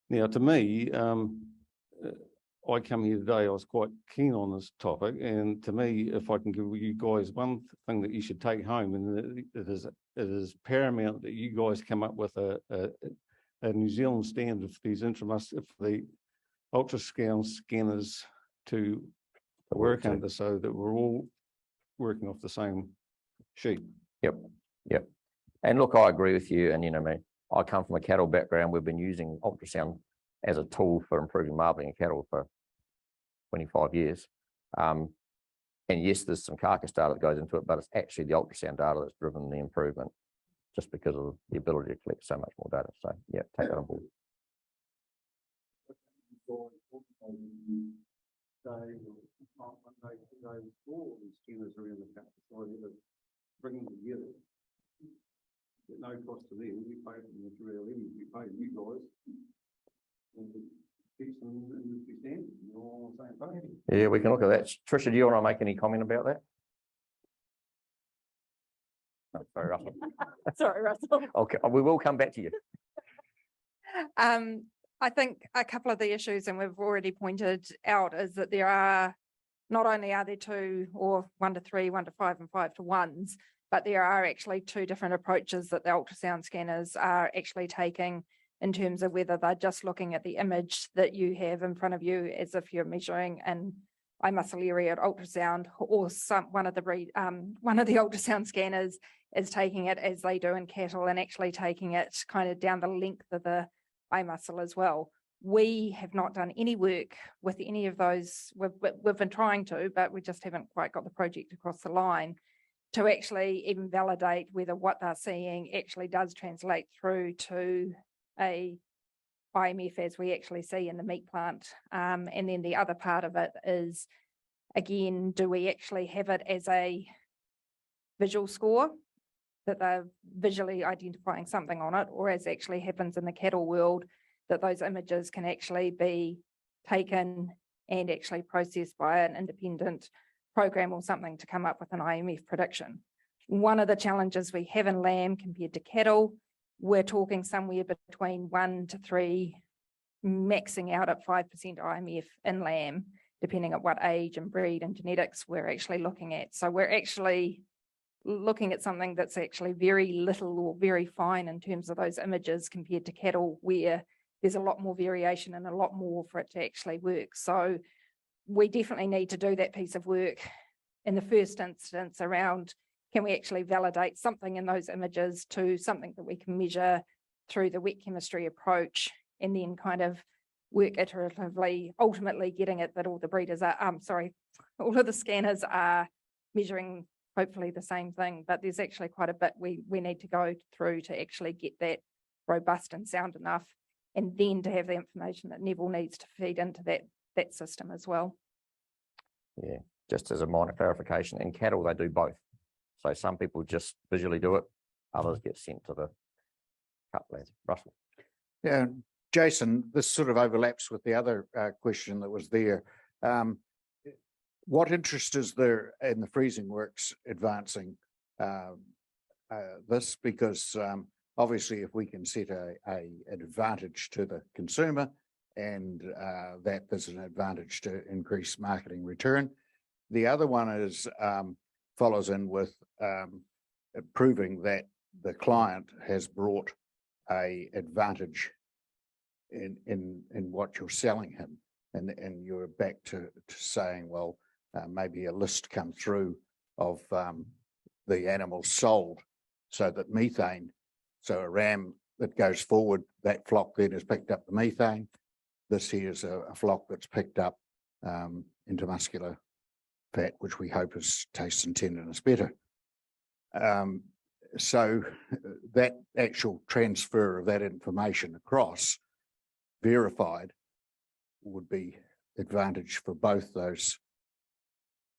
Now, to me, I come here today, I was quite keen on this topic, and to me, if I can give you guys one thing that you should take home, and it is paramount that you guys come up with a New Zealand standard for these for the ultrasound scanners to work under, so that we're all working off the same sheet. Yep. And look, I agree with you. And you know me, I come from a cattle background. We've been using ultrasound as a tool for improving marbling in cattle for 25 years. And yes, there's some carcass data that goes into it, but it's actually the ultrasound data that's driven the improvement, just because of the ability to collect so much more data. So yeah, take that on board. Bring them together. At no cost to them. We pay for the material, we pay you guys. And fix them industry standards. You're all on the same page. Yeah, we can look at that. Tricia, do you want to make any comment about that? No, sorry, Russell. Sorry, Russell. Okay, we will come back to you. I think a couple of the issues, and we've already pointed out, is that there are, not only are there 2 or 1 to 3, 1 to 5 and 5 to 1s, but there are actually 2 different approaches that the ultrasound scanners are actually taking in terms of whether they're just looking at the image that you have in front of you as if you're measuring an eye muscle area at ultrasound, or one of the ultrasound scanners is taking it as they do in cattle and actually taking it kind of down the length of the eye muscle as well. We have not done any work with any of those. We've been trying to, but we just haven't quite got the project across the line to actually even validate whether what they're seeing actually does translate through to a IMF as we actually see in the meat plant. And then the other part of it is, again, do we actually have it as a visual score that they're visually identifying something on it, or as actually happens in the cattle world, that those images can actually be taken and actually processed by an independent program or something to come up with an IMF prediction. One of the challenges we have in lamb compared to cattle, we're talking somewhere between 1 to 3, maxing out at 5% IMF in lamb, depending on what age and breed and genetics we're actually looking at. So we're actually looking at something that's actually very little or very fine in terms of those images compared to cattle, where there's a lot more variation and a lot more for it to actually work. So we definitely need to do that piece of work in the first instance around, can we actually validate something in those images to something that we can measure through the wet chemistry approach, and then kind of work iteratively, ultimately getting it that all the breeders are, all of the scanners are measuring hopefully the same thing, but there's actually quite a bit we need to go through to actually get that robust and sound enough, and then to have the information that Neville needs to feed into that system as well. Yeah, just as a minor clarification, in cattle, they do both. So some people just visually do it, others get sent to the cut labs. Russell. Yeah, Jason, this sort of overlaps with the other question that was there. What interest is there in the freezing works advancing this? Because obviously if we can set an advantage to the consumer, and that there's an advantage to increase marketing return. The other one is follows in with proving that the client has brought a advantage in what you're selling him, and you're back to saying, well, maybe a list come through of the animals sold, so that methane, so a ram that goes forward, that flock then has picked up the methane. This here's a flock that's picked up intermuscular fat, which we hope is tastes and tenderness better. So that actual transfer of that information across, verified, would be advantage for both those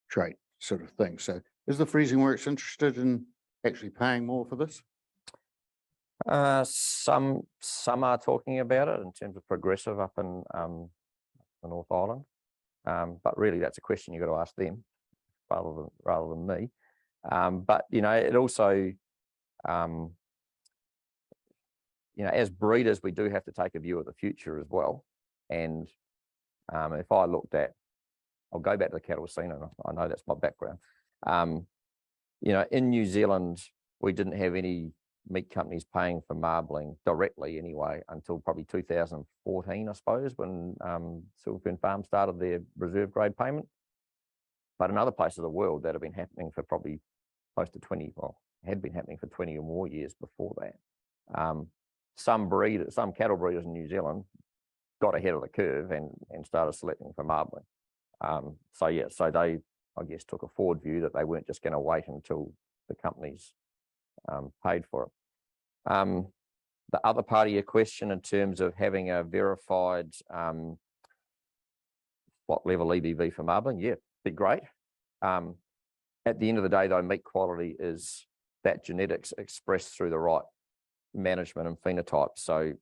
trait sort of things. So is the Freezing Works interested in actually paying more for this? Some are talking about it in terms of progressive up in the North Island, but really that's a question you've got to ask them rather than me. But it also, as breeders, we do have to take a view of the future as well. And if I looked at, I'll go back to the cattle scene, and I know that's my background. In New Zealand, we didn't have any meat companies paying for marbling directly anyway until probably 2014, I suppose, when Silverfern Farm started their reserve grade payment. But in other places of the world, that had been happening for probably close to 20, well, had been happening for 20 or more years before that. Some cattle breeders in New Zealand got ahead of the curve and started selecting for marbling. So they, I guess, took a forward view that they weren't just going to wait until the companies paid for it. The other part of your question in terms of having a verified what level EBV for marbling, yeah, be great. At the end of the day, though, meat quality is that genetics expressed through the right management and phenotype. So,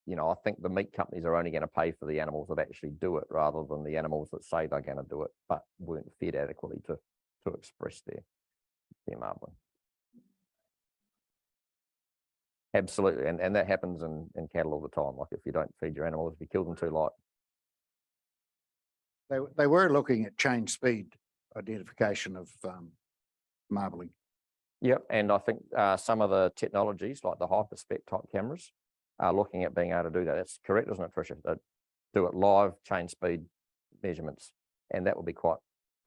I think the meat companies are only going to pay for the animals that actually do it, rather than the animals that say they're going to do it but weren't fed adequately to express their marbling. Absolutely, and that happens in cattle all the time. Like if you don't feed your animals, if you kill them too light. They were looking at chain speed identification of marbling. Yep, and I think some of the technologies like the hyperspec type cameras are looking at being able to do that. That's correct, isn't it, Tricia? That do it live, chain speed measurements, and that will be quite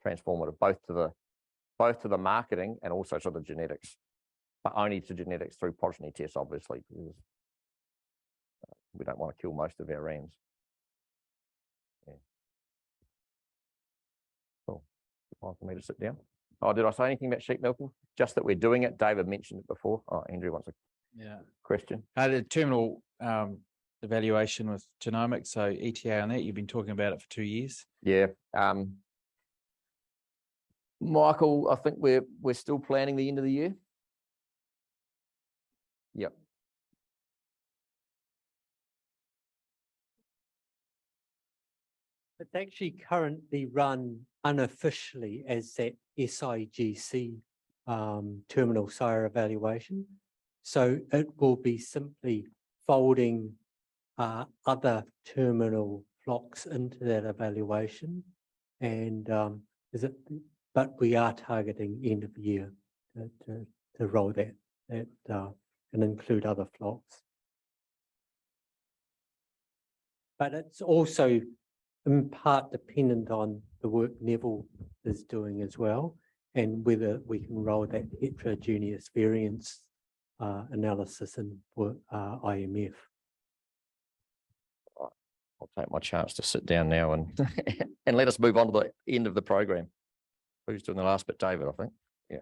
transformative, both to the marketing and also to the genetics, but only to genetics through progeny tests, obviously, because we don't want to kill most of our rams. Yeah. Cool. Time for me to sit down. Oh, did I say anything about sheep milking? Just that we're doing it. David mentioned it before. Oh, Andrew wants a question. The terminal evaluation with genomics, so ETA on that, you've been talking about it for 2 years. Yeah. Michael, I think we're still planning the end of the year. Yep. It's actually currently run unofficially as that SIGC terminal sire evaluation. So it will be simply folding other terminal flocks into that evaluation, and but we are targeting end of the year to roll that and include other flocks. But it's also in part dependent on the work Neville is doing as well, and whether we can roll that heterogeneous variance analysis in IMF. I'll take my chance to sit down now and and let us move on to the end of the program. Who's doing the last bit? David, I think. Yeah.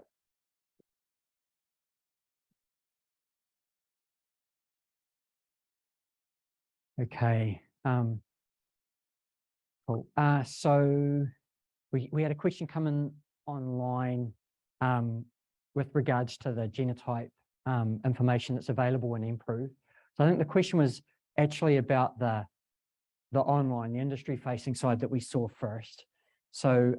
Okay. Cool. So we had a question come in online with regards to the genotype information that's available in nProve. So I think the question was actually about the online, the industry-facing side that we saw first. So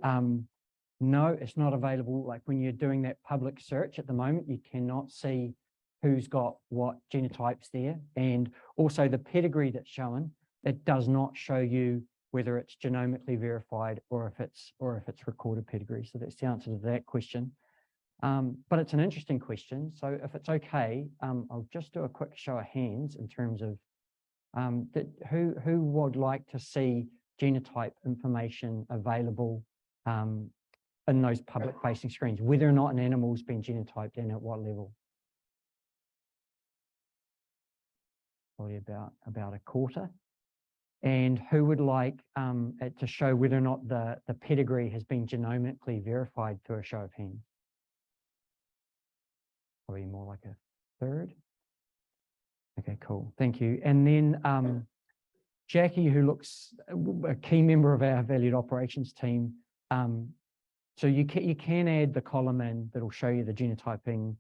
no, it's not available. Like when you're doing that public search at the moment, you cannot see who's got what genotypes there, and also the pedigree that's shown. It does not show you whether it's genomically verified or if it's recorded pedigree. So that's the answer to that question. But it's an interesting question. So if it's okay, I'll just do a quick show of hands in terms of who would like to see genotype information available in those public facing screens, whether or not an animal's been genotyped and at what level. Probably about a quarter. And who would like it to show whether or not the pedigree has been genomically verified through a show of hands? Probably more like a third. Okay, cool. Thank you. And then Jackie, who looks a key member of our valued operations team. So you can add the column in that'll show you the genotyping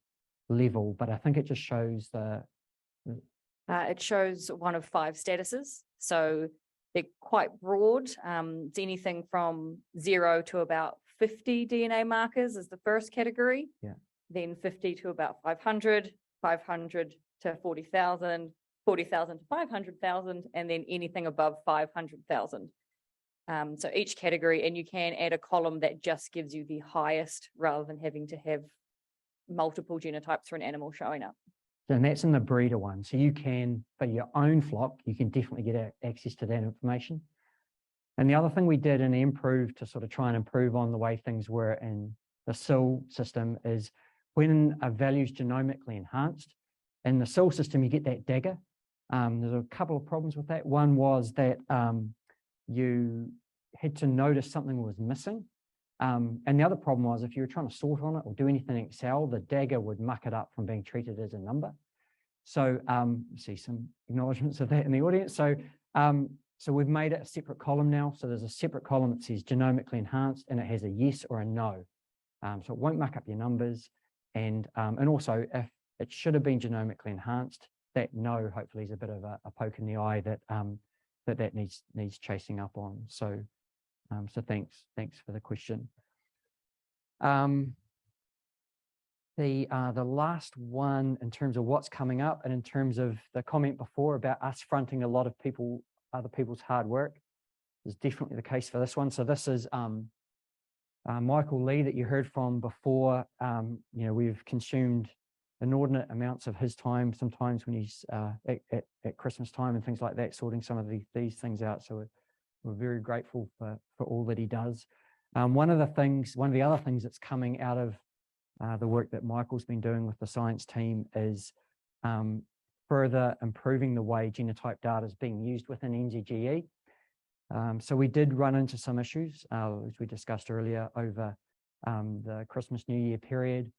level, but I think it just shows it shows one of 5 statuses. So they're quite broad. It's anything from 0 to about 50 DNA markers is the first category. Yeah. Then 50 to about 500, 500 to 40,000, 40,000 to 500,000, and then anything above 500,000. So each category, and you can add a column that just gives you the highest rather than having to have multiple genotypes for an animal showing up. And that's in the breeder one. So you can, for your own flock, you can definitely get access to that information. And the other thing we did in nProve to sort of try and improve on the way things were in the SIL system is when a value is genomically enhanced, in the SIL system, you get that dagger. There's a couple of problems with that. One was that you had to notice something was missing. And the other problem was if you were trying to sort on it or do anything in Excel, the dagger would muck it up from being treated as a number. So see some acknowledgements of that in the audience. So so we've made it a separate column now. So there's a separate column that says genomically enhanced, and it has a yes or a no. So it won't muck up your numbers. And also if it should have been genomically enhanced, that no hopefully is a bit of a poke in the eye that that needs chasing up on. So so thanks for the question. The last one in terms of what's coming up and in terms of the comment before about us fronting a lot of other people's hard work is definitely the case for this one. So this is Michael Lee that you heard from before. You know, we've consumed inordinate amounts of his time, sometimes when he's at Christmas time and things like that, sorting some of these things out. So we're very grateful for all that he does. One of the other things that's coming out of the work that Michael's been doing with the science team is further improving the way genotype data is being used within NZGE. So we did run into some issues, as we discussed earlier, over the Christmas New Year period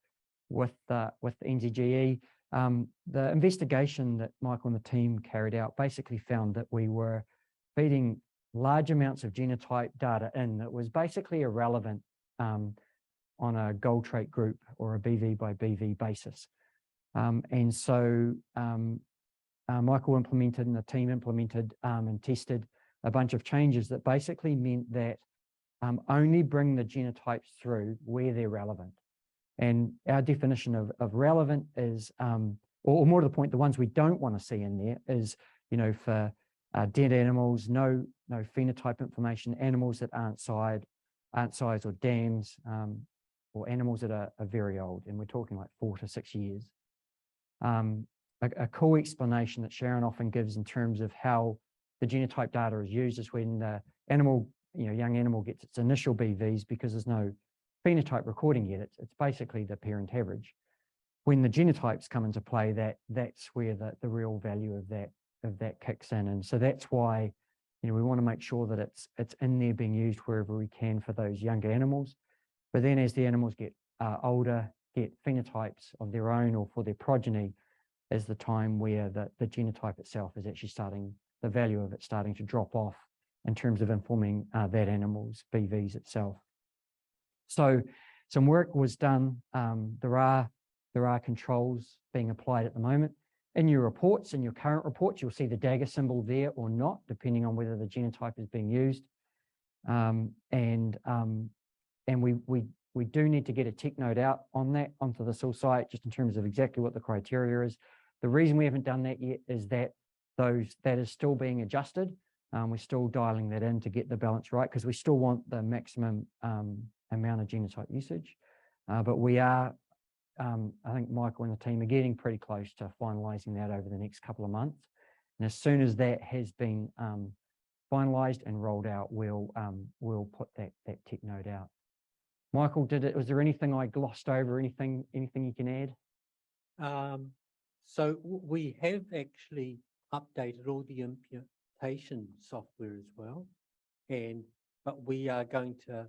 with NZGE. The investigation that Michael and the team carried out basically found that we were feeding large amounts of genotype data in that was basically irrelevant on a goal trait group or a BV by BV basis. And so Michael implemented and the team implemented and tested a bunch of changes that basically meant that only bring the genotypes through where they're relevant. And our definition of relevant is, or more to the point, the ones we don't want to see in there is, for dead animals, no phenotype information, animals that aren't size or dams, or animals that are very old, and we're talking like 4 to 6 years. A cool explanation that Sharon often gives in terms of how the genotype data is used is when the animal, young animal gets its initial BVs because there's no phenotype recording yet. It's basically the parent average. When the genotypes come into play, that's where the real value of that kicks in. And so that's why, we want to make sure that it's in there being used wherever we can for those younger animals. But then as the animals get older, get phenotypes of their own or for their progeny, is the time where the genotype itself is actually the value of it starting to drop off in terms of informing that animal's BVs itself. So some work was done. There are controls being applied at the moment. In your reports, in your current reports, you'll see the dagger symbol there or not, depending on whether the genotype is being used. And we do need to get a tick note out on that onto the SIL site, just in terms of exactly what the criteria is. The reason we haven't done that yet is that that is still being adjusted. We're still dialing that in to get the balance right, because we still want the maximum amount of genotype usage. But we are, I think Michael and the team are getting pretty close to finalising that over the next couple of months. And as soon as that has been finalised and rolled out, we'll put that tick note out. Michael, was there anything I glossed over? Anything you can add? So we have actually updated all the imputation software as well, but we are going to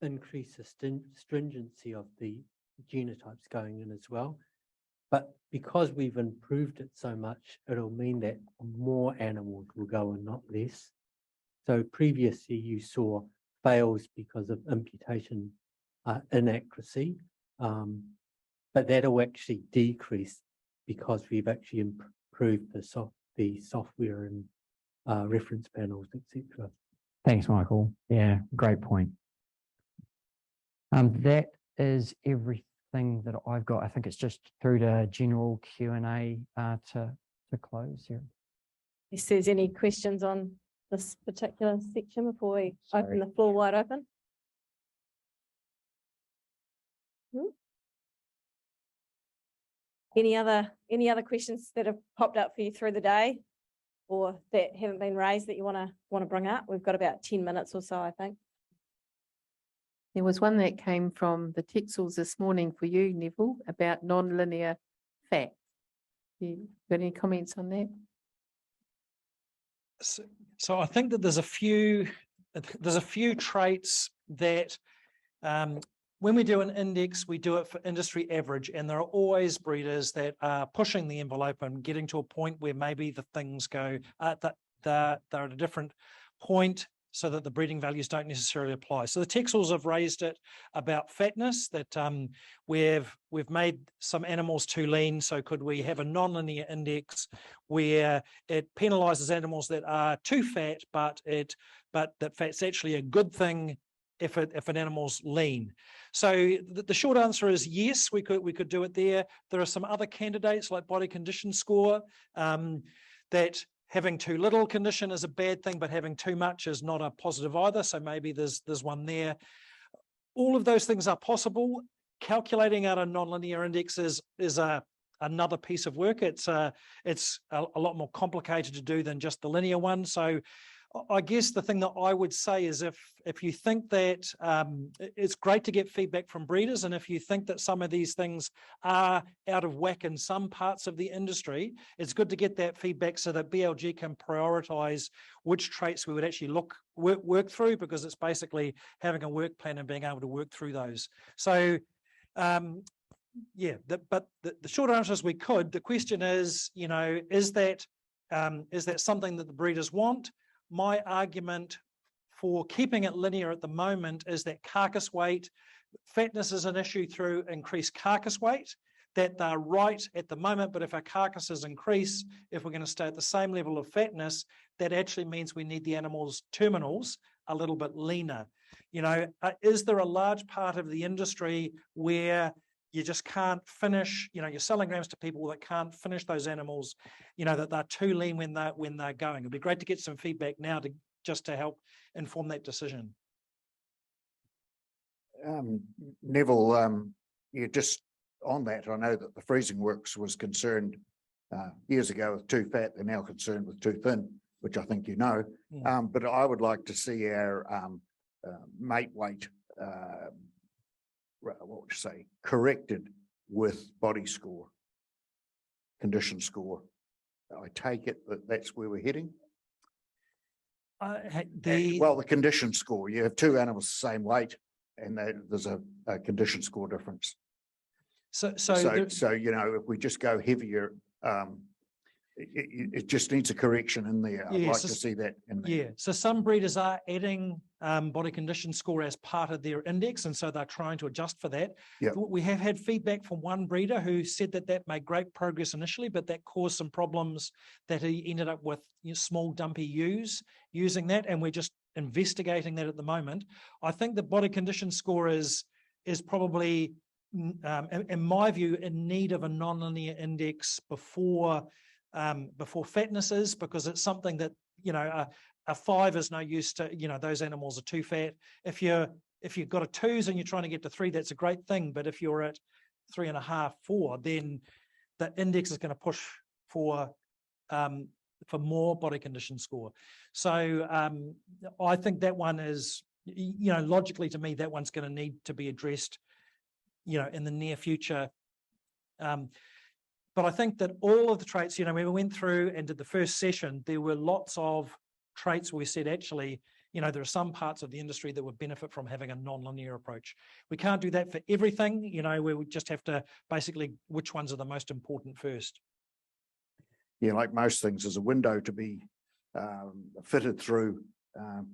increase the stringency of the genotypes going in as well. But because we've improved it so much, it'll mean that more animals will go and not less. So previously you saw fails because of imputation inaccuracy, but that'll actually decrease because we've actually improved the software and reference panels, etc. Thanks, Michael. Yeah, great point. That is everything that I've got. I think it's just through to general Q&A to close here. If there's any questions on this particular section before we open the floor wide open. Any other questions that have popped up for you through the day, or that haven't been raised that you want to bring up? We've got about 10 minutes or so, I think. There was one that came from the Texels this morning for you, Neville, about non-linear fat. You got any comments on that? So I think that there's a few traits that when we do an index, we do it for industry average, and there are always breeders that are pushing the envelope and getting to a point where maybe the things go that they're at a different point, so that the breeding values don't necessarily apply. So the Texels have raised it about fatness, that we've made some animals too lean, so could we have a non-linear index where it penalises animals that are too fat, but that fat's actually a good thing if an animal's lean. So the short answer is yes, we could do it there. There are some other candidates like body condition score, that having too little condition is a bad thing, but having too much is not a positive either. So maybe there's one there. All of those things are possible. Calculating out a nonlinear index is a another piece of work. It's a lot more complicated to do than just the linear one. So I guess the thing that I would say is if you think that it's great to get feedback from breeders, and if you think that some of these things are out of whack in some parts of the industry, it's good to get that feedback so that BLG can prioritise which traits we would actually work through, because it's basically having a work plan and being able to work through those. So yeah, but the short answer is we could. The question is, is that something that the breeders want? My argument for keeping it linear at the moment is that carcass weight, fatness is an issue through increased carcass weight, that they're right at the moment, but if our carcasses increase, if we're going to stay at the same level of fatness, that actually means we need the animals' terminals a little bit leaner. Is there a large part of the industry where you just can't finish, you're selling grams to people that can't finish those animals, that they're too lean when they're going? It'd be great to get some feedback now to help inform that decision. Neville, just on that, I know that the Freezing Works was concerned years ago with too fat. They're now concerned with too thin, which I think but I would like to see our mate weight what would you say, corrected with body score, condition score. I take it that that's where we're heading. The condition score, you have two animals the same weight and there's a condition score difference. So if we just go heavier, it just needs a correction in there. I'd like to see that in there. Yeah, so some breeders are adding body condition score as part of their index, and so they're trying to adjust for that. Yep. We have had feedback from one breeder who said that made great progress initially, but that caused some problems, that he ended up with small dumpy ewes using that, and we're just investigating that at the moment. I think the body condition score is probably, in my view, in need of a non-linear index before fatness is, because it's something that a 5 is no use to, those animals are too fat. If you've got a 2s and you're trying to get to 3, that's a great thing, but if you're at 3.5, 4, then the index is going to push for more body condition score. So I think that one is, logically to me, that one's going to need to be addressed in the near future. But I think that all of the traits, when we went through and did the first session, there were lots of traits where we said, actually, there are some parts of the industry that would benefit from having a non-linear approach. We can't do that for everything, we would just have to basically, which ones are the most important first. Yeah, like most things, there's a window to be fitted through.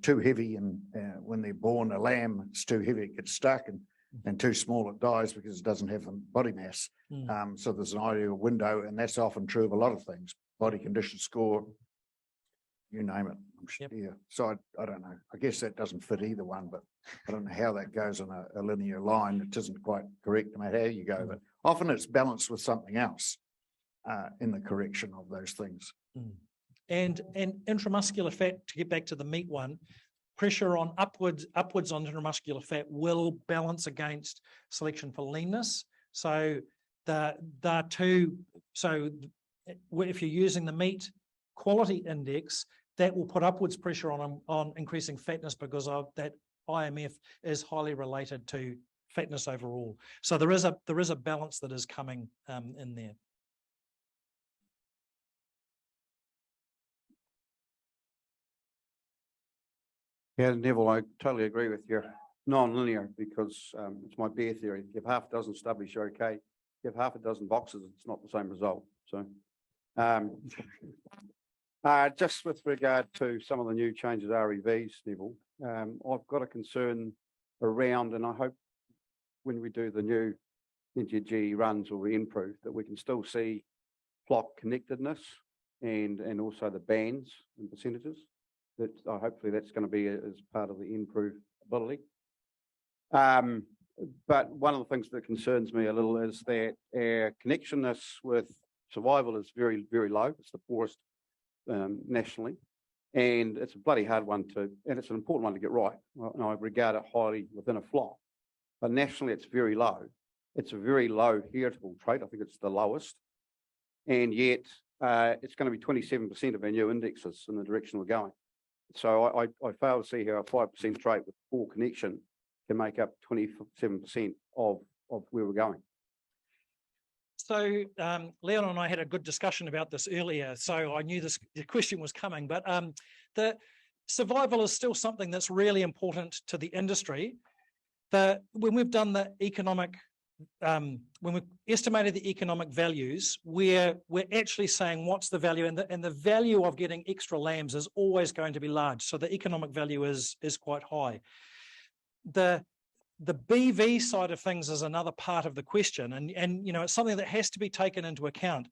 Too heavy, and when they're born, a lamb, it's too heavy, it gets stuck, and too small, it dies because it doesn't have the body mass. So there's an ideal window, and that's often true of a lot of things. Body condition score, you name it. Yep. Yeah. So I don't know. I guess that doesn't fit either one, but I don't know how that goes on a linear line. It isn't quite correct no matter how you go, but often it's balanced with something else in the correction of those things. And intramuscular fat, to get back to the meat one, pressure on upwards on intramuscular fat will balance against selection for leanness. So if you're using the meat quality index, that will put upwards pressure on increasing fatness, because of that IMF is highly related to fatness overall. So there is a balance that is coming in there. Yeah, Neville, I totally agree with you. Non-linear, because it's my bear theory. If you have half a dozen stubbies, you're okay. If you have half a dozen boxes, it's not the same result. So, just with regard to some of the new changes, REVs, Neville, I've got a concern around, and I hope when we do the new NZGE runs or nProve, that we can still see flock connectedness and also the bands and percentages. That hopefully that's going to be as part of the nProve ability. But one of the things that concerns me a little is that our connectionness with survival is very, very low. It's the poorest nationally, and it's a bloody hard one and it's an important one to get right. And I regard it highly within a flock, but nationally it's very low. It's a very low heritable trait. I think it's the lowest. And yet it's going to be 27% of our new indexes in the direction we're going. So I fail to see how a 5% trait with poor connection can make up 27% of where we're going. So Leon and I had a good discussion about this earlier, so I knew the question was coming, but the survival is still something that's really important to the industry. When we've done the economic, when we've estimated the economic values, we're actually saying what's the value, and the value of getting extra lambs is always going to be large. So the economic value is quite high. The BV side of things is another part of the question, and you know, it's something that has to be taken into account.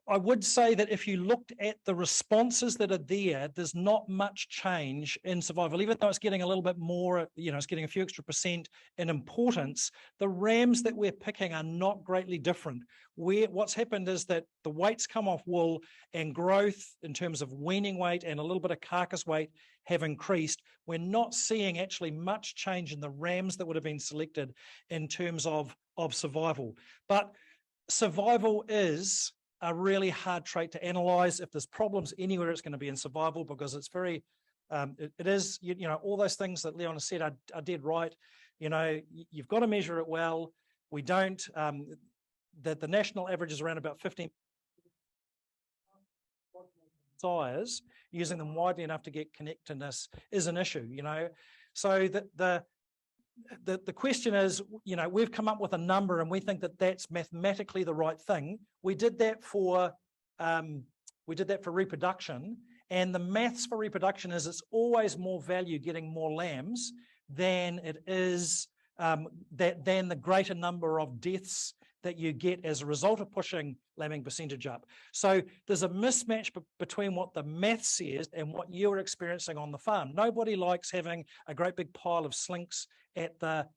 I would say that if you looked at the responses that are there, there's not much change in survival, even though it's getting a little bit more, you know, it's getting a few extra % in importance. The rams that we're picking are not greatly different. What's happened is that the weights come off wool, and growth in terms of weaning weight and a little bit of carcass weight have increased. We're not seeing actually much change in the rams that would have been selected in terms of survival. But survival is a really hard trait to analyze. If there's problems anywhere, it's going to be in survival, because it's very, it is, you know, all those things that Leon has said are dead right. You know, you've got to measure it well. We don't, the national average is around about 15 sires. Using them widely enough to get connectedness is an issue, you know. So the question is, you know, we've come up with a number and we think that that's mathematically the right thing. We did that for reproduction, and the maths for reproduction is it's always more value getting more lambs than it is than the greater number of deaths that you get as a result of pushing lambing percentage up. So there's a mismatch between what the math says and what you're experiencing on the farm. Nobody likes having a great big pile of slinks at the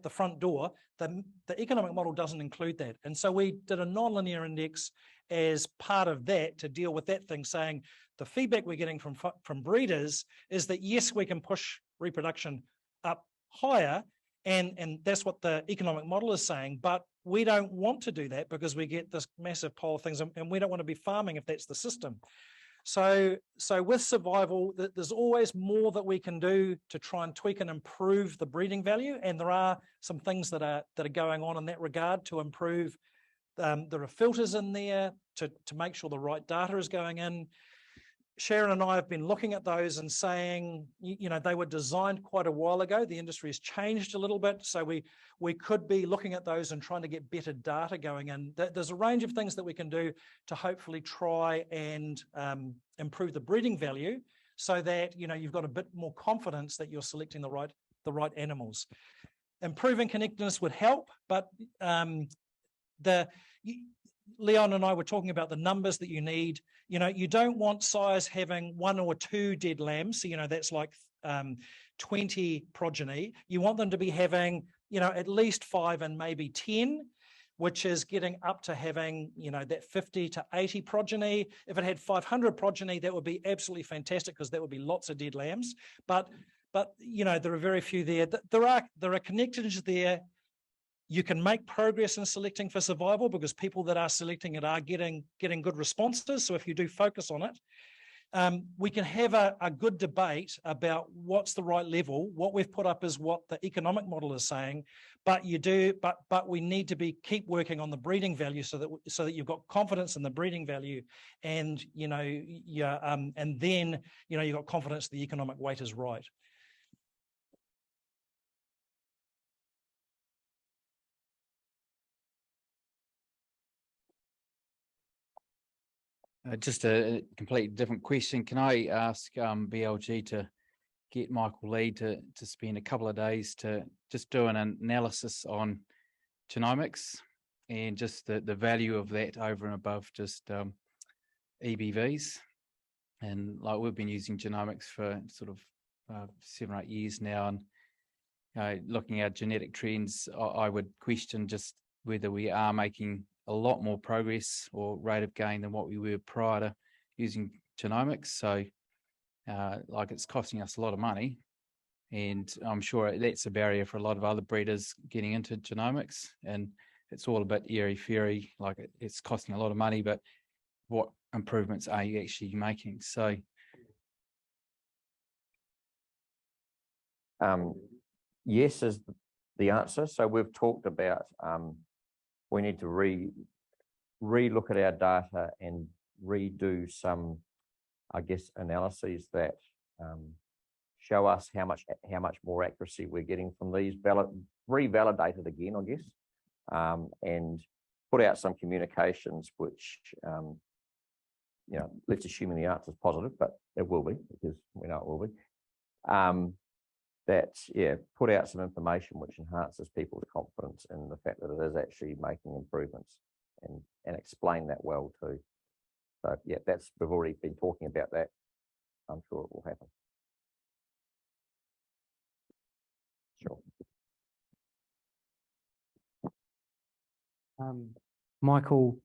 front door. The economic model doesn't include that. And so we did a nonlinear index as part of that to deal with that thing, saying the feedback we're getting from breeders is that yes, we can push reproduction up higher, and that's what the economic model is saying, but we don't want to do that because we get this massive pile of things, and we don't want to be farming if that's the system. So with survival, there's always more that we can do to try and tweak and improve the breeding value, and there are some things that are going on in that regard to improve. There are filters in there to make sure the right data is going in. Sharon and I have been looking at those and saying, you know, they were designed quite a while ago. The industry has changed a little bit, so we could be looking at those and trying to get better data going in. There's a range of things that we can do to hopefully try and improve the breeding value, so that, you know, you've got a bit more confidence that you're selecting the right animals. Improving connectedness would help, but Leon and I were talking about the numbers that you need. You know, you don't want sires having 1 or 2 dead lambs. So, you know, that's like 20 progeny. You want them to be having, you know, at least 5 and maybe 10, which is getting up to having, you know, that 50 to 80 progeny. If it had 500 progeny, that would be absolutely fantastic, because that would be lots of dead lambs. But you know, there are very few there. There are connectedness there. You can make progress in selecting for survival, because people that are selecting it are getting good responses. So if you do focus on it, we can have a good debate about what's the right level. What we've put up is what the economic model is saying, but we need to keep working on the breeding value, so that you've got confidence in the breeding value, and you know, and then, you know, you've got confidence the economic weight is right. Just a completely different question. Can I ask BLG to get Michael Lee to spend a couple of days to just do an analysis on genomics and just the value of that over and above just EBVs? And like, we've been using genomics for sort of 7 or 8 years now, and looking at genetic trends, I would question just whether we are making a lot more progress or rate of gain than what we were prior to using genomics. So like, it's costing us a lot of money, and I'm sure that's a barrier for a lot of other breeders getting into genomics, and it's all a bit airy-fairy, like it's costing a lot of money, but what improvements are you actually making? So yes is the answer. So we've talked about we need to re-look at our data and redo some, I guess, analyses that show us how much more accuracy we're getting from these, revalidated again, I guess, and put out some communications which, you know, let's assume the answer is positive, but it will be because we know it will be. That, yeah, put out some information which enhances people's confidence in the fact that it is actually making improvements, and explain that well too. So yeah, we've already been talking about that. I'm sure it will happen. Sure. Michael,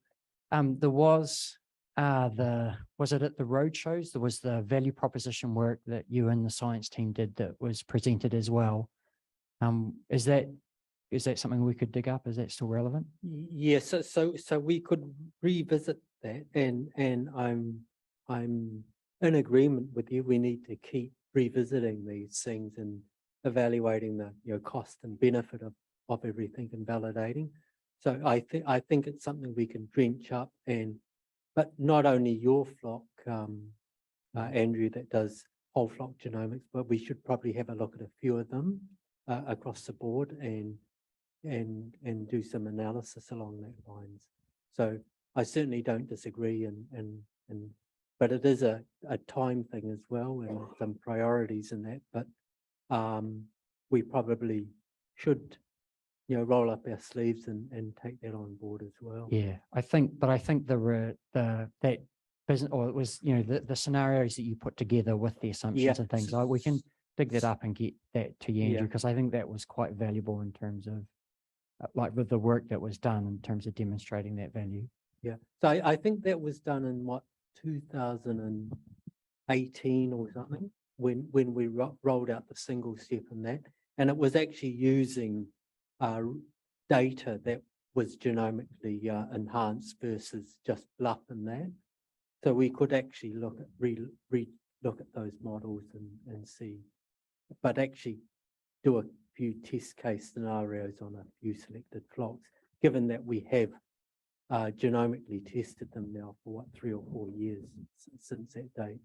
there was it at the roadshows? There was the value proposition work that you and the science team did that was presented as well. Is that something we could dig up? Is that still relevant? Yes, so we could revisit that, and I'm in agreement with you. We need to keep revisiting these things and evaluating the cost and benefit of everything and validating. So I think it's something we can drench up, but not only your flock, Andrew, that does whole flock genomics, but we should probably have a look at a few of them across the board and do some analysis along that lines. So I certainly don't disagree, but it is a time thing as well, and some priorities in that. But we probably should, roll up our sleeves and take that on board as well. Yeah, I think that business, or it was, the scenarios that you put together with the assumptions and things, we can dig that up and get that to you, Andrew, because I think that was quite valuable in terms of like with the work that was done in terms of demonstrating that value. Yeah, so I think that was done in 2018 or something, when we rolled out the single step in that, and it was actually using data that was genomically enhanced versus just bluff in that. So we could actually look at those models and see, but actually do a few test case scenarios on a few selected flocks, given that we have genomically tested them now for 3 or 4 years since that date.